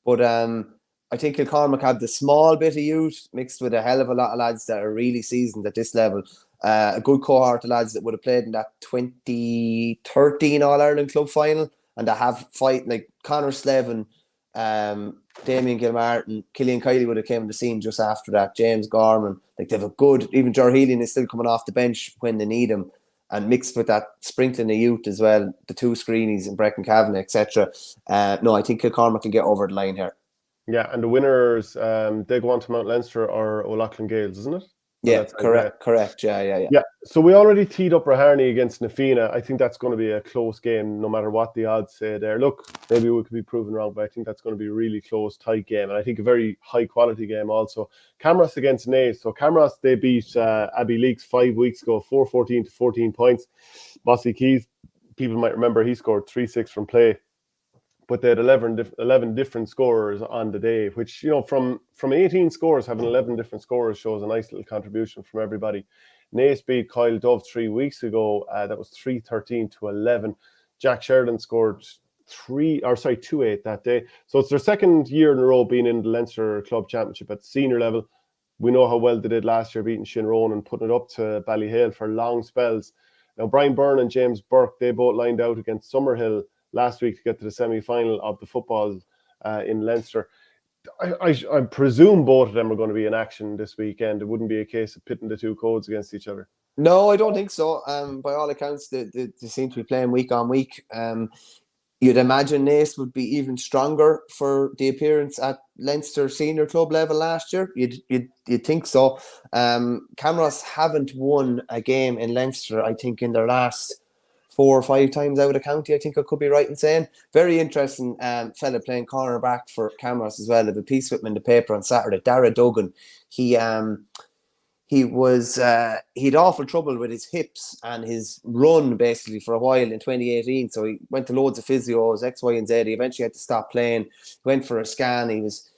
S2: but I think Kilcormac have the small bit of youth mixed with a hell of a lot of lads that are really seasoned at this level. A good cohort of lads that would have played in that 2013 All-Ireland club final, and they have fight like Conor Slevin, Damien Gilmartin, Killian Kiley would have came on the scene just after that. James Gorman, like they have a good. Even Ger Healing is still coming off the bench when they need him, and mixed with that sprinkling of youth as well, the 2 Screenies and Brecon Kavanagh, etc. No, I think Kilcormac can get over the line here.
S1: Yeah, and the winners, they go on to Mount Leinster or O'Loughlin Gaels, isn't it?
S2: Yeah, correct. Yeah.
S1: So we already teed up Raharney against Nafina. I think that's going to be a close game, no matter what the odds say there. Look, maybe we could be proven wrong, but I think that's going to be a really close, tight game, and I think a very high-quality game also. Camross against Naas. So Camross, they beat Abbey Leaks 5 weeks ago, 4-14 to 14 points. Bossy Keys, people might remember, he scored 3-6 from play. But they had 11 different scorers on the day, which, from 18 scores, having 11 different scorers shows a nice little contribution from everybody. Naas beat Kyle Dove 3 weeks ago. That was 3-13 to 11. Jack Sheridan scored 2-8 that day. So it's their second year in a row being in the Leinster Club Championship at the senior level. We know how well they did last year, beating Shinrone and putting it up to Ballyhale for long spells. Now, Brian Byrne and James Burke, they both lined out against Summerhill last week to get to the semi-final of the football in Leinster. I presume both of them are going to be in action this weekend. It wouldn't be a case of pitting the 2 codes against each other.
S2: No, I don't think so. By all accounts, they seem to be playing week on week. You'd imagine Naas would be even stronger for the appearance at Leinster senior club level last year. You'd think so. Camross haven't won a game in Leinster, I think, in their last 4 or 5 times out of county. I think I could be right in saying. Very interesting fella playing cornerback for Camross as well. I have a piece with him in the paper on Saturday. Dara Duggan. He had awful trouble with his hips and his run basically for a while in 2018. So he went to loads of physios, X, Y, and Z. He eventually had to stop playing. Went for a scan. He was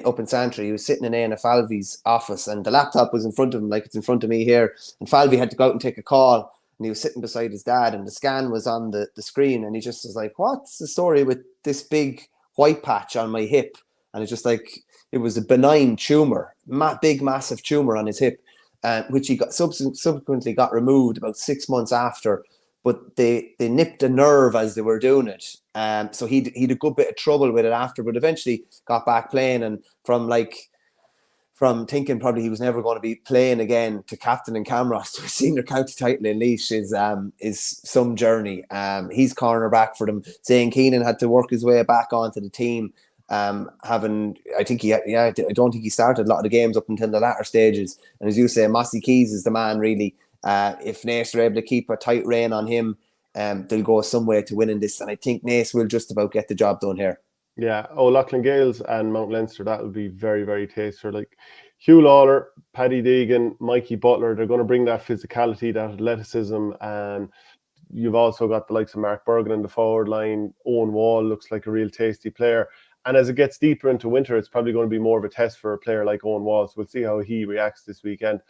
S2: up in Santry. He was sitting in 𝘱𝗫 office, and the laptop was in front of him, like it's in front of me here. And 𝘱𝗫 had to go out and take a call, and he was sitting beside his dad, and the scan was on the screen, and he just was like, "What's the story with this big white patch on my hip?" And it's just like it was a benign tumor, big massive tumor on his hip. Which he got subsequently got removed about 6 months after, but they nipped a nerve as they were doing it. So he'd a good bit of trouble with it after, but eventually got back playing. And from thinking probably he was never going to be playing again to captain in Camross to a senior county title in Laois is some journey. He's cornerback for them. Zane Keenan had to work his way back onto the team. I don't think he started a lot of the games up until the latter stages. And as you say, Mossy Keys is the man really. If Naas are able to keep a tight rein on him, they'll go some way to winning this. And I think Naas will just about get the job done here.
S1: Yeah, Gaels and Mount Leinster, that will be very, very tasty. Like Hugh Lawler, Paddy Deegan, Mikey Butler, they're going to bring that physicality, that athleticism, and you've also got the likes of Mark Bergen in the forward line. Owen Wall looks like a real tasty player. And as it gets deeper into winter, it's probably going to be more of a test for a player like Owen Wall. So we'll see how he reacts this weekend.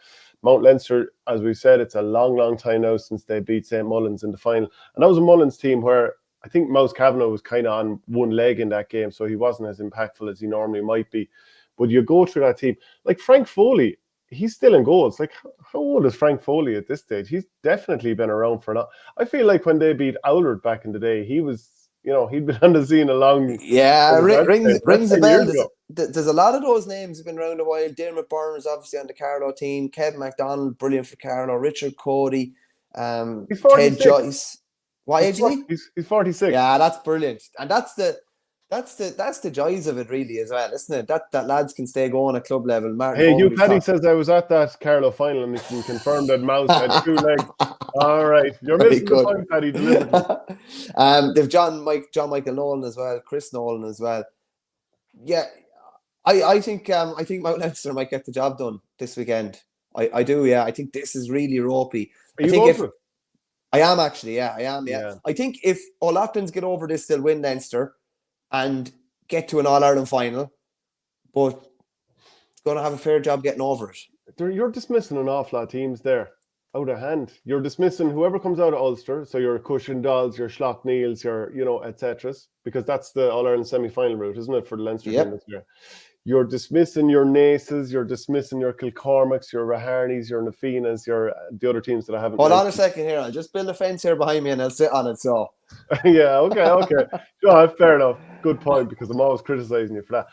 S1: Mount Leinster, as we said, it's a long, long time now since they beat St. Mullins in the final. And that was a Mullins team where I think Mouse Kavanagh was kind of on one leg in that game, so he wasn't as impactful as he normally might be. But you go through that team. Like Frank Foley, he's still in goals. Like, how old is Frank Foley at this stage? He's definitely been around for a lot. I feel like when they beat Owlert back in the day, he was... he'd been on the scene a long...
S2: Yeah, rings a bell. There's a lot of those names have been around a while. Dermot Byrne's obviously on the Carlow team. Kevin MacDonald, brilliant for Carlow. Richard Cody. Ted Joyce. What age is he?
S1: He's 46.
S2: Yeah, that's brilliant. And that's the joys of it really as well, isn't it? That lads can stay going at club level. Martin
S1: Hugh Paddy says I was at that Carlow final and he can confirm that Mouse had 2 legs. All right. You're missing the point, Paddy.
S2: They've John Michael Nolan as well, Chris Nolan as well. Yeah, I think Mount Leinster might get the job done this weekend. I do, yeah. I think this is really ropey.
S1: Are you going for it?
S2: I am actually, yeah. I am, yeah. I think if O'Loughlin's get over this, they'll win Leinster and get to an All-Ireland final, but it's going to have a fair job getting over it.
S1: You're dismissing an awful lot of teams there, out of hand. You're dismissing whoever comes out of Ulster, so your Cushendalls, your Schlockneils, your etc., because that's the All-Ireland semi-final route, isn't it, for the Leinster team this year? You're dismissing your Naces, you're dismissing your Kilcormac's, your Raharneys, your Nafinas, the other teams that I haven't...
S2: Hold on a second here. I'll just build a fence here behind me and I'll sit on it, so...
S1: Yeah, okay. No, fair enough. Good point, because I'm always criticising you for that.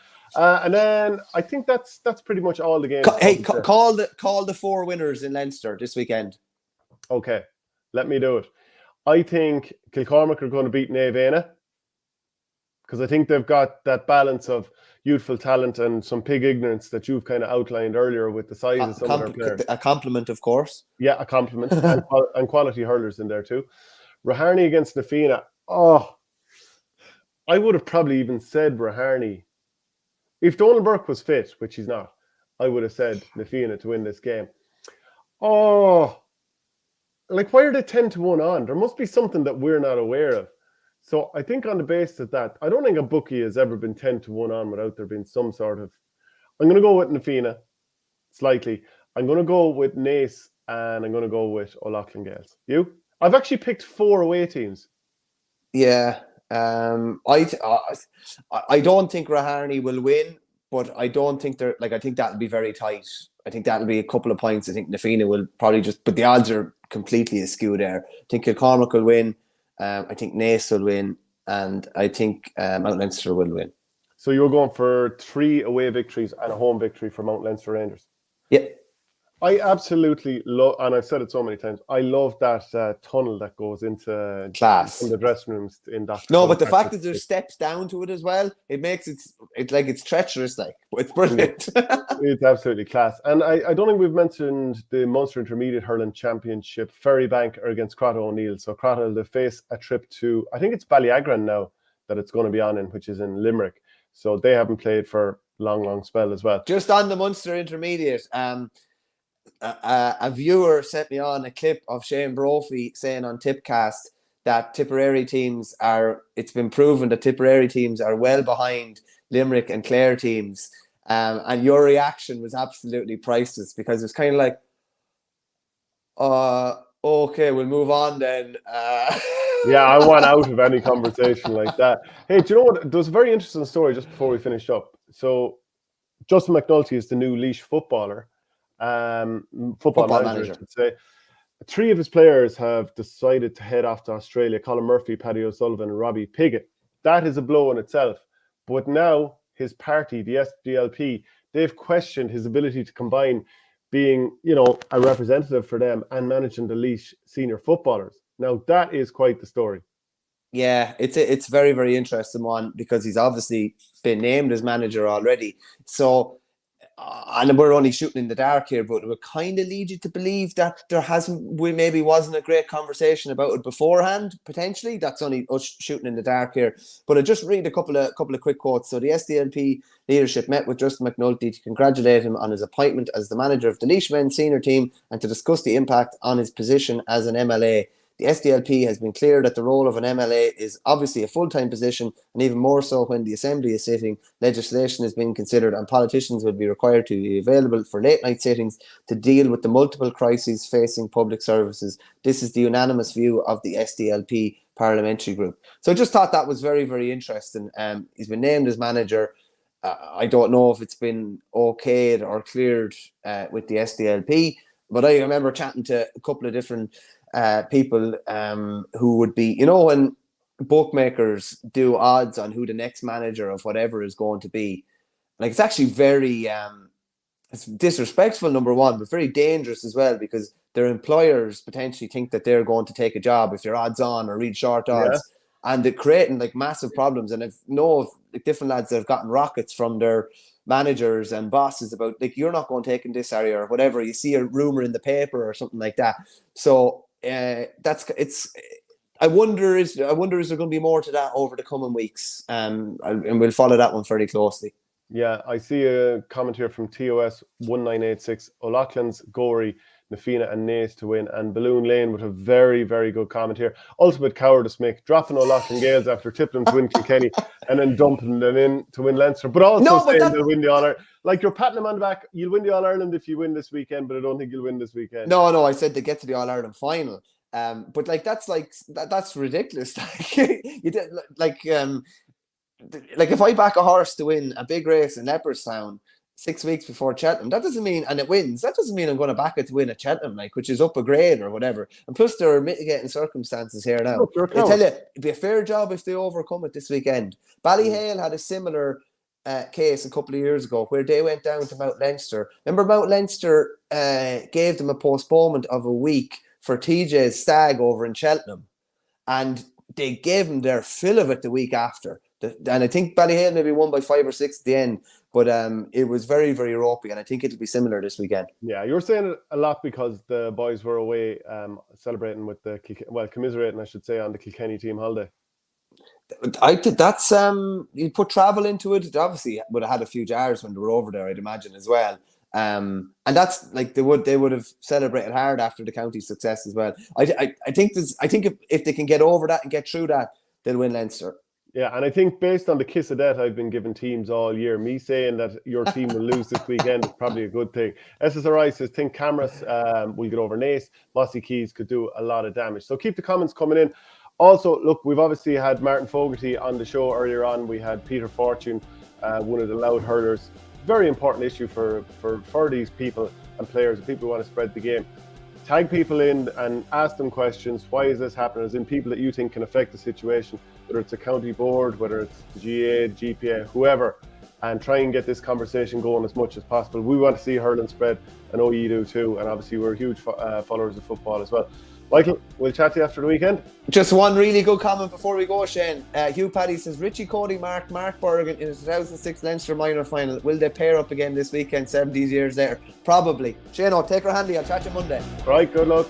S1: And then I think that's pretty much all the games.
S2: Call the 4 winners in Leinster this weekend.
S1: Okay, let me do it. I think Kilcormac are going to beat 𝘂𝘶, because I think they've got that balance of youthful talent and some pig ignorance that you've kind of outlined earlier with the size of some of their players.
S2: A compliment, of course.
S1: Yeah, a compliment. and quality hurlers in there too. Raharney against Nafina. Oh, I would have probably even said Raharney. If Donald Burke was fit, which he's not, I would have said Nafina to win this game. Oh, like why are they 10-1 on? There must be something that we're not aware of. So I think on the basis of that, I don't think a bookie has ever been 10-1 on without there being some sort of... I'm going to go with Nafina, slightly. I'm going to go with Naas, and I'm going to go with O'Loughlin Gaels. You? I've actually picked 4 away teams.
S2: Yeah. I don't think Raharney will win, but I don't think they're... Like, I think that'll be very tight. I think that'll be a couple of points. I think Nafina will probably just... But the odds are completely askew there. I think Kilcormac will win. I think Naas will win, and I think Mount Leinster will win.
S1: So you're going for 3 away victories and a home victory for Mount Leinster Rangers?
S2: Yep.
S1: I absolutely love, and I've said it so many times, I love that tunnel that goes into
S2: Class.
S1: from the dressing rooms in that.
S2: No, but the fact that there's steps down to it as well, it makes it's like it's treacherous, like, but it's brilliant.
S1: It's absolutely class. And I don't think we've mentioned the Munster Intermediate Hurling Championship. Ferrybank are against Crotto O'Neill. So Crotto, they face a trip to, I think it's Ballyagran now that it's going to be on in, which is in Limerick. So they haven't played for a long spell as well. Just
S2: on the Munster Intermediate, a viewer sent me on a clip of Shane Brophy saying on Tipcast that Tipperary teams it's been proven that Tipperary teams are well behind Limerick and Clare teams. And your reaction was absolutely priceless, because it's kind of like, okay, we'll move on then.
S1: Yeah, I want out of any conversation like that. Hey, do you know what? There was a very interesting story just before we finish up. So Justin McNulty is the new Laois footballer. Football manager, I should say. 3 of his players have decided to head off to Australia: Colin Murphy, Paddy O'Sullivan, and Robbie Piggott. That is a blow in itself. But now his party, the SDLP, they've questioned his ability to combine being, a representative for them and managing the Laois senior footballers. Now, that is quite the story.
S2: Yeah, it's very, very interesting one, because he's obviously been named as manager already. So, and we're only shooting in the dark here, but it would kind of lead you to believe that maybe wasn't a great conversation about it beforehand, potentially. That's only us shooting in the dark here. But I just read a couple of quick quotes. So the SDLP leadership met with Justin McNulty to congratulate him on his appointment as the manager of the Laois men's senior team and to discuss the impact on his position as an MLA. The SDLP has been clear that the role of an MLA is obviously a full-time position, and even more so when the Assembly is sitting, legislation is being considered, and politicians will be required to be available for late-night sittings to deal with the multiple crises facing public services. This is the unanimous view of the SDLP parliamentary group. So I just thought that was very, very interesting. He's been named as manager. I don't know if it's been okayed or cleared with the SDLP, but I remember chatting to a couple of different people who would be, when bookmakers do odds on who the next manager of whatever is going to be, like, it's actually very it's disrespectful, number one, but very dangerous as well, because their employers potentially think that they're going to take a job if you're odds on or read short odds. Yeah. And they're creating like massive problems. And I know of like different lads that have gotten rockets from their managers and bosses about, like, you're not going to take in this area or whatever. You see a rumor in the paper or something like that. So I wonder is there going to be more to that over the coming weeks, and we'll follow that one fairly closely.
S1: Yeah, I see a comment here from TOS 1986. O'Loughlin's Gorey, Nafina and Naas to win, and Balloon Lane with a very, very good comment here. Ultimate cowardice, Mick, dropping O'Loughlin Gaels after tipping them to win Kilkenny and then dumping them in to win Leinster, but also saying they'll win the All-Ireland. Like, you're patting them on the back. You'll win the All-Ireland if you win this weekend, but I don't think you'll win this weekend.
S2: No, I said they get to the All-Ireland final. But like that's ridiculous. Like if I back a horse to win a big race in Leopardstown 6 weeks before Cheltenham, that doesn't mean, and it wins, that doesn't mean I'm going to back it to win at Cheltenham, like, which is up a grade or whatever. And plus there are mitigating circumstances here now. I tell you, it'd be a fair job if they overcome it this weekend. Ballyhale had a similar case a couple of years ago where they went down to Mount Leinster. Remember, Mount Leinster gave them a postponement of a week for TJ's stag over in Cheltenham, and they gave them their fill of it the week after. And I think Ballyhale maybe won by 5 or 6 at the end, but it was very, very ropey, and I think it'll be similar this weekend.
S1: Yeah, you're saying it a lot because the boys were away celebrating with commiserating, I should say, on the Kilkenny team holiday.
S2: I think that's you put travel into it. Obviously, would have had a few jars when they were over there, I'd imagine, as well. And that's like they would have celebrated hard after the county success as well. I think if they can get over that and get through that, they'll win Leinster.
S1: Yeah, and I think based on the kiss of death I've been giving teams all year, me saying that your team will lose this weekend is probably a good thing. SSRI says, think cameras will get over Naas. Mossy Keys could do a lot of damage. So keep the comments coming in. Also, look, we've obviously had Martin Fogarty on the show earlier on. We had Peter Fortune, one of the loud hurlers. Very important issue for these people and players, and people who want to spread the game. Tag people in and ask them questions. Why is this happening? As in people that you think can affect the situation, whether it's a county board, whether it's the GA, GPA, whoever. and try and get this conversation going as much as possible. We want to see hurling spread. I know you do too, and obviously we're huge followers of football as well. Michael, we'll chat to you after the weekend.
S2: Just one really good comment before we go, Shane. Hugh Paddy says, Richie Cody Mark Bergen in the 2006 Leinster minor final. Will they pair up again this weekend, 70 years there? Probably. Shane, take her handy. I'll chat to you Monday.
S1: Right, good luck.